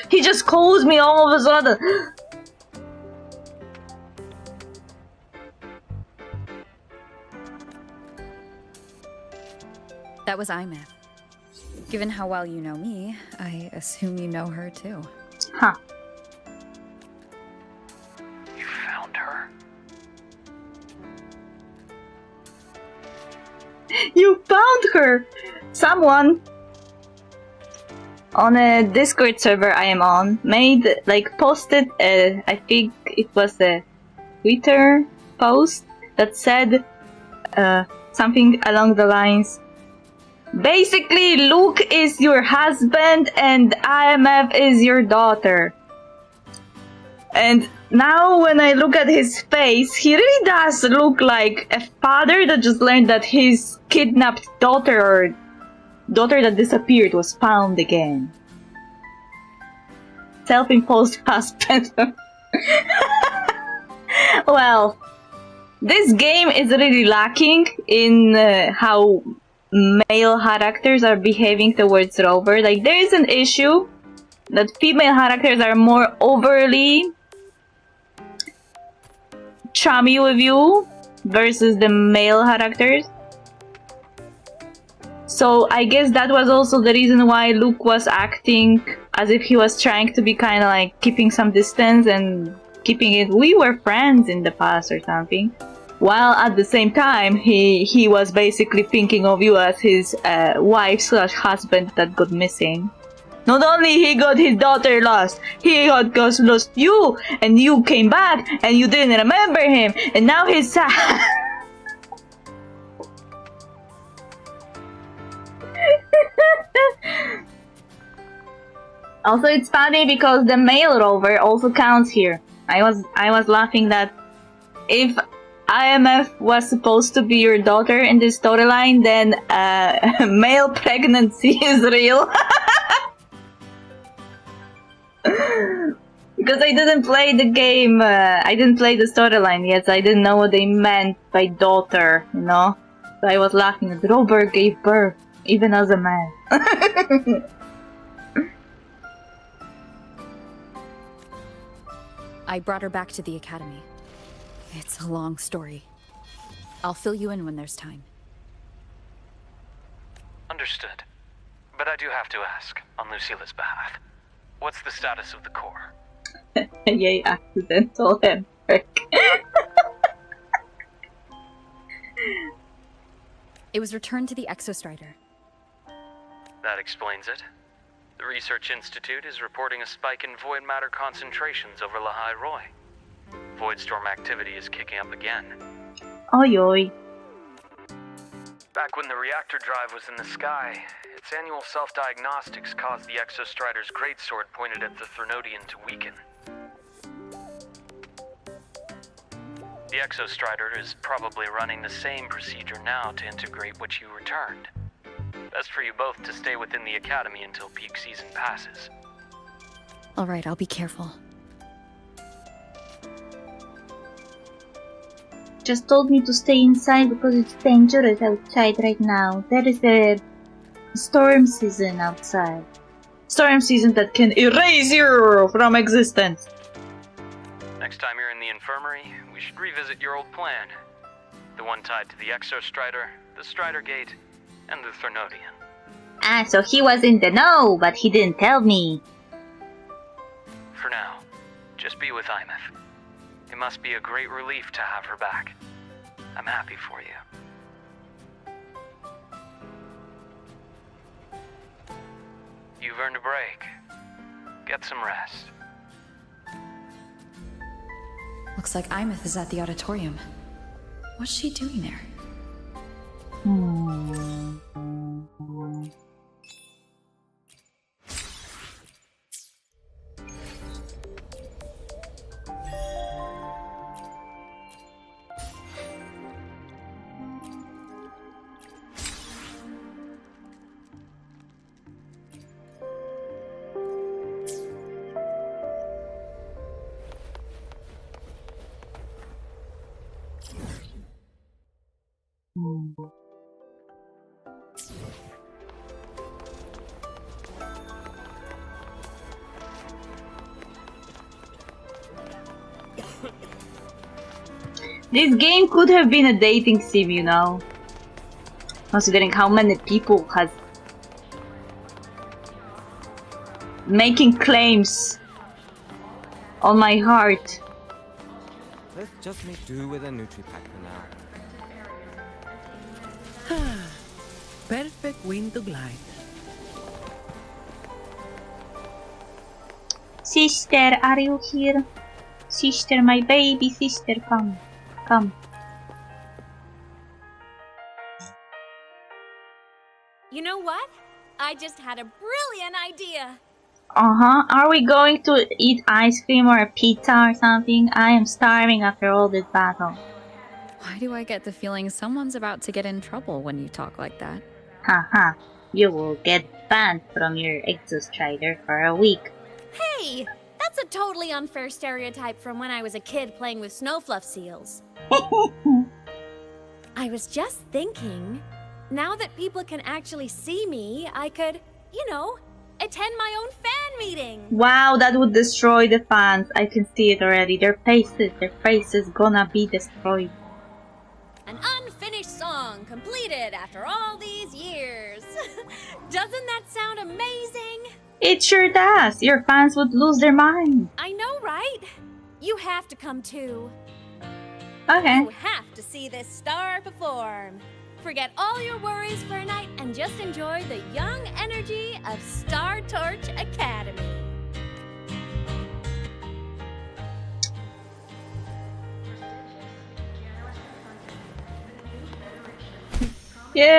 He just calls me all of a sudden. That was Imeth. Given how well you know me, I assume you know her too. Huh. You found her? You found her! Someone on a Discord server I am on posted I think it was a Twitter post that said something along the lines, basically Luke is your husband and IMF is your daughter. And now when I look at his face, he really does look like a father that just learned that his kidnapped daughter or daughter that disappeared was found again. Self-imposed husband. Well, this game is really lacking in how male characters are behaving towards Rover. Like, there is an issue that female characters are more overly chummy with you versus the male characters. So I guess that was also the reason why Luke was acting as if he was trying to be kind of like keeping some distance and keeping it, we were friends in the past or something. While at the same time, he was basically thinking of you as his wife/husband that got missing. Not only he got his daughter lost, he got lost you, and you came back, and you didn't remember him, and now he's sad. Also, it's funny because the male Rover also counts here. I was laughing that if IMF was supposed to be your daughter in this storyline, then male pregnancy is real. Because I didn't play the game, I didn't play the storyline yet, so I didn't know what they meant by daughter, you know? So I was laughing that Rover gave birth, even as a man. I brought her back to the academy. It's a long story. I'll fill you in when there's time. Understood. But I do have to ask, on Lucilla's behalf, what's the status of the core? Yay, accidental handbrake. It was returned to the Exostrider. That explains it. The Research Institute is reporting a spike in void matter concentrations over Lahai Roy. Voidstorm activity is kicking up again. Oi oi. Back when the reactor drive was in the sky, its annual self-diagnostics caused the Exostrider's greatsword pointed at the Threnodian to weaken. The Exostrider is probably running the same procedure now to integrate what you returned. Best for you both to stay within the academy until peak season passes. Alright, I'll be careful. Just told me to stay inside because it's dangerous outside right now. There is a storm season outside. Storm season that can erase you from existence. Next time you're in the infirmary, we should revisit your old plan. The one tied to the Exostrider, the Strider Gate, and the Threnodian. Ah, so he was in the know, but he didn't tell me. For now, just be with Imeth. It must be a great relief to have her back. I'm happy for you. You've earned a break. Get some rest. Looks like Imeth is at the auditorium. What's she doing there? This game could have been a dating sim, you know. Considering how many people has making claims on my heart. Let's just make do with a Nutri-Pack for now. Perfect wind to glide. Sister, are you here? Sister, my baby sister, come. Come. You know what? I just had a brilliant idea. Are we going to eat ice cream or a pizza or something? I am starving after all this battle. Why do I get the feeling someone's about to get in trouble when you talk like that? Haha, you will get banned from your Exostrider for a week. Hey! That's a totally unfair stereotype from when I was a kid playing with snowfluff seals. I was just thinking, now that people can actually see me, I could, you know, attend my own fan meeting. Wow, that would destroy the fans. I can see it already. Their faces gonna be destroyed. An unfinished song completed after all these years. Doesn't that sound amazing? It sure does. Your fans would lose their mind. I know, right? You have to come too. Okay. You have to see this star perform. Forget all your worries for a night and just enjoy the young energy of Star Torch Academy. Yay!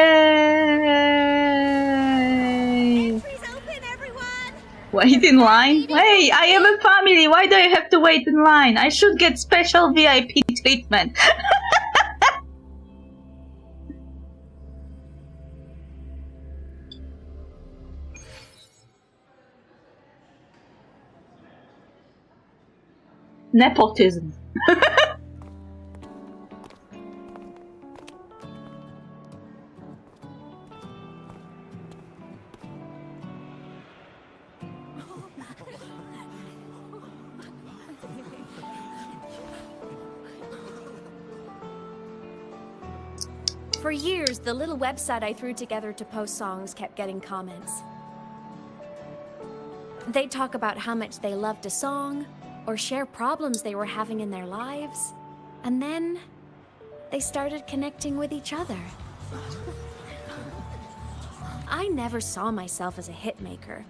Open, everyone! Wait in line? Hey, I am a family. Why do I have to wait in line? I should get special VIP treatment. Nepotism. For years, the little website I threw together to post songs kept getting comments. They'd talk about how much they loved a song, or share problems they were having in their lives, and then they started connecting with each other. I never saw myself as a hitmaker.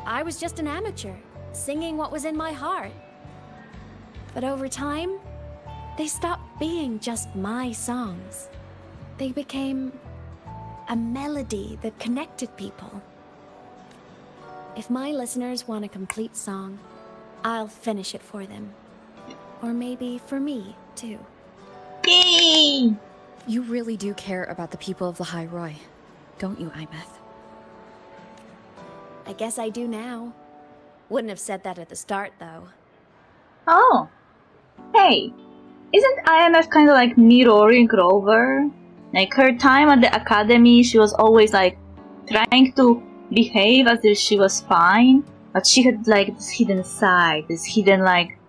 I was just an amateur, singing what was in my heart. But over time, they stopped being just my songs. They became a melody that connected people. If my listeners want a complete song, I'll finish it for them. Or maybe for me, too. Yay! You really do care about the people of the High Roy, don't you, Imeth? I guess I do now. Wouldn't have said that at the start, though. Oh. Hey, isn't IMF kind of like mirroring Grover? Like, her time at the academy, she was always like trying to behave as if she was fine, but she had like this hidden side, this hidden like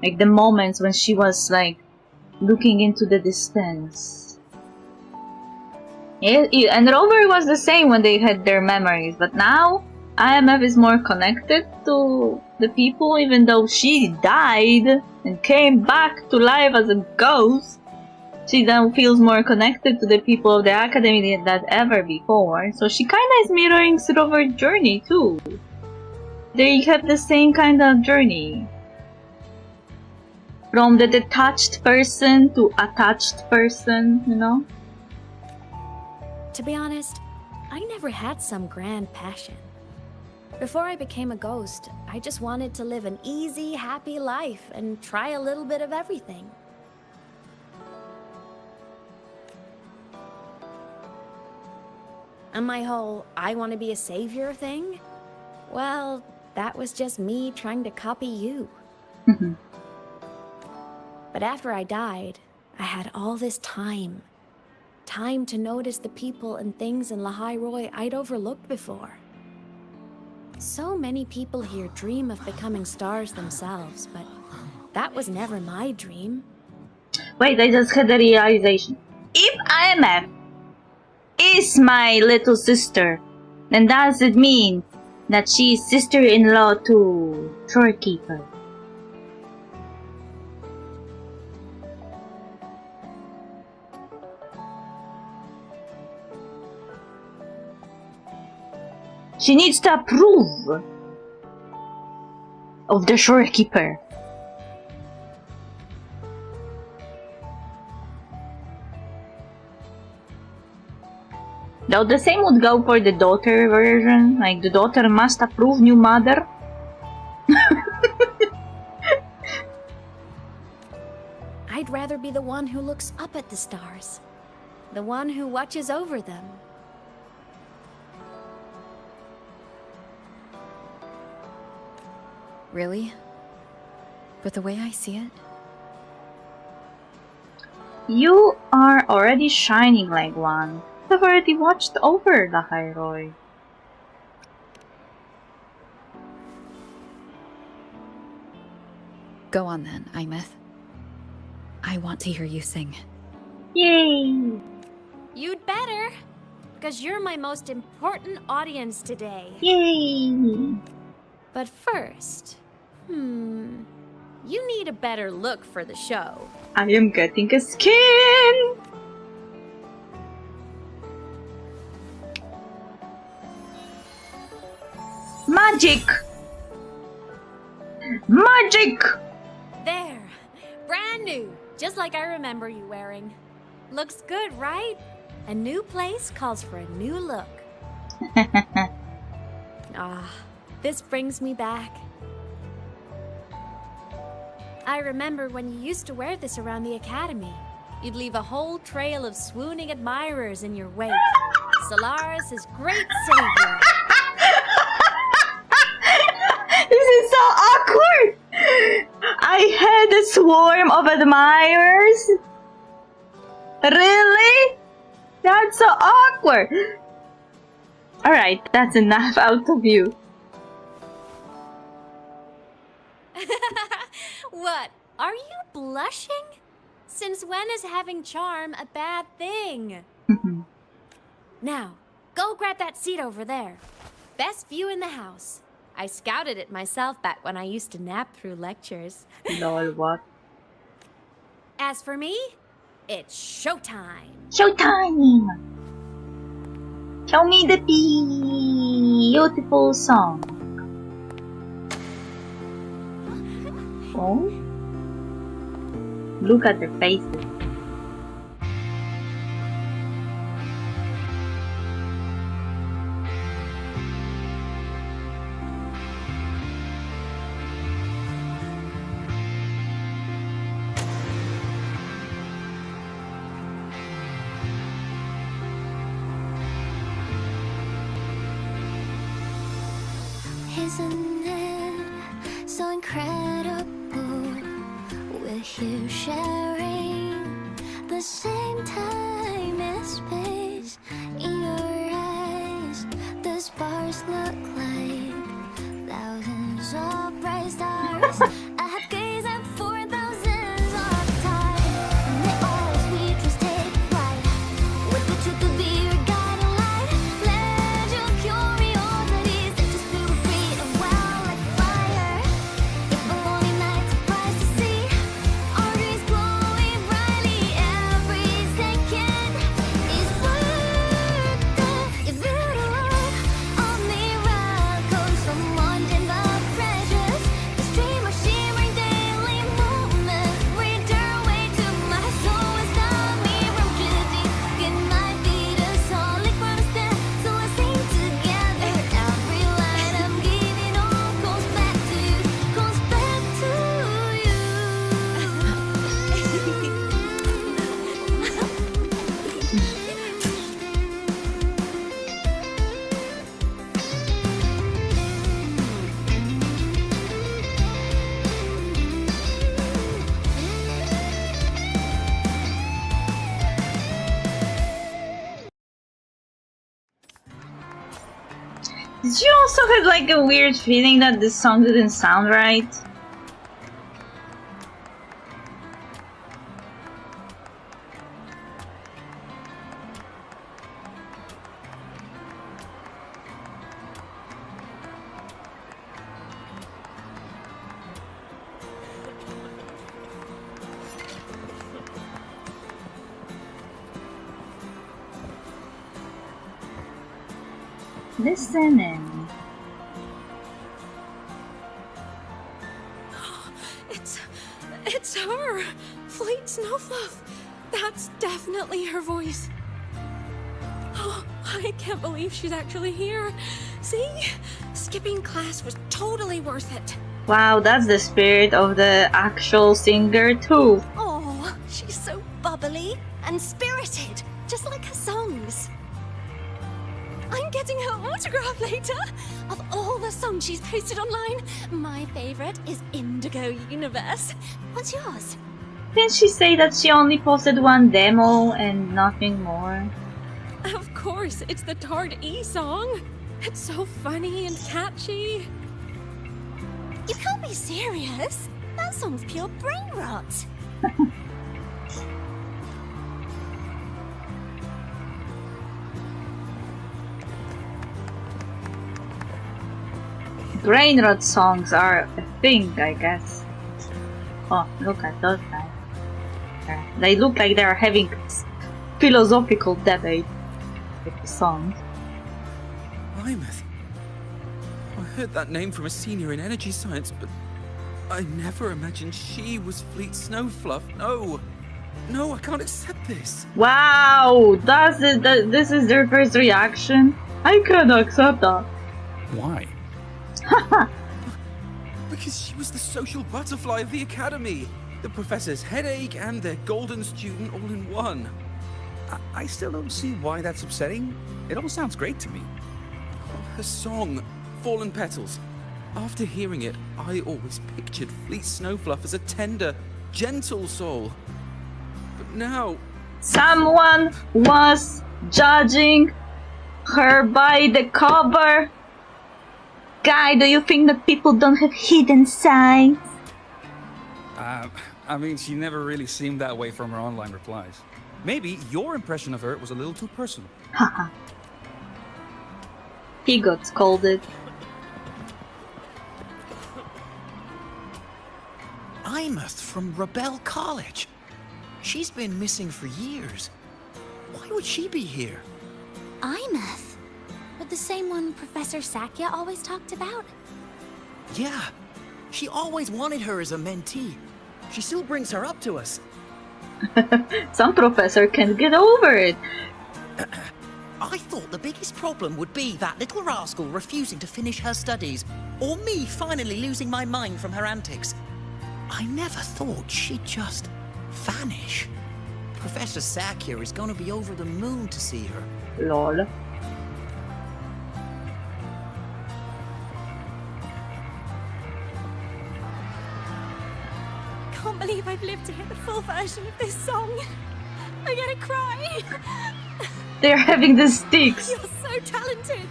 the moments when she was like looking into the distance. Yeah, and Rover was the same when they had their memories, but now IMF is more connected to the people, even though she died and came back to life as a ghost. She now feels more connected to the people of the academy than ever before, so she kinda is mirroring Rover's journey too. They have the same kind of journey. From the detached person to attached person, you know? To be honest, I never had some grand passion. Before I became a ghost, I just wanted to live an easy, happy life and try a little bit of everything. And my whole I want to be a savior thing? Well, that was just me trying to copy you. But after I died, I had all this time. Time to notice the people and things in Lahai Roi I'd overlooked before. So many people here dream of becoming stars themselves, but that was never my dream. Wait, I just had a realization. If IMF is my little sister, then does it mean that she is sister-in-law to Shorekeeper? She needs to approve of the Shorekeeper. Though the same would go for the daughter version, like the daughter must approve new mother. I'd rather be the one who looks up at the stars. The one who watches over them. Really? But the way I see it? You are already shining like one. I've already watched over Lahai Roi. Go on then, Imeth. I want to hear you sing. Yay! You'd better, because you're my most important audience today. Yay! But first, you need a better look for the show. I am getting a skin! Magic! Magic! There! Brand new! Just like I remember you wearing. Looks good, right? A new place calls for a new look. This brings me back. I remember when you used to wear this around the academy. You'd leave a whole trail of swooning admirers in your wake. Solaris' great savior. This is so awkward! I had a swarm of admirers? Really? That's so awkward! Alright, that's enough out of you. What? Are you blushing? Since when is having charm a bad thing? Now, go grab that seat over there. Best view in the house. I scouted it myself back when I used to nap through lectures. Lol, what? As for me, it's showtime. Showtime! Show me the beautiful song. Oh? Look at their faces. Isn't it so incredible? We're here sharing the same time and space. In your eyes, the sparks look like thousands of bright stars. I have gazed at for thousands of times. Did you also have like a weird feeling that this song didn't sound right? Listening. It's her! Fleet Snowfluff! That's definitely her voice. Oh, I can't believe she's actually here. See? Skipping class was totally worth it. Wow, that's the spirit of the actual singer too. Oh, she's so bubbly and spirited, just like her songs. I'm getting her autograph later. Of all the songs she's posted online, my favorite is Indigo Universe. What's yours? Didn't she say that she only posted one demo and nothing more? Of course, it's the Tard E song. It's so funny and catchy. You can't be serious. That song's pure brain rot. Brain rot songs are a thing, I guess. Oh, look at those guys. They look like they are having philosophical debate with the song. Plymouth. I heard that name from a senior in energy science, but I never imagined she was Fleet Snowfluff. No. No, I can't accept this. Wow! This is their first reaction? I can't accept that. Why? Because she was the social butterfly of the academy. The professor's headache and their golden student all in one. I still don't see why that's upsetting. It all sounds great to me. Her song, Fallen Petals. After hearing it, I always pictured Fleet Snowfluff as a tender, gentle soul. But now... Someone was judging her by the cover. Guy, do you think that people don't have hidden sides? I mean, she never really seemed that way from her online replies. Maybe your impression of her was a little too personal. Haha. He got scolded. Imeth from Rebel College. She's been missing for years. Why would she be here? Imeth? But the same one Professor Sakya always talked about? Yeah. She always wanted her as a mentee. She still brings her up to us. Some professor can't get over it. I thought the biggest problem would be that little rascal refusing to finish her studies, or me finally losing my mind from her antics. I never thought she'd just vanish. Professor Sakya is going to be over the moon to see her. Lol. I can't believe I've lived to hear the full version of this song. I'm gonna cry. They're having the sticks. You're so talented.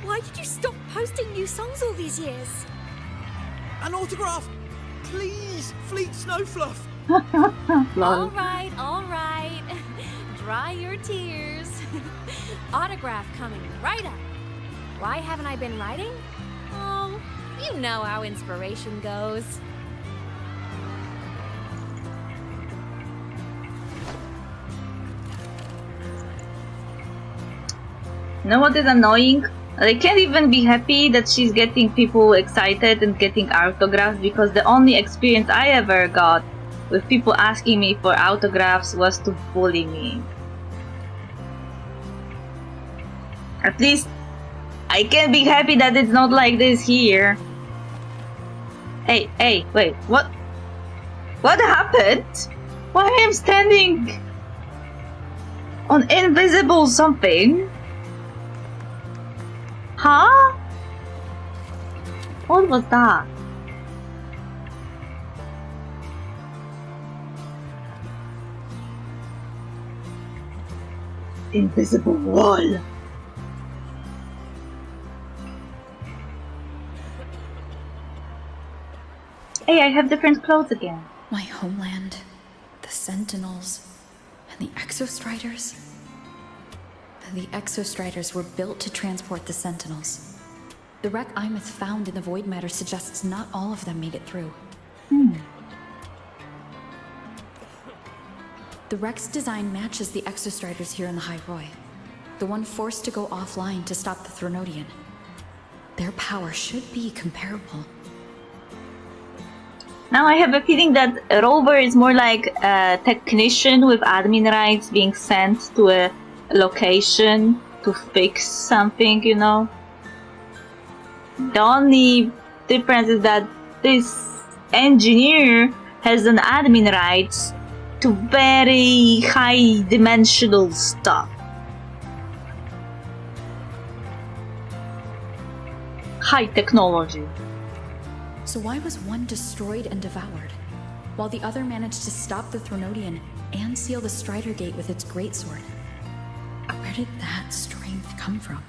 Why did you stop posting new songs all these years? An autograph! Please, Fleet Snowfluff! All right. Dry your tears. Autograph coming right up. Why haven't I been writing? Oh, you know how inspiration goes. You know what is annoying? They can't even be happy that she's getting people excited and getting autographs, because the only experience I ever got with people asking me for autographs was to bully me. At least I can be happy that it's not like this here. Hey, wait, what? What happened? Why am I standing on invisible something? Huh? What was that? Invisible wall. Hey, I have different clothes again. My homeland, the Sentinels, and the Exostriders. The Exostriders were built to transport the Sentinels. The wreck Imeth found in the void matter suggests not all of them made it through. The wreck's design matches the Exostriders here in the High Roy. The one forced to go offline to stop the Thronodian. Their power should be comparable. Now I have a feeling that a rover is more like a technician with admin rights being sent to a location to fix something, you know? The only difference is that this engineer has an admin rights to very high dimensional stuff. High technology. So why was one destroyed and devoured, while the other managed to stop the Thronodian and seal the Strider Gate with its greatsword? Where did that strength come from?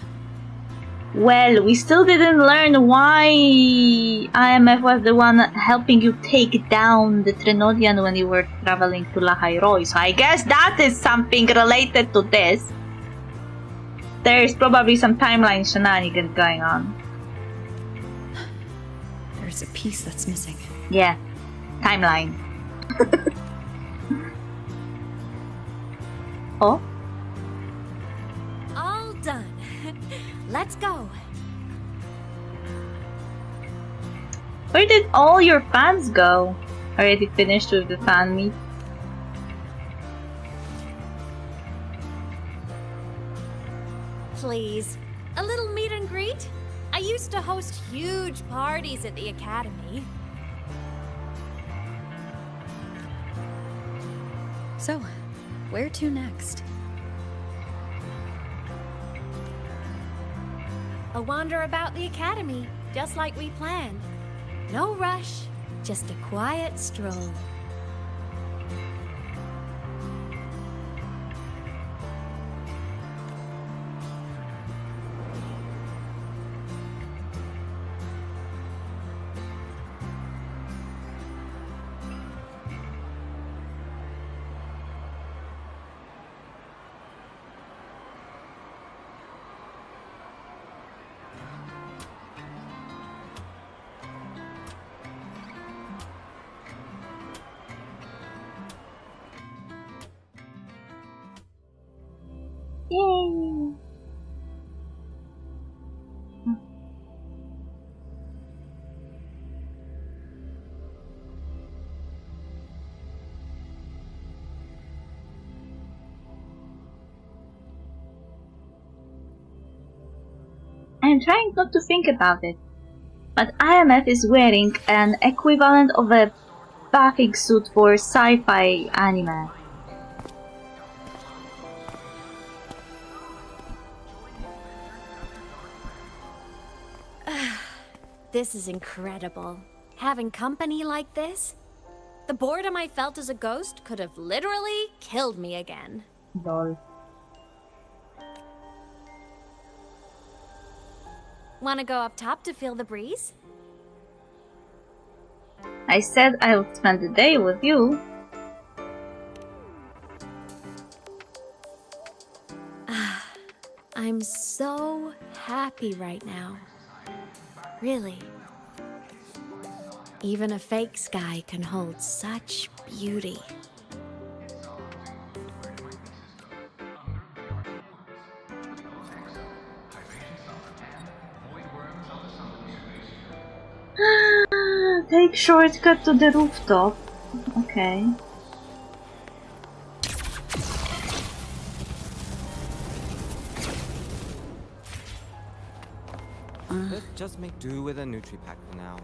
Well, we still didn't learn why IMF was the one helping you take down the Thronodian when you were traveling to Lahairoi, so I guess that is something related to this. There's probably some timeline shenanigans going on. There's a piece that's missing. Yeah, timeline. Oh? All done. Let's go. Where did all your fans go? Already finished with the fan meet? Please, a little meet and greet? I used to host huge parties at the academy. So, where to next? A wander about the academy, just like we planned. No rush, just a quiet stroll. Yay! I'm trying not to think about it, but IMF is wearing an equivalent of a bathing suit for sci-fi anime. This is incredible. Having company like this? The boredom I felt as a ghost could have literally killed me again. Lol. Wanna go up top to feel the breeze? I said I would spend the day with you. I'm so happy right now. Really. Even a fake sky can hold such beauty. Take shortcut to the rooftop. Okay. Let's just make do with a Nutri-Pack for now.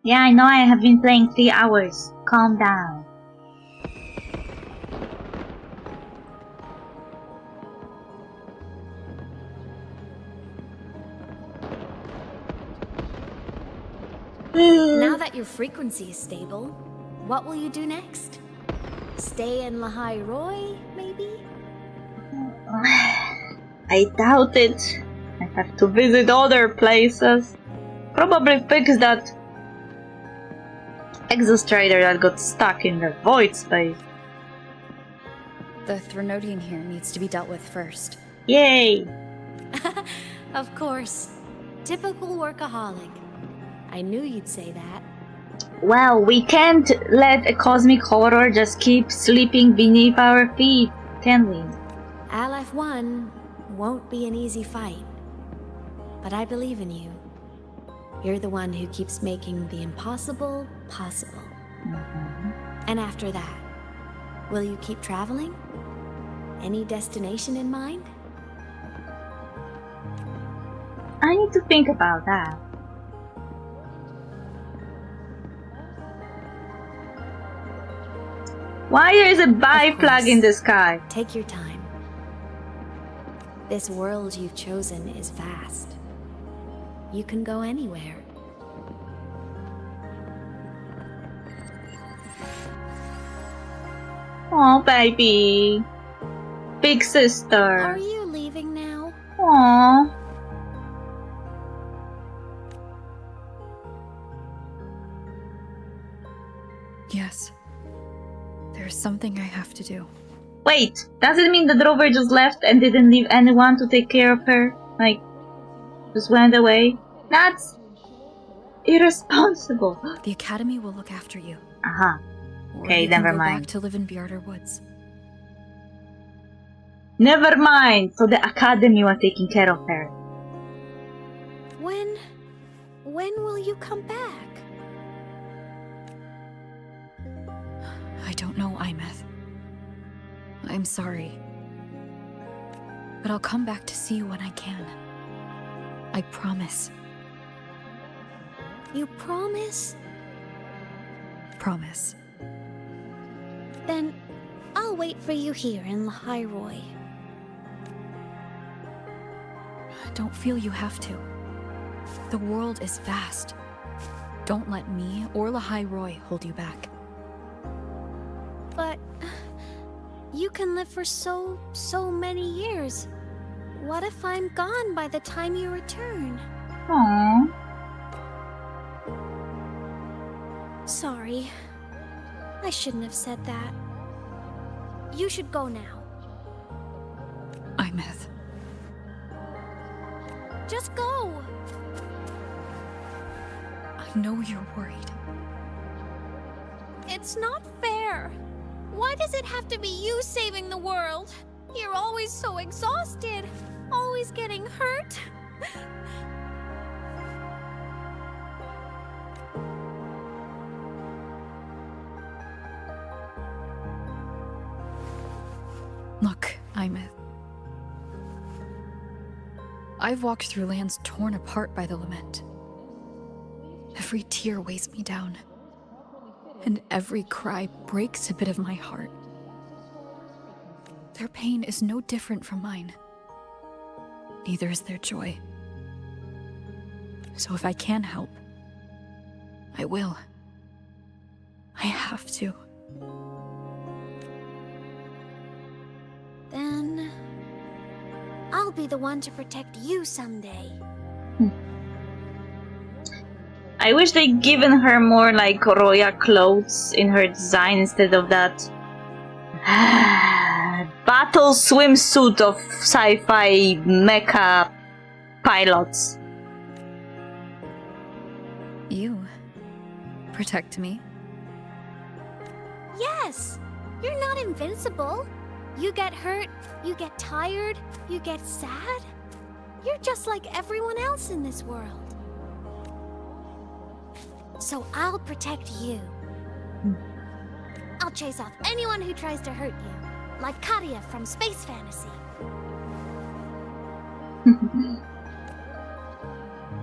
Yeah, I know I have been playing 3 hours. calm down. Now that your frequency is stable, what will you do next? Stay in Lahai Roy, maybe? I doubt it. I have to visit other places. Probably fix that Exostrider that got stuck in the void space. The Threnodian here needs to be dealt with first. Yay! Of course. Typical workaholic. I knew you'd say that. Well, we can't let a cosmic horror just keep sleeping beneath our feet, can we? LF1 won't be an easy fight. But I believe in you. You're the one who keeps making the impossible possible. And after that, will you keep traveling? Any destination in mind? I need to think about that. Why there is a buy flag in the sky? Take your time. This world you've chosen is vast. You can go anywhere. Oh, baby. Big sister. Are you leaving now? Aww. Yes. There's something I have to do. Wait, does it mean the Rover just left and didn't leave anyone to take care of her? Like, just went away? That's irresponsible. The Academy will look after you. Uh-huh. Or Okay, you can never go mind. back to live in Bjarder Woods. Never mind. So the Academy was taking care of her. When will you come back? I don't know, Imeth. I'm sorry. But I'll come back to see you when I can. I promise. You promise? Promise. Then I'll wait for you here in Lahai Roy. Don't feel you have to. The world is vast. Don't let me or Lahai Roy hold you back. But you can live for so many years. What if I'm gone by the time you return? Aww. Sorry. I shouldn't have said that. You should go now. Imeth. Just go! I know you're worried. It's not fair. Why does it have to be you saving the world? You're always so exhausted. Always getting hurt. Look, Imeth. I've walked through lands torn apart by the lament. Every tear weighs me down. And every cry breaks a bit of my heart. Their pain is no different from mine. Neither is their joy. So if I can help, I will. I have to. Then I'll be the one to protect you someday. I wish they'd given her more like royal clothes in her design instead of that battle swimsuit of sci-fi mecha pilots. You protect me? Yes! You're not invincible. You get hurt, you get tired, you get sad. You're just like everyone else in this world. So I'll protect you. I'll chase off anyone who tries to hurt you, like Katia from Space Fantasy.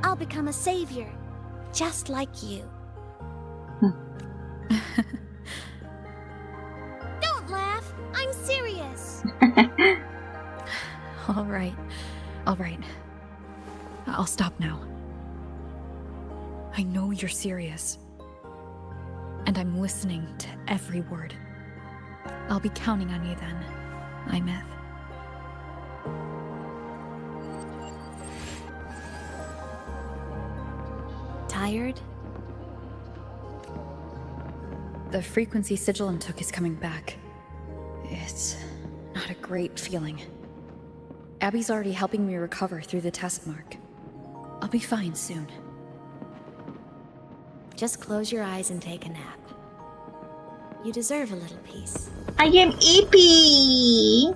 I'll become a savior, just like you. All right. I'll stop now. I know you're serious. And I'm listening to every word. I'll be counting on you then, Imeth. Tired? The frequency Sigilum took is coming back. It's not a great feeling. Abby's already helping me recover through the test mark. I'll be fine soon. Just close your eyes and take a nap. You deserve a little peace. I am EP!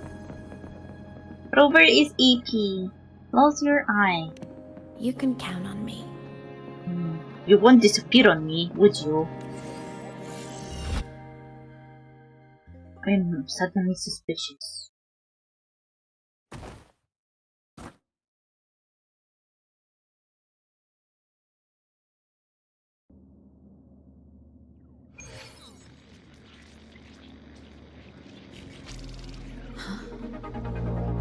Rover is EP. Close your eye. You can count on me. You won't disappear on me, would you? I'm suddenly suspicious.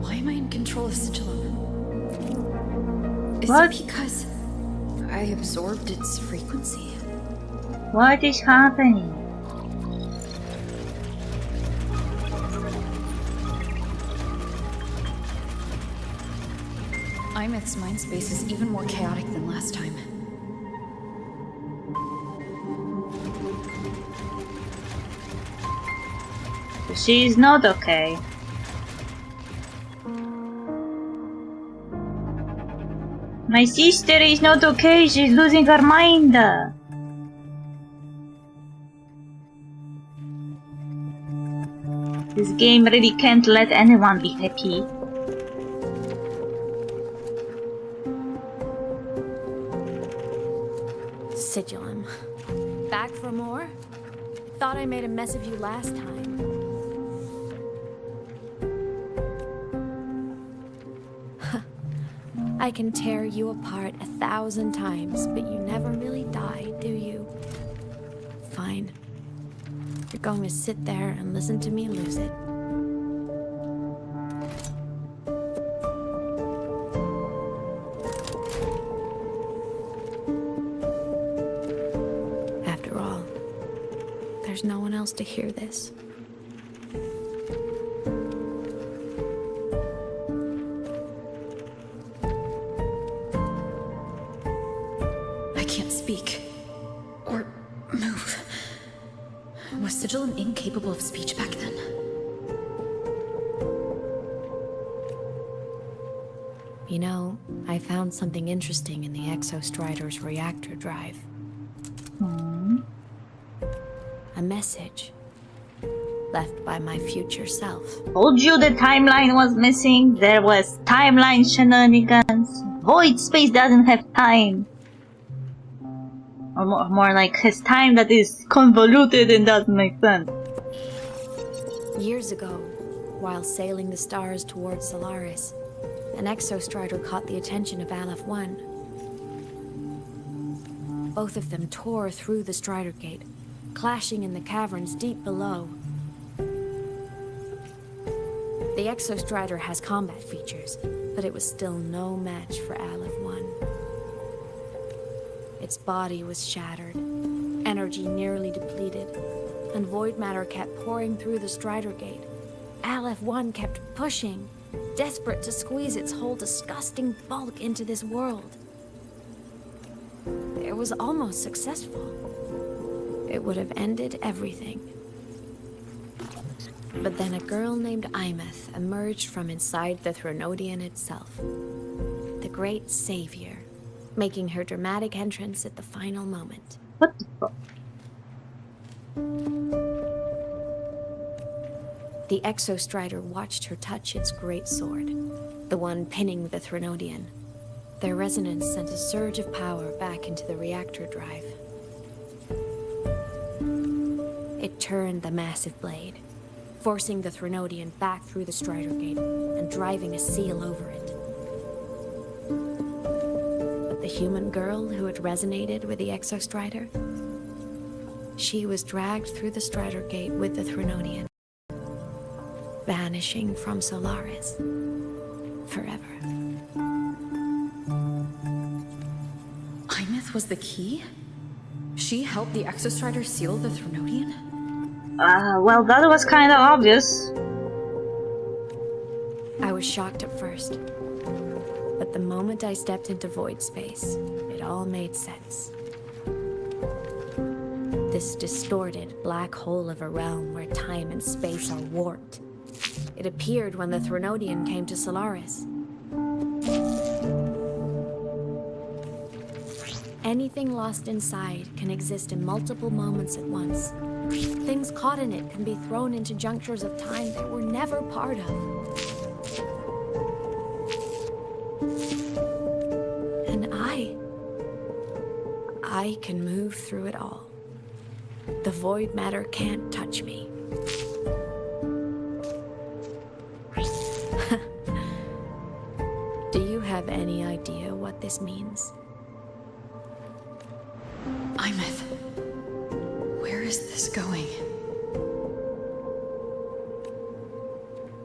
Why am I in control of Sigilum? Is What? it because I absorbed its frequency? What is happening? Imeth's mind space is even more chaotic than last time. She is not okay. My sister is not okay, she's losing her mind. This game really can't let anyone be happy. Sigilum. Back for more? Thought I made a mess of you last time. I can tear you apart 1,000 times, but you never really die, do you? Fine. You're going to sit there and listen to me lose it. After all, there's no one else to hear this. Or move. Was Sigilum incapable of speech back then? You know, I found something interesting in the Exostrider's reactor drive. A message left by my future self. Told you the timeline was missing. There was timeline shenanigans. Void space doesn't have time. Or more like his time that is convoluted and doesn't make sense. Years ago, while sailing the stars towards Solaris, an Exostrider caught the attention of Aleph 1. Both of them tore through the Strider Gate, clashing in the caverns deep below. The Exostrider has combat features, but it was still no match for Aleph 1. Its body was shattered, energy nearly depleted, and void matter kept pouring through the Strider Gate. Aleph 1 kept pushing, desperate to squeeze its whole disgusting bulk into this world. It was almost successful. It would have ended everything. But then a girl named Imeth emerged from inside the Threnodian itself. The great savior, making her dramatic entrance at the final moment. What the fuck? The Exostrider watched her touch its great sword, the one pinning the Threnodian. Their resonance sent a surge of power back into the reactor drive. It turned the massive blade, forcing the Threnodian back through the Strider Gate and driving a seal over it. But the human girl who had resonated with the Exostrider, she was dragged through the Strider Gate with the Threnodian, vanishing from Solaris, forever. Imeth was the key? She helped the Exostrider seal the Threnodian? Well, that was kind of obvious. I was shocked at first, but the moment I stepped into void space, it all made sense. This distorted black hole of a realm where time and space are warped. It appeared when the Threnodian came to Solaris. Anything lost inside can exist in multiple moments at once. Things caught in it can be thrown into junctures of time that were never part of. And I can move through it all. The void matter can't touch me. Do you have any idea what this means? Imeth, where is this going?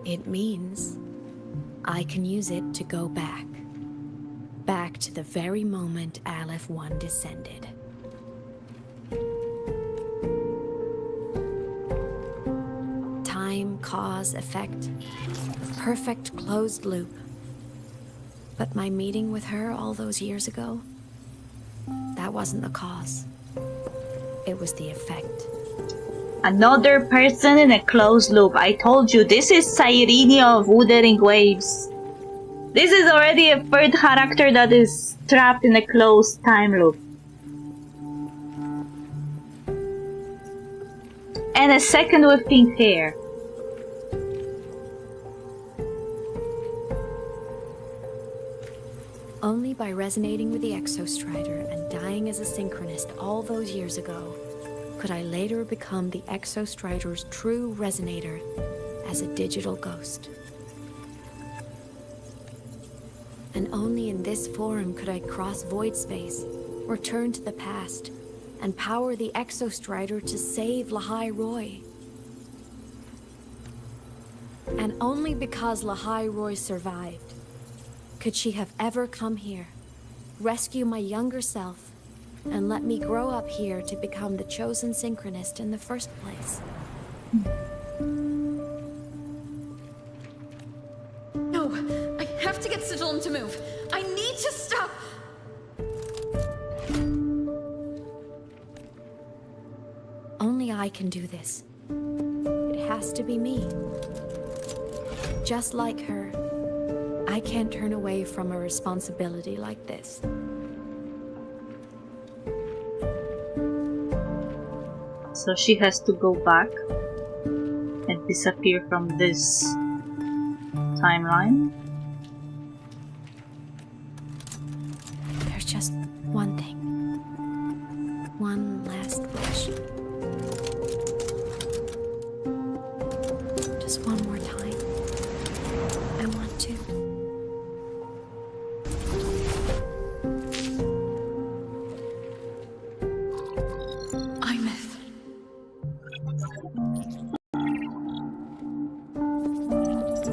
It means I can use it to go back. Back to the very moment Aleph 1 descended. Time, cause, effect. Perfect closed loop. But my meeting with her all those years ago, that wasn't the cause. It was the effect. Another person in a closed loop. I told you, this is Cyrene of Wuthering Waves. This is already a third character that is trapped in a closed time loop. And a second with pink hair. Only by resonating with the Exostrider and dying as a synchronist all those years ago, could I later become the Exostrider's true resonator as a digital ghost. And only in this form could I cross void space, return to the past, and power the Exostrider to save Lahai Roy. And only because Lahai Roy survived could she have ever come here, rescue my younger self, and let me grow up here to become the chosen synchronist in the first place. No, I have to get Sigillum to move. I need to stop. Only I can do this. It has to be me. Just like her, I can't turn away from a responsibility like this. So she has to go back and disappear from this timeline. There's just one thing. One last wish. Just one more time. I want to. Imeth.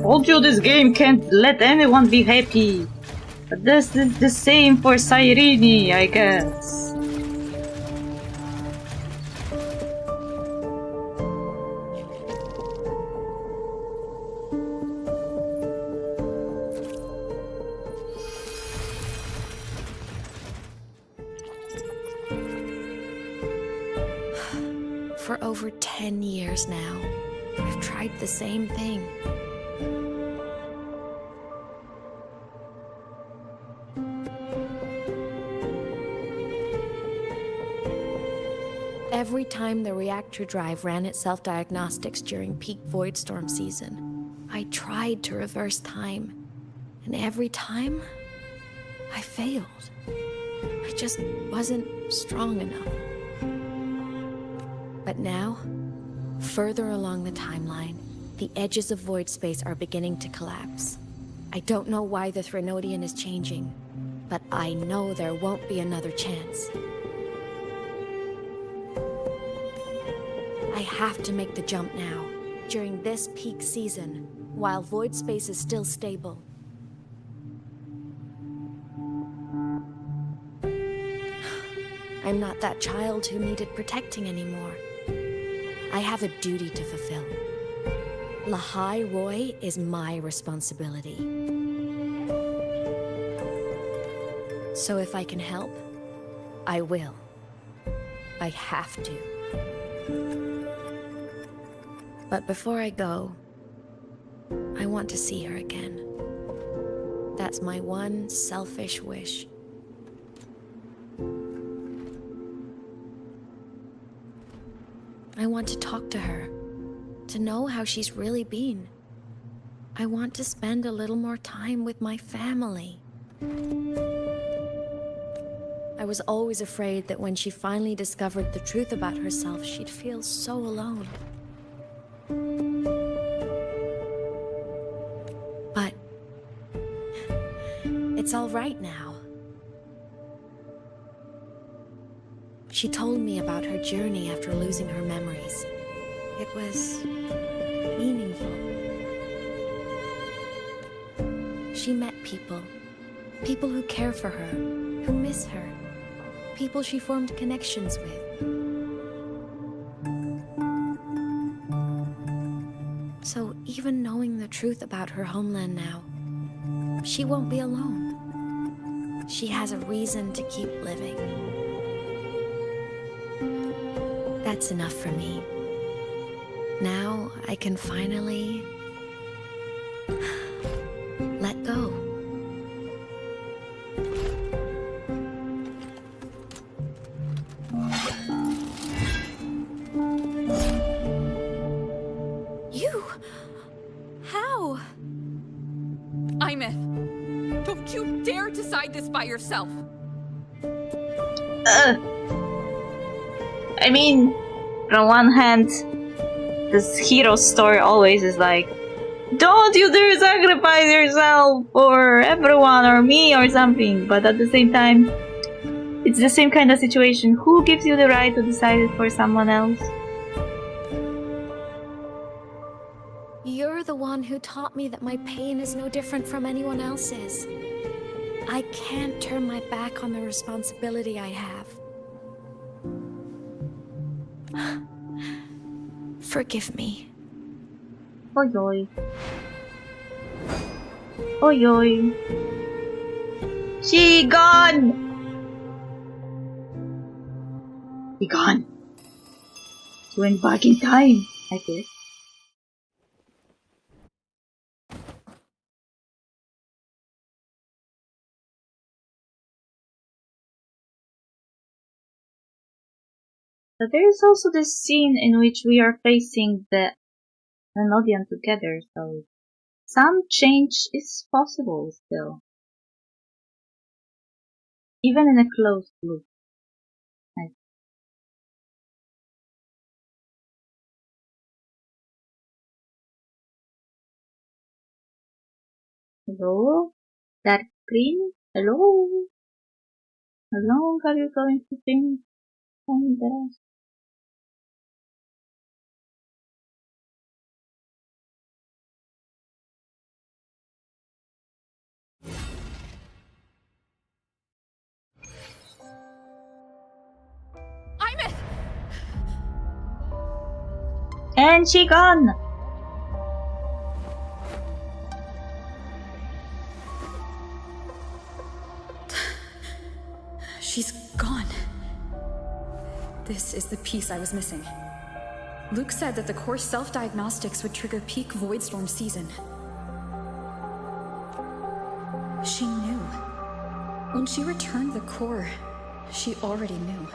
Told you this game can't let anyone be happy. But this is the same for Cyrene, I guess. For over 10 years now, I've tried the same thing. Every time the reactor drive ran its self-diagnostics during peak void storm season, I tried to reverse time. And every time, I failed. I just wasn't strong enough. But now, further along the timeline, the edges of void space are beginning to collapse. I don't know why the Threnodian is changing, but I know there won't be another chance. I have to make the jump now, during this peak season, while void space is still stable. I'm not that child who needed protecting anymore. I have a duty to fulfill. Lahai Roy is my responsibility. So if I can help, I will. I have to. But before I go, I want to see her again. That's my one selfish wish. I want to talk to her, to know how she's really been. I want to spend a little more time with my family. I was always afraid that when she finally discovered the truth about herself, she'd feel so alone. But it's all right now. She told me about her journey after losing her memories. It was meaningful. She met people who care for her, who miss her, people she formed connections with. So even knowing the truth about her homeland now, she won't be alone. She has a reason to keep living. That's enough for me. Now I can finally let go. You? How? Imeth, don't you dare decide this by yourself. I mean, on one hand, this hero story always is like, don't you dare sacrifice yourself for everyone or me or something. But at the same time, it's the same kind of situation. Who gives you the right to decide it for someone else? You're the one who taught me that my pain is no different from anyone else's. I can't turn my back on the responsibility I have. Forgive me. Oi oi. Oi oi. She gone! She gone. She went back in time, I guess. But there is also this scene in which we are facing the Renodian together, so some change is possible still. Even in a closed loop. Hello? That green? Hello? How long are you going to bring home the rest? Imeth! And she gone! She's gone. This is the piece I was missing. Luke said that the core self-diagnostics would trigger peak Voidstorm season. She knew. When she returned the core, she already knew.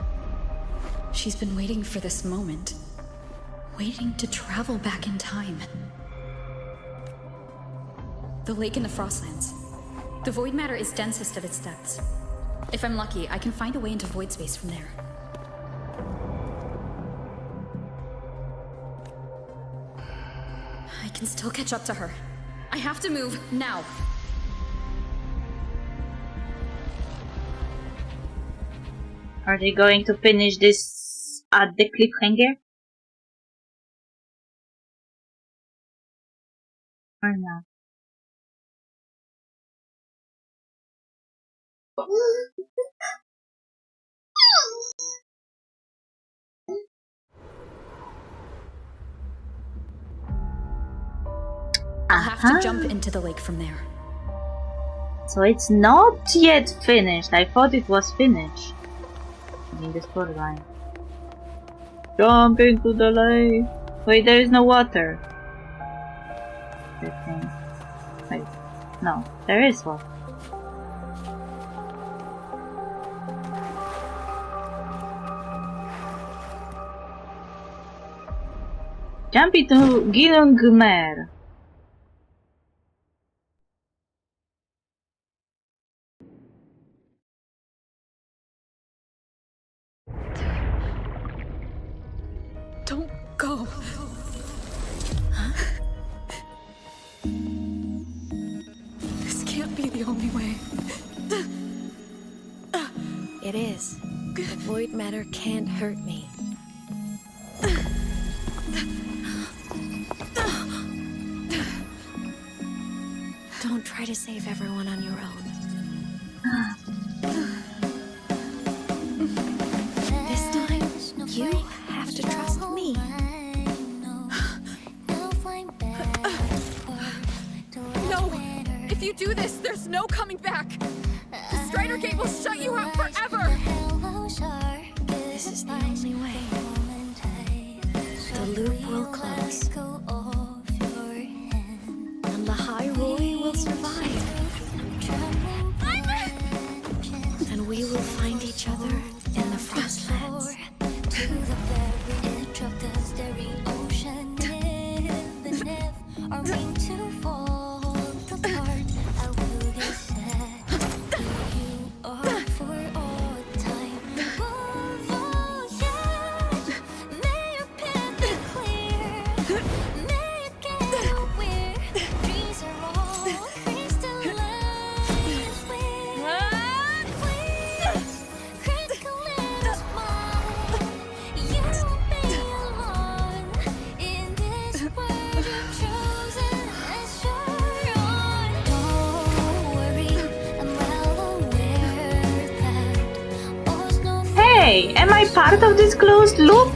She's been waiting for this moment. Waiting to travel back in time. The lake in the Frostlands. The void matter is densest at its depths. If I'm lucky, I can find a way into void space from there. I can still catch up to her. I have to move, now. Are they going to finish this at the cliffhanger? Or not? I'll have to jump into the lake from there. So it's not yet finished. I thought it was finished. In the storyline. Jump into the lake. Wait, there is no water. That thing. Wait, no, there is water. Jump into Gilungmer. Don't go. Huh? This can't be the only way. It is. The void matter can't hurt me. Don't try to save everyone on your own. This time, you have to trust me. No! If you do this, there's no coming back! The Strider Gate will shut you out forever! This is the only way. The loop will close. And the High Roy will survive. And we will find each other in the Frostlands. Hey, am I part of this closed loop?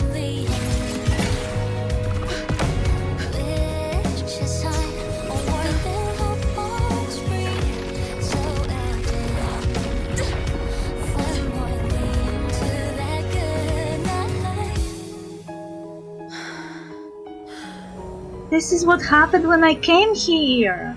This is what happened when I came here.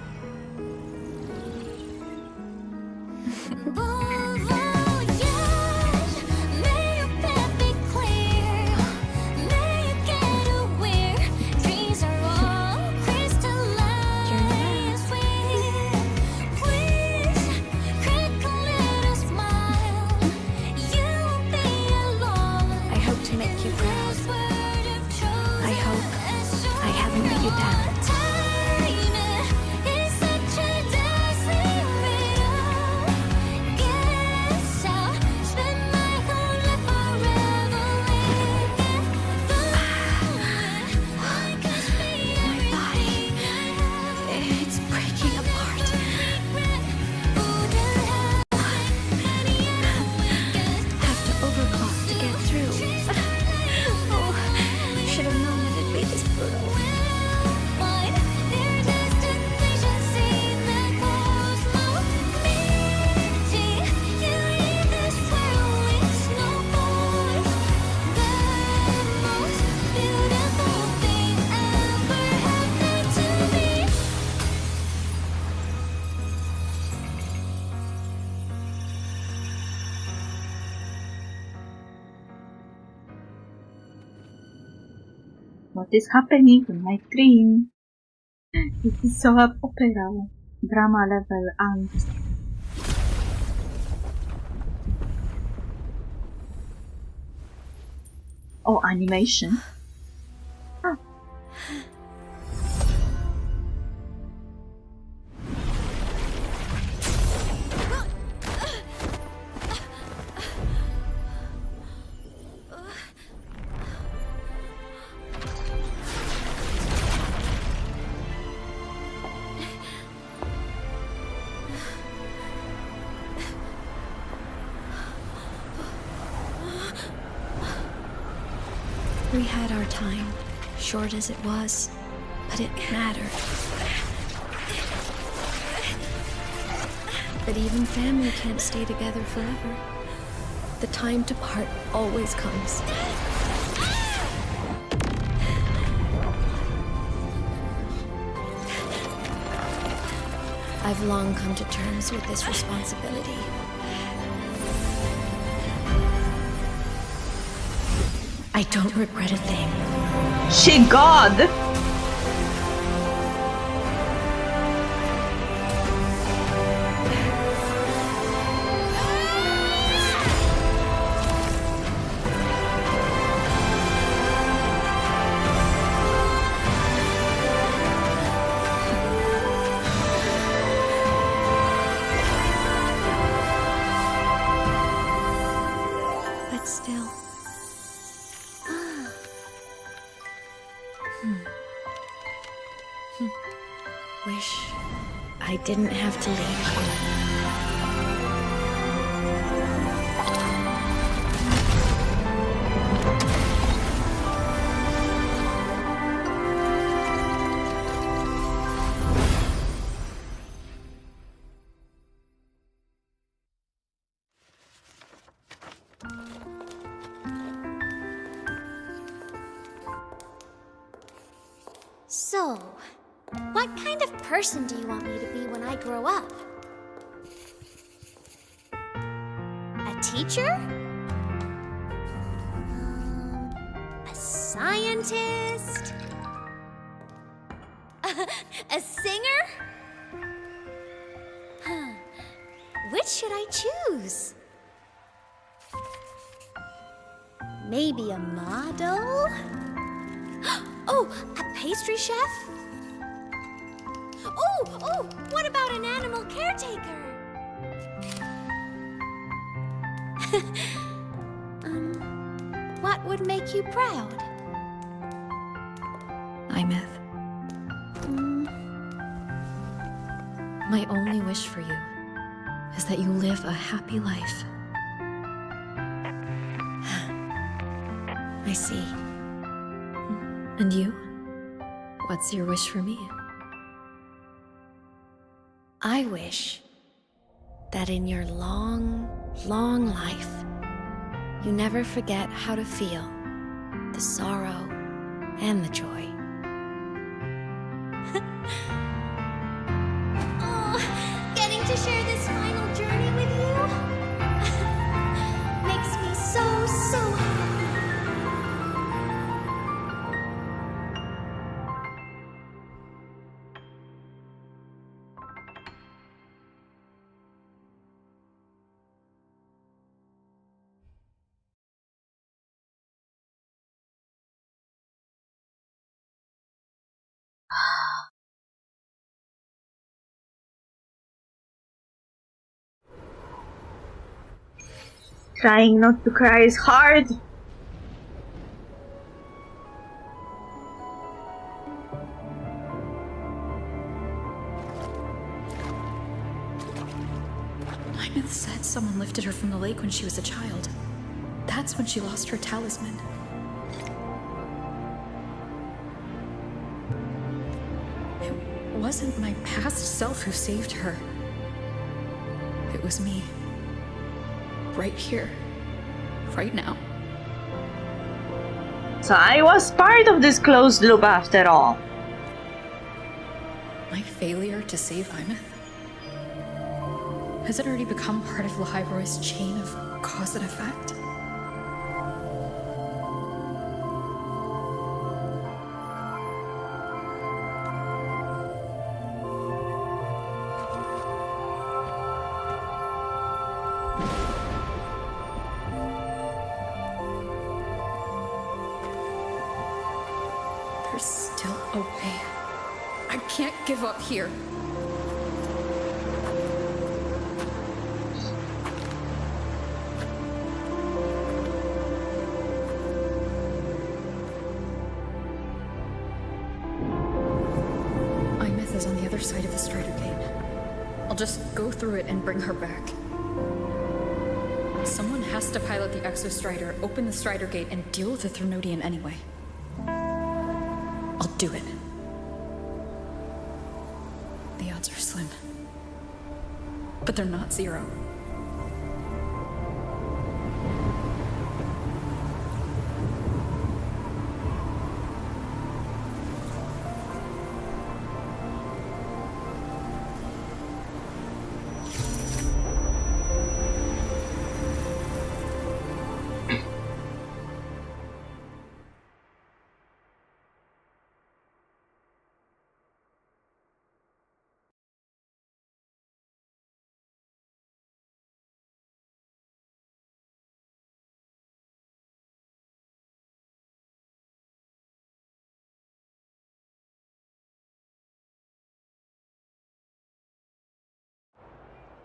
What is happening in my dream? It is so opera. Drama level angst. Oh, animation. Ah. We had our time, short as it was, but it mattered. But even family can't stay together forever. The time to part always comes. I've long come to terms with this responsibility. I don't regret a thing. She God! But still. Wish I didn't have to leave. So, what kind of person do you want me to be when I grow up? A teacher? A scientist? A singer? Huh. Which should I choose? Maybe a model? Oh, a pastry chef? Oh, what about an animal caretaker? What would make you proud? Imeth. My only wish for you is that you live a happy life. I see. And you? What's your wish for me? I wish that in your long, long life, you never forget how to feel the sorrow and the joy. Oh, getting to share this final journey with you makes me so happy. Trying not to cry is hard. Imeth said someone lifted her from the lake when she was a child. That's when she lost her talisman. It wasn't my past self who saved her. It was me. Right here. Right now. So I was part of this closed loop after all. My failure to save Imeth? Has it already become part of Lahiroy's chain of cause and effect? There's still a way. I can't give up here. Imeth is on the other side of the Strider Gate. I'll just go through it and bring her back. Someone has to pilot the Exostrider, open the Strider Gate, and deal with the Threnodian anyway. I'll do it. The odds are slim. but they're not zero.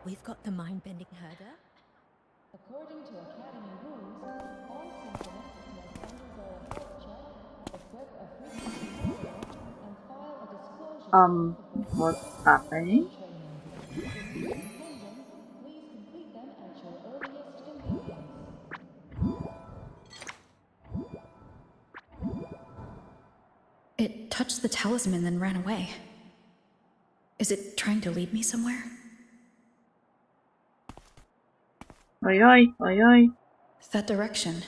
We've got the mind-bending herder. According to Academy rules, all synchronous must undergo a health check, equip a frequency model, and file a disclosure what's happening? Please complete them at your earliest convenience. It touched the talisman, then ran away. Is it trying to lead me somewhere? Oi oi, oi oi. That direction.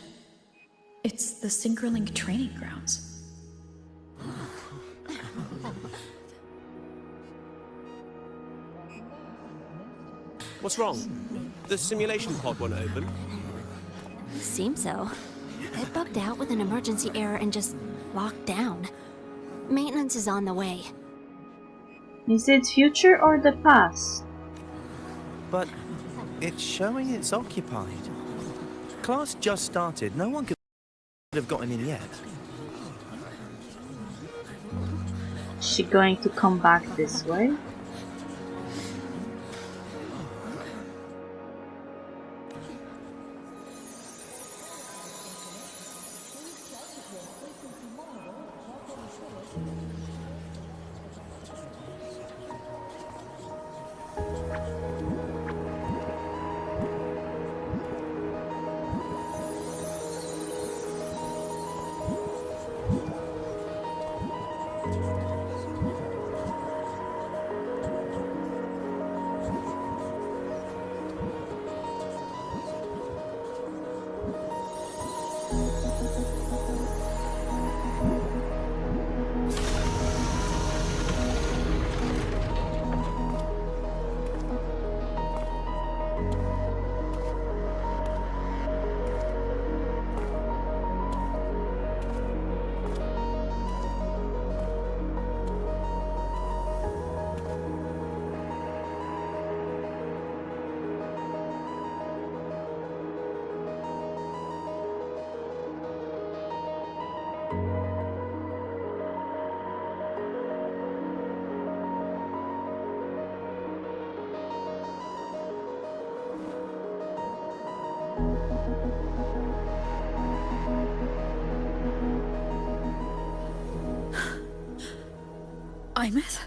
It's the Synchrolink training grounds. What's wrong? The simulation pod won't open? Seems so. It bugged out with an emergency error and just locked down. Maintenance is on the way. Is it future or the past? But it's showing it's occupied. Class just started. No one could have gotten in yet. Is she going to come back this way? Imeth?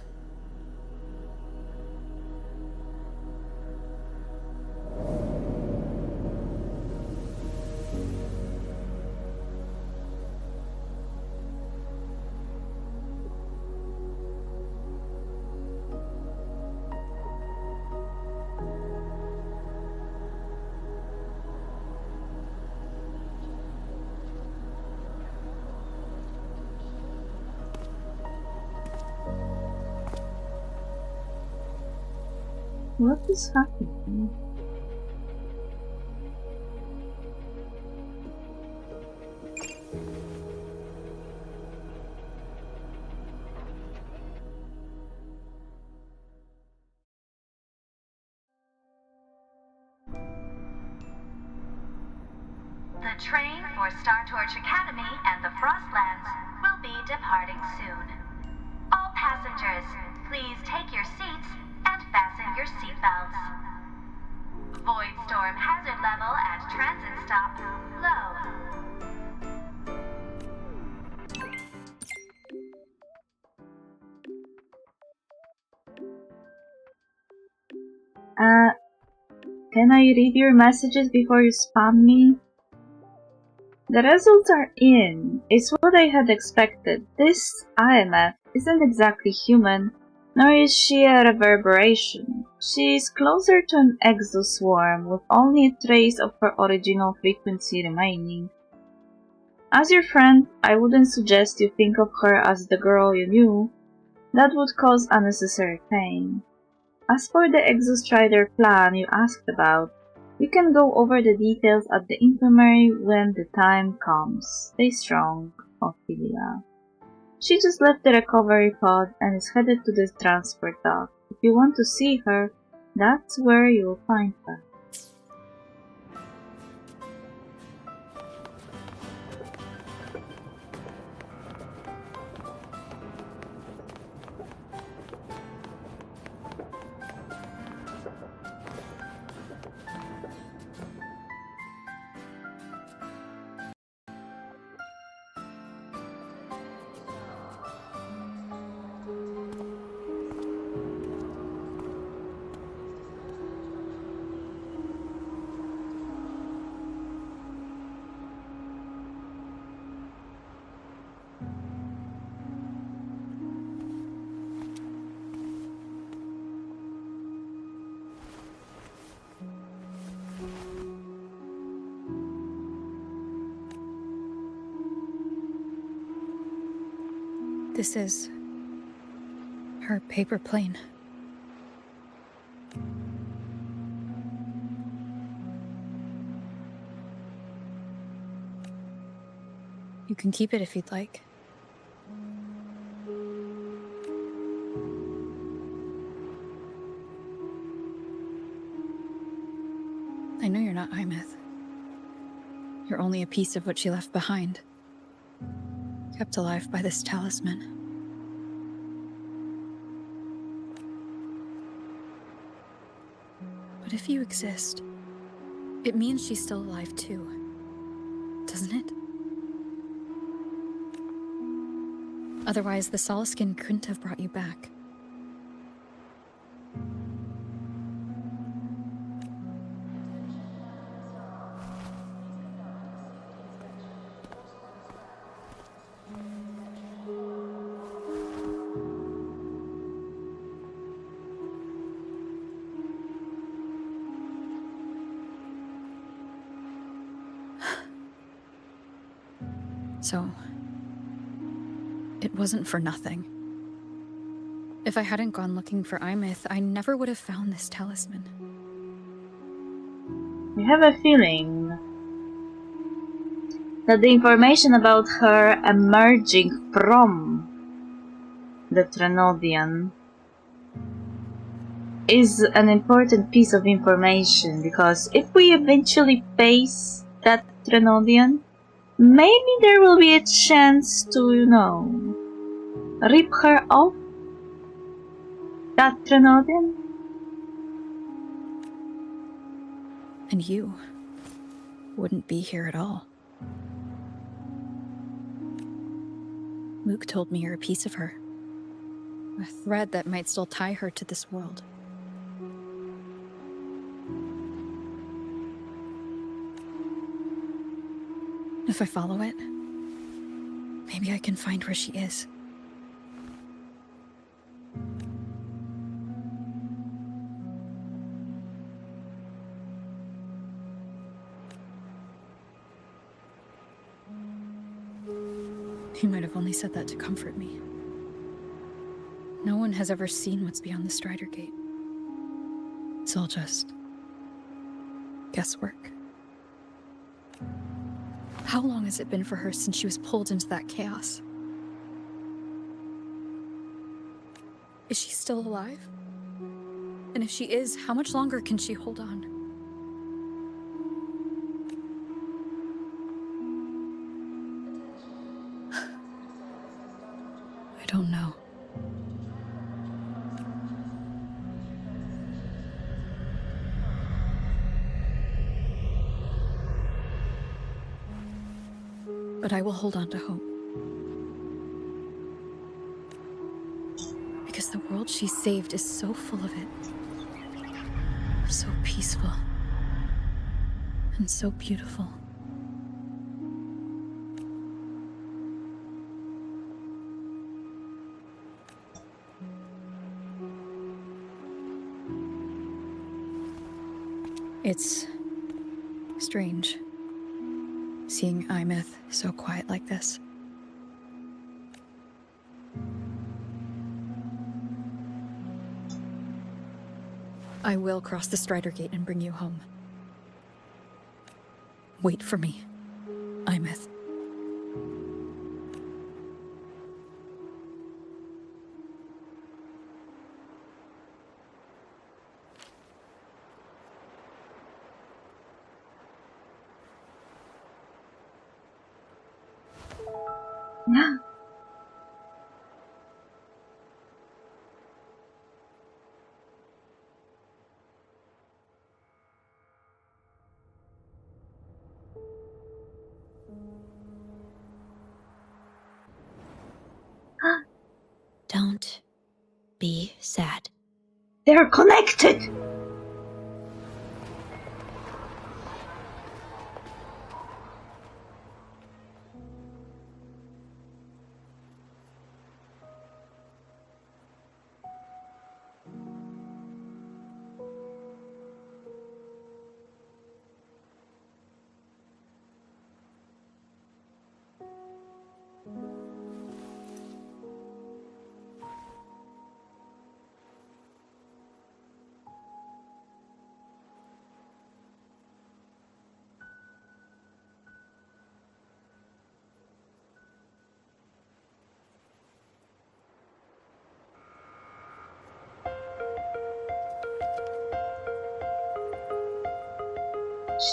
What is happening? The train for Startorch Academy and the Frostlands will be departing soon. All passengers, please take your seats and fasten your seatbelts. Void storm hazard level at transit stop low. Can I read your messages before you spam me? The results are in. It's what I had expected. This IMF isn't exactly human. Nor is she a reverberation. She is closer to an exoswarm with only a trace of her original frequency remaining. As your friend, I wouldn't suggest you think of her as the girl you knew. That would cause unnecessary pain. As for the Exostrider plan you asked about, we can go over the details at the infirmary when the time comes. Stay strong, Ophelia. She just left the recovery pod and is headed to the transport dock. If you want to see her, that's where you'll find her. This is her paper plane. You can keep it if you'd like. I know you're not Imeth. You're only a piece of what she left behind. Kept alive by this talisman. But if you exist, it means she's still alive too, doesn't it? Otherwise, the Solaskin couldn't have brought you back. So, it wasn't for nothing. If I hadn't gone looking for Imeth, I never would have found this talisman. I have a feeling that the information about her emerging from the Trenodian is an important piece of information, because if we eventually face that Trenodian, maybe there will be a chance to, rip her off that Trenodian. And you wouldn't be here at all. Mook told me you're a piece of her. A thread that might still tie her to this world. If I follow it, maybe I can find where she is. He might have only said that to comfort me. No one has ever seen what's beyond the Strider Gate. It's all just guesswork. How long has it been for her since she was pulled into that chaos? Is she still alive? And if she is, how much longer can she hold on? I don't know. But I will hold on to hope. Because the world she saved is so full of it. So peaceful. And so beautiful. It's strange seeing Imeth so quiet like this. I will cross the Strider Gate and bring you home. Wait for me, Imeth. Don't be sad. They're connected!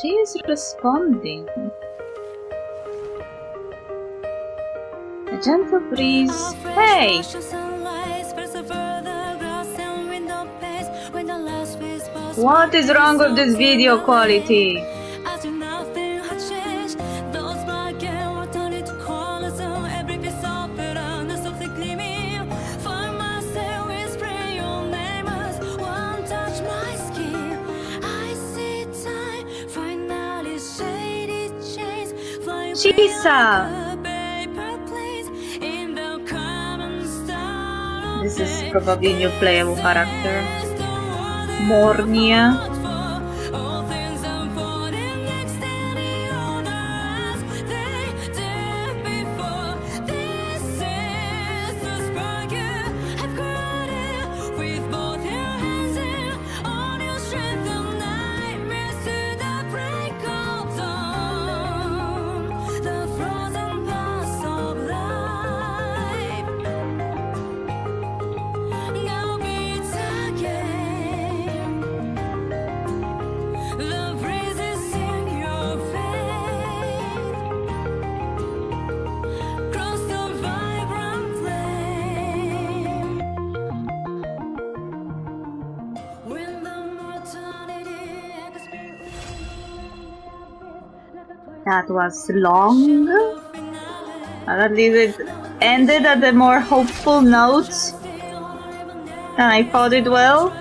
She is responding. A gentle breeze. Hey! What is wrong with this video quality? Chisa! This is probably a new playable character. Mornia. That was long, but at least it ended at a more hopeful note, and I thought it well.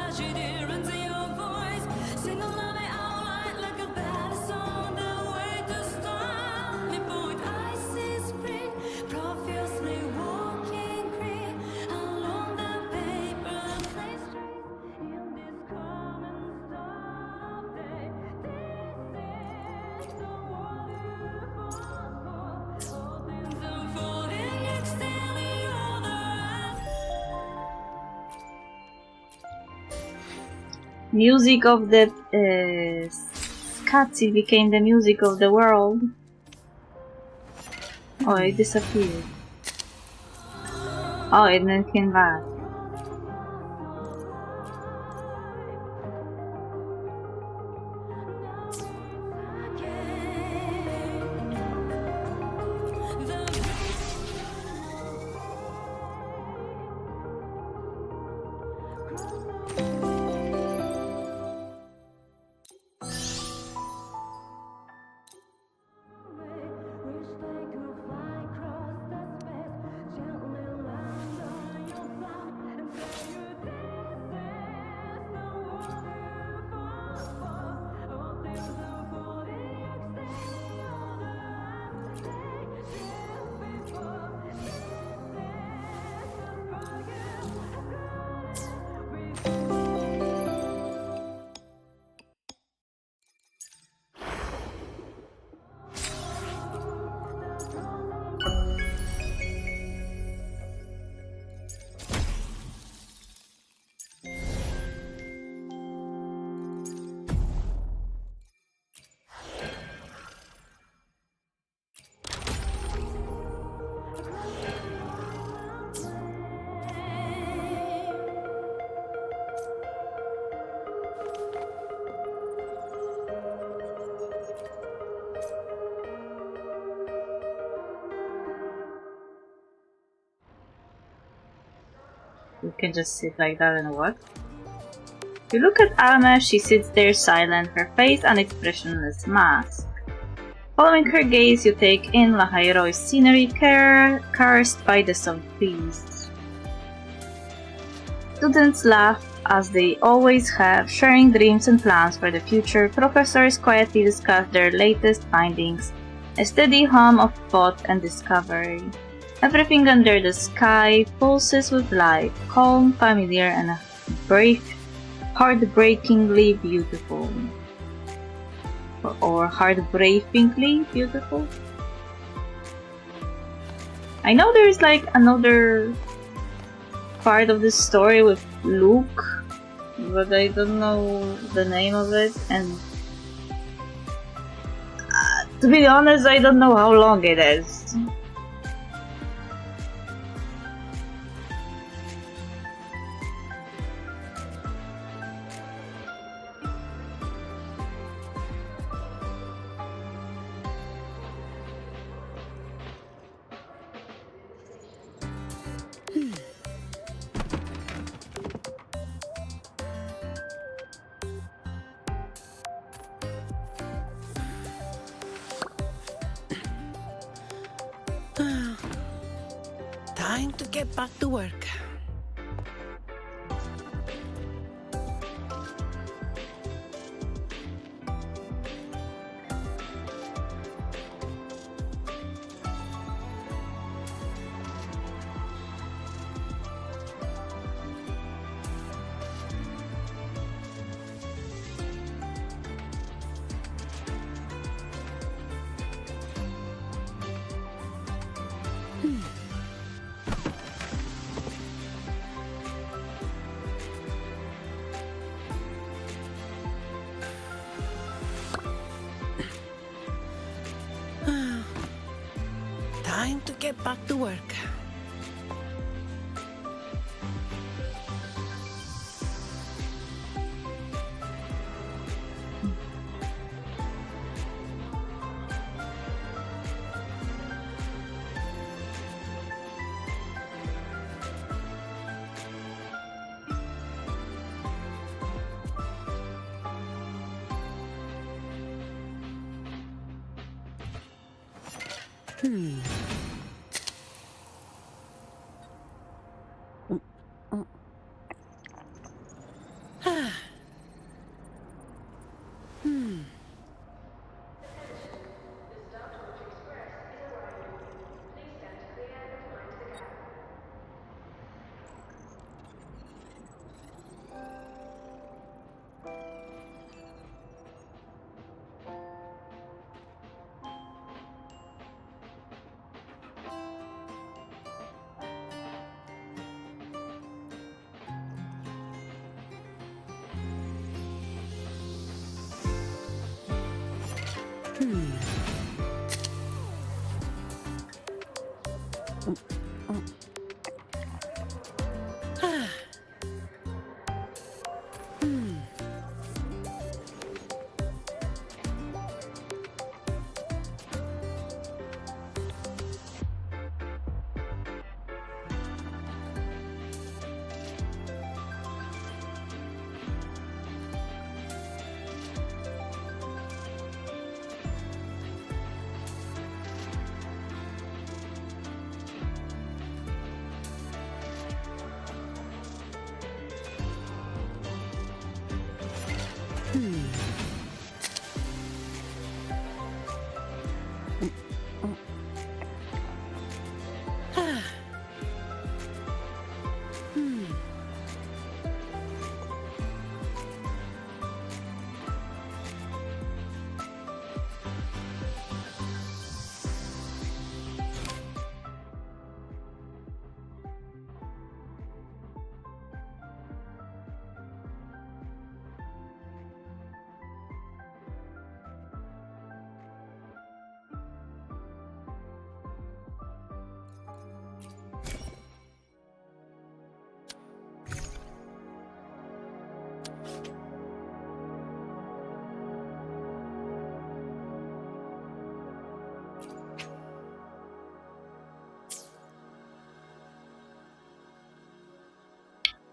Music of the cutscene became the music of the world. Oh, it disappeared. Oh, and then came back. You can just sit like that and what? You look at Alma, she sits there silent, her face an expressionless mask. Following her gaze, you take in Lahairo's scenery, cursed by the soft breeze. Students laugh as they always have, sharing dreams and plans for the future. Professors quietly discuss their latest findings, a steady hum of thought and discovery. Everything under the sky pulses with life, calm, familiar, and heartbreakingly beautiful. Or heartbreakingly beautiful? I know there's like another part of the story with Luke, but I don't know the name of it, and to be honest, I don't know how long it is. Time to get back to work. Time to get back to work.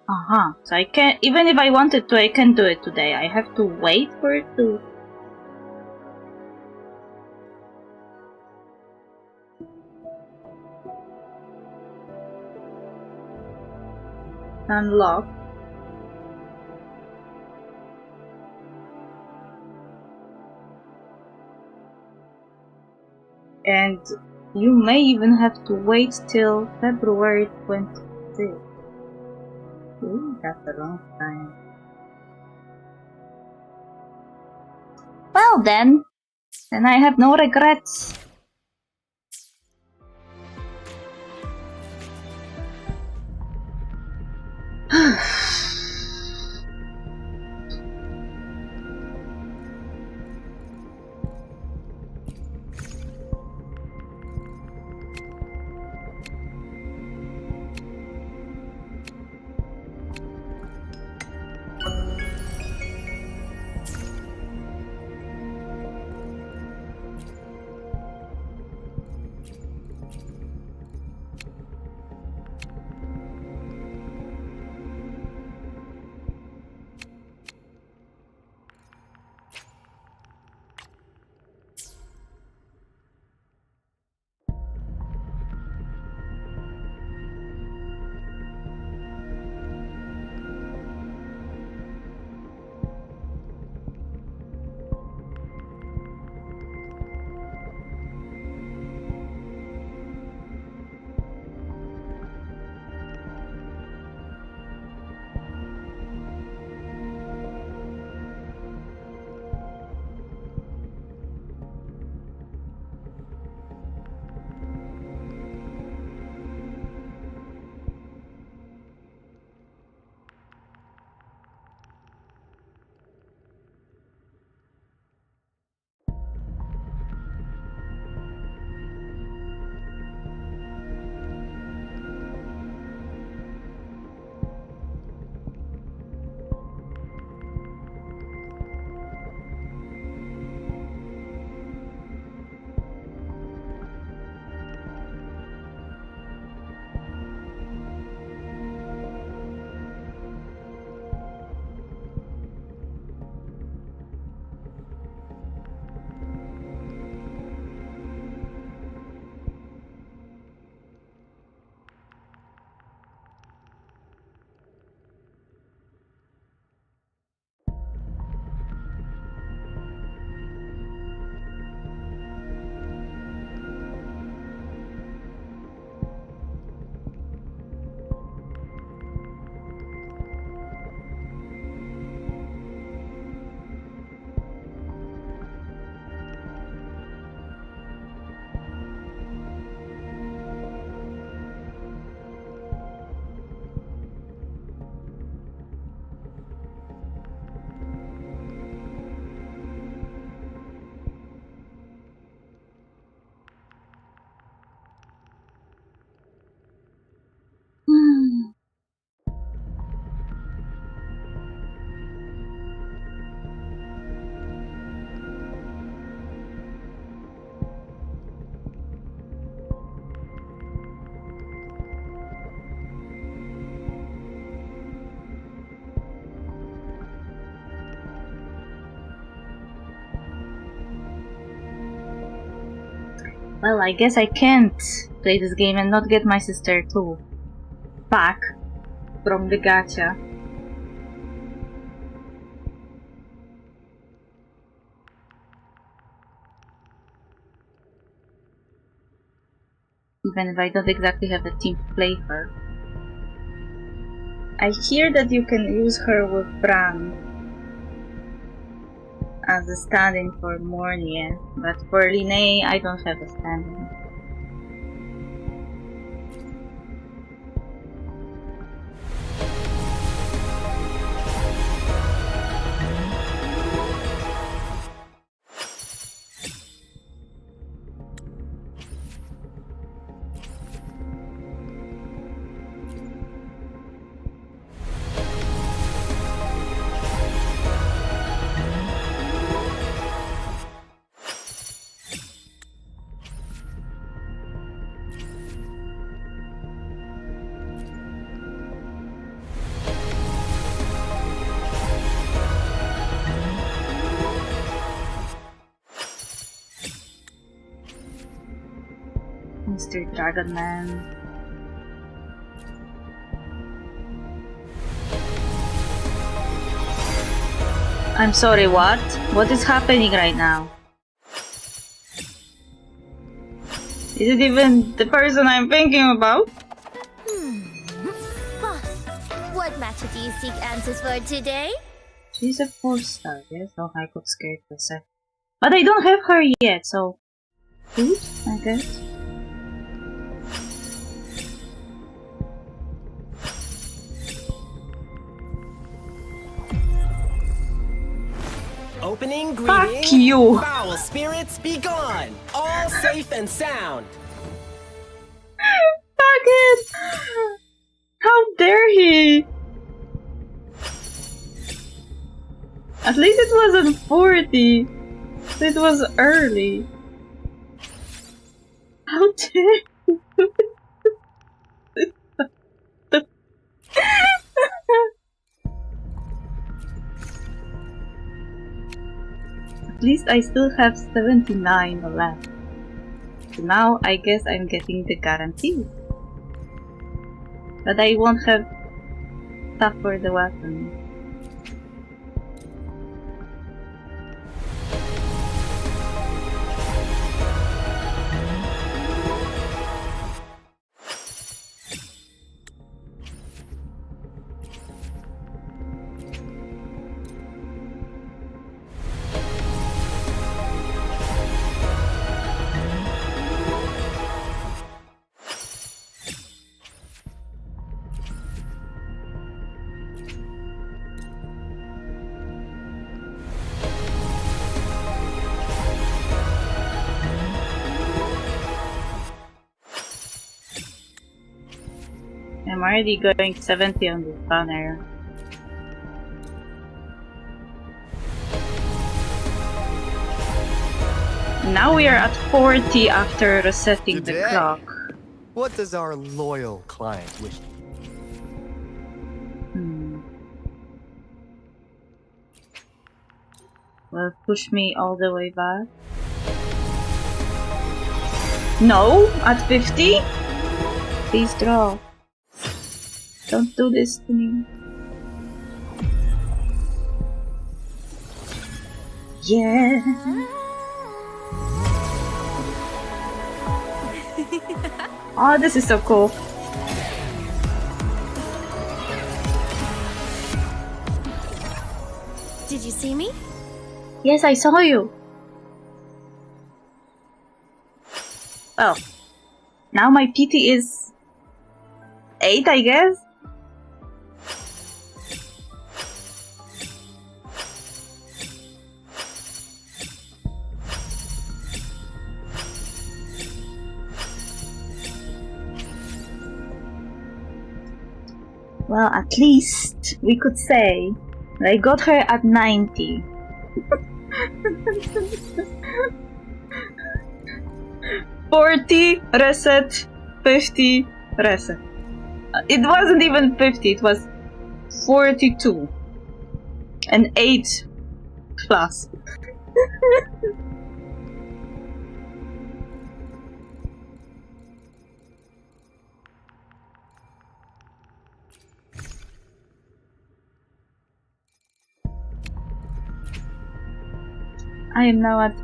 So I can't, even if I wanted to, I can't do it today. I have to wait for it to... unlock. And you may even have to wait till February 26th. Ooh, that's a long time. Well then I have no regrets. Well, I guess I can't play this game and not get my sister too back from the gacha. Even if I don't exactly have a team to play her. I hear that you can use her with Bran as a stand-in for Mornia, but for Linnea I don't have a stand-in. Mr. Dragon Man. I'm sorry, what? What is happening right now? Is it even the person I'm thinking about? Boss, what matter do you seek answers for today? She's a 4-star, yes? Oh, I got scared for a sec. But I don't have her yet, so... Good, I guess. Opening Fuck greeting. you! Foul spirits be gone. All safe and sound. Fuck it! How dare he! At least it wasn't 40. It was early. How dare you! At least I still have 79 left. So now I guess I'm getting the guarantee. But I won't have stuff for the weapon. I'm already going 70 on the banner. Now we are at 40 after resetting the clock. What does our loyal client wish? Will push me all the way back? No? At 50? Please draw. Don't do this to me. Yeah. Oh, this is so cool. Did you see me? Yes, I saw you. Well, now my PT is 8, I guess? Well, at least we could say that I got her at 90. $40 reset, 50 reset. It wasn't even 50, it was 42 and 8 plus. I am now at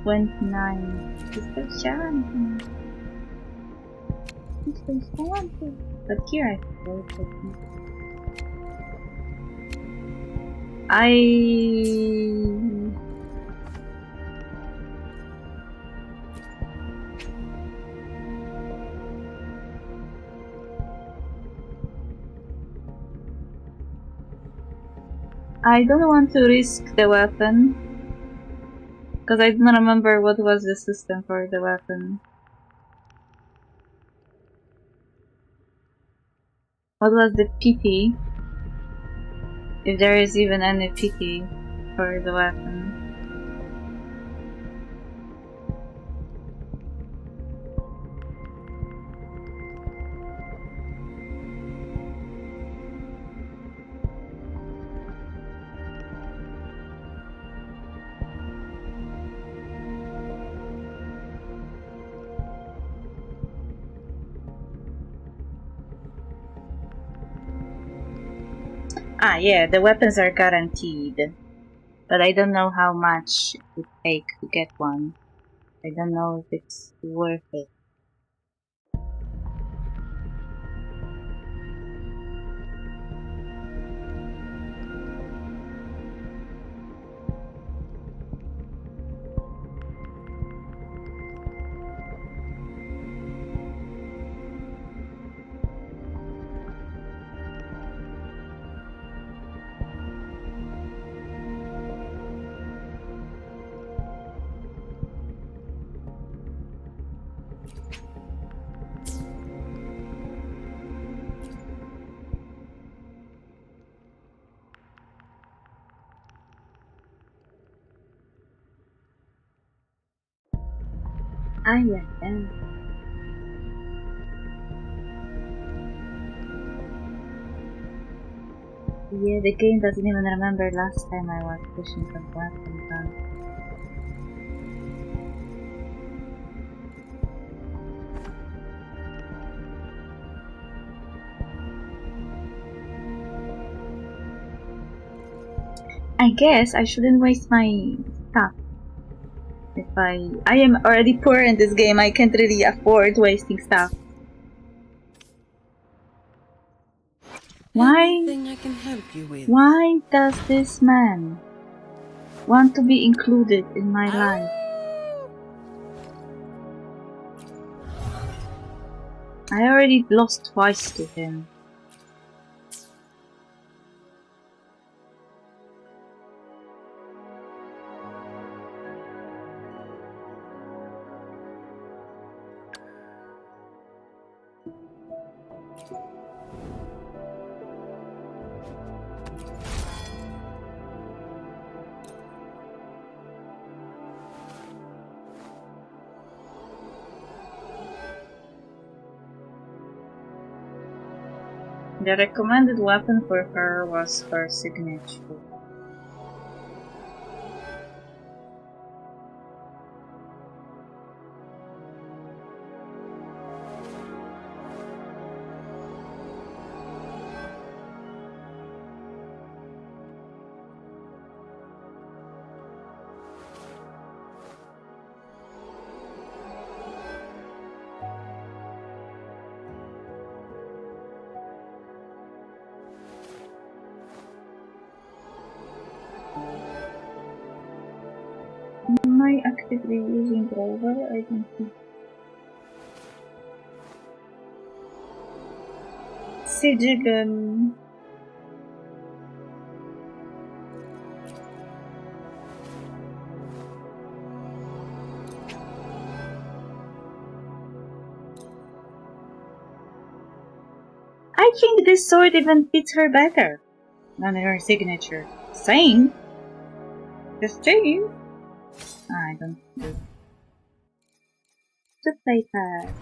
29. It's so challenging. It's so challenging. But here I feel I don't want to risk the weapon. Because I don't remember what was the system for the weapon. What was the PT? If there is even any PT for the weapon. Ah, yeah, the weapons are guaranteed. But I don't know how much it would take to get one. I don't know if it's worth it. Ah, yeah, yeah. Yeah, the game doesn't even remember last time I was pushing some weapons on. I guess I shouldn't waste my stuff. If I am already poor in this game, I can't really afford wasting stuff. Anything I can help you with? Why does this man want to be included in my life? I already lost twice to him. The recommended weapon for her was her signature. Am I actively using Rover? I don't think. Sigil. I think this sword even fits her better than her signature. Same. Just saying. I don't do. The playpad.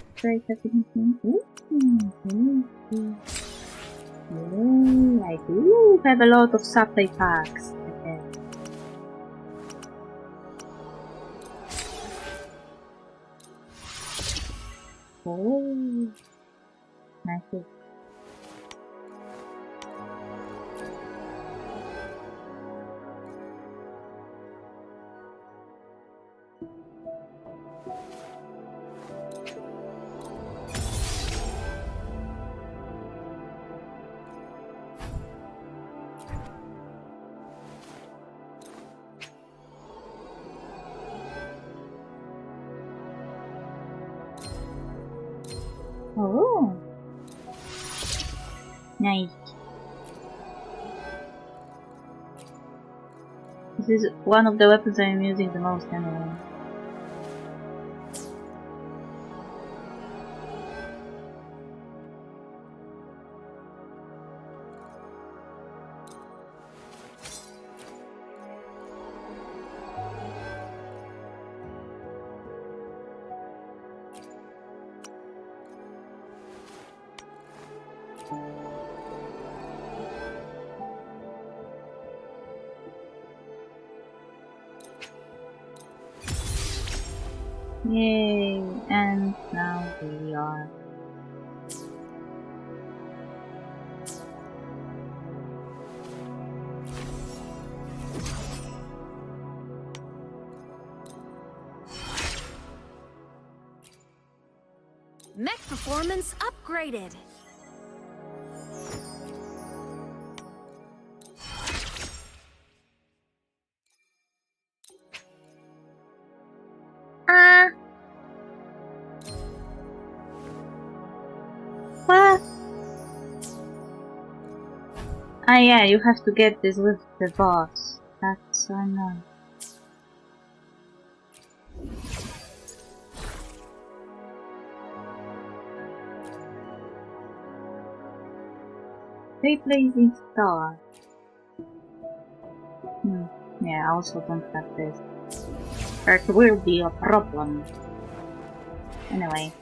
I do have a lot of supply packs. Okay. Oh, nice. Oh, nice. This is one of the weapons I'm using the most anyway. Yay, and now we are. Mech performance upgraded. What? Ah, yeah, you have to get this with the boss. That's so annoying. Replacing star. Yeah, I also don't have this. That will be a problem. Anyway,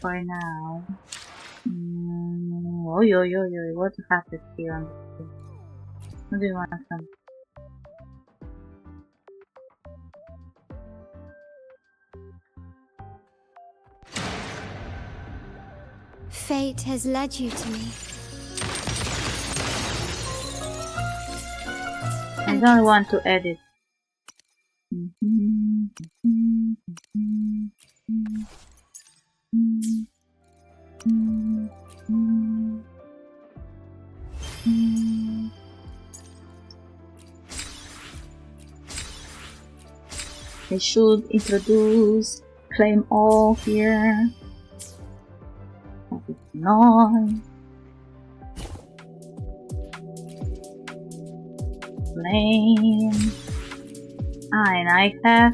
for now. What happened here on the screen? What do you want from? Fate has led you to me. I don't want to edit. They should introduce claim all here. That is not. Claim. And I have.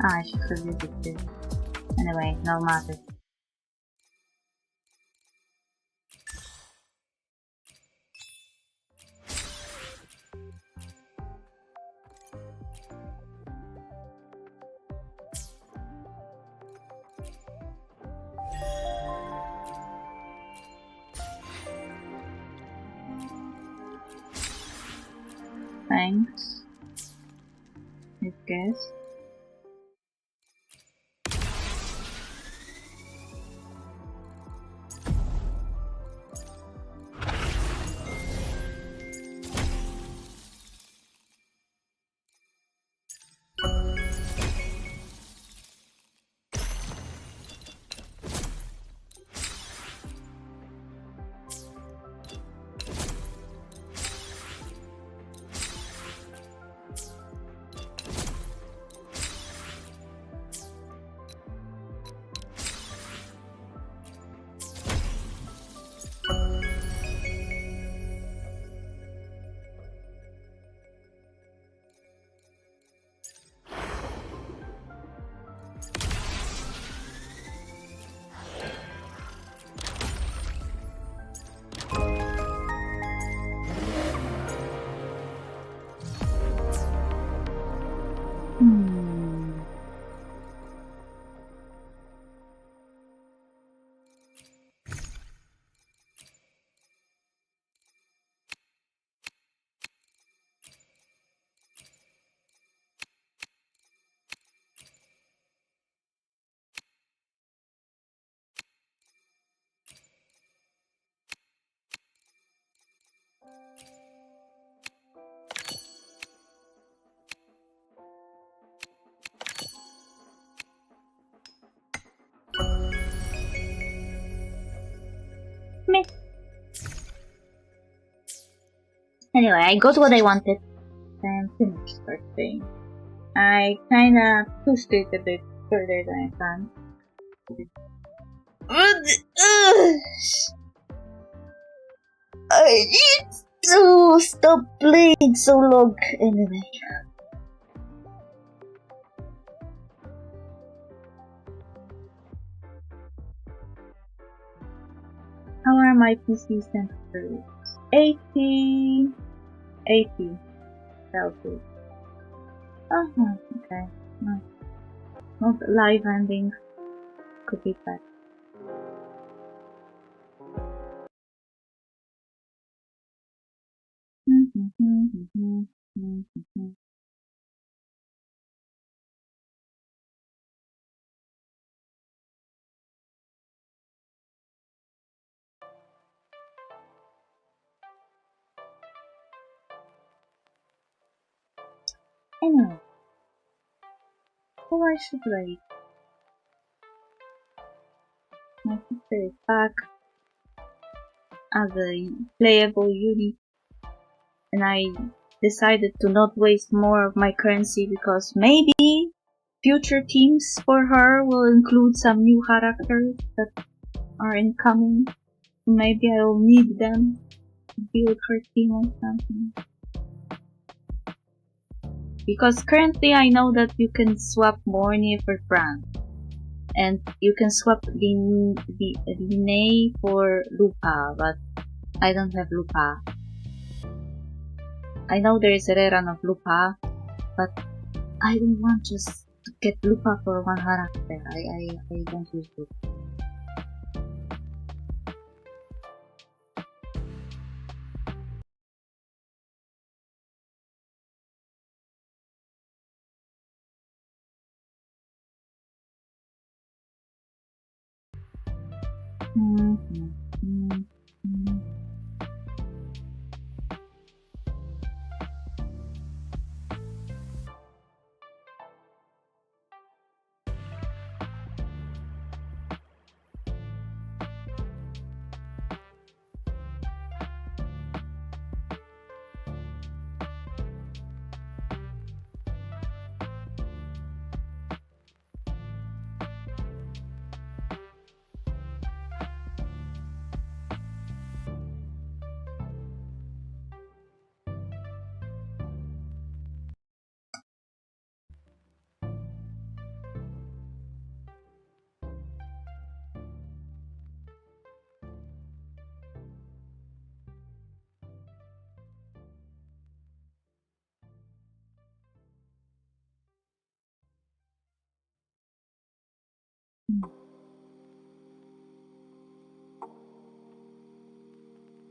I should have used it too. Anyway, no matter. Thanks. I guess. Meh. Anyway, I got what I wanted and finished first thing. I kinda pushed it a bit further than I can. I need to stop playing so long anyway. How are my PC temperatures? 80 Celsius. Oh, okay. No. Not live ending. Could be bad. Anyway, so I should wait. My sister is back as a playable unit, and I decided to not waste more of my currency because maybe future teams for her will include some new characters that are incoming. Maybe I will need them to build her team or something. Because currently I know that you can swap Morny for Frank. And you can swap Linne for Lupa, but I don't have Lupa. I know there is a rerun of Lupa, but I don't want just to get Lupa for one character. I don't use Lupa.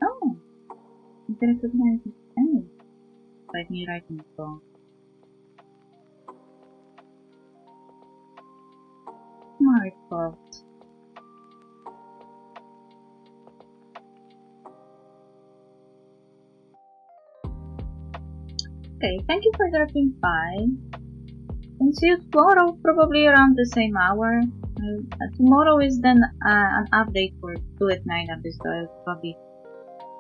Oh, you can recognize his enemy by me writing it wrong. My fault. Okay, thank you for dropping by. And see you tomorrow, probably around the same hour. Tomorrow is then an update for 2 at 9 episode. I'll probably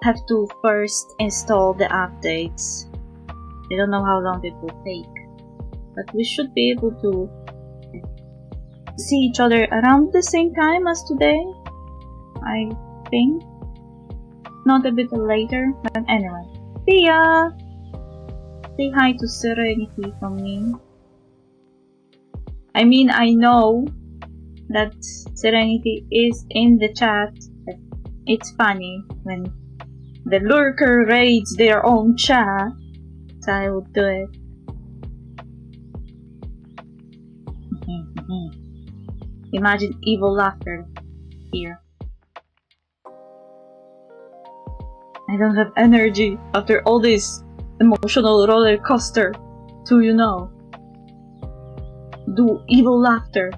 have to first install the updates. I don't know how long it will take, but we should be able to see each other around the same time as today, I think. Not a bit later, but anyway. See ya! Say hi to Serenity from me. I mean, I know that Serenity is in the chat. It's funny when the lurker raids their own chat, so I would do it. Imagine evil laughter here. I don't have energy after all this emotional roller coaster to, you know, do evil laughter.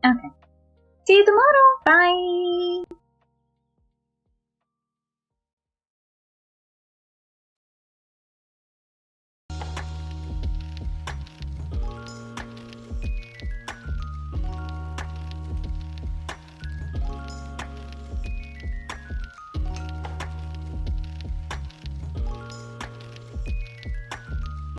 Okay. See you tomorrow. Bye.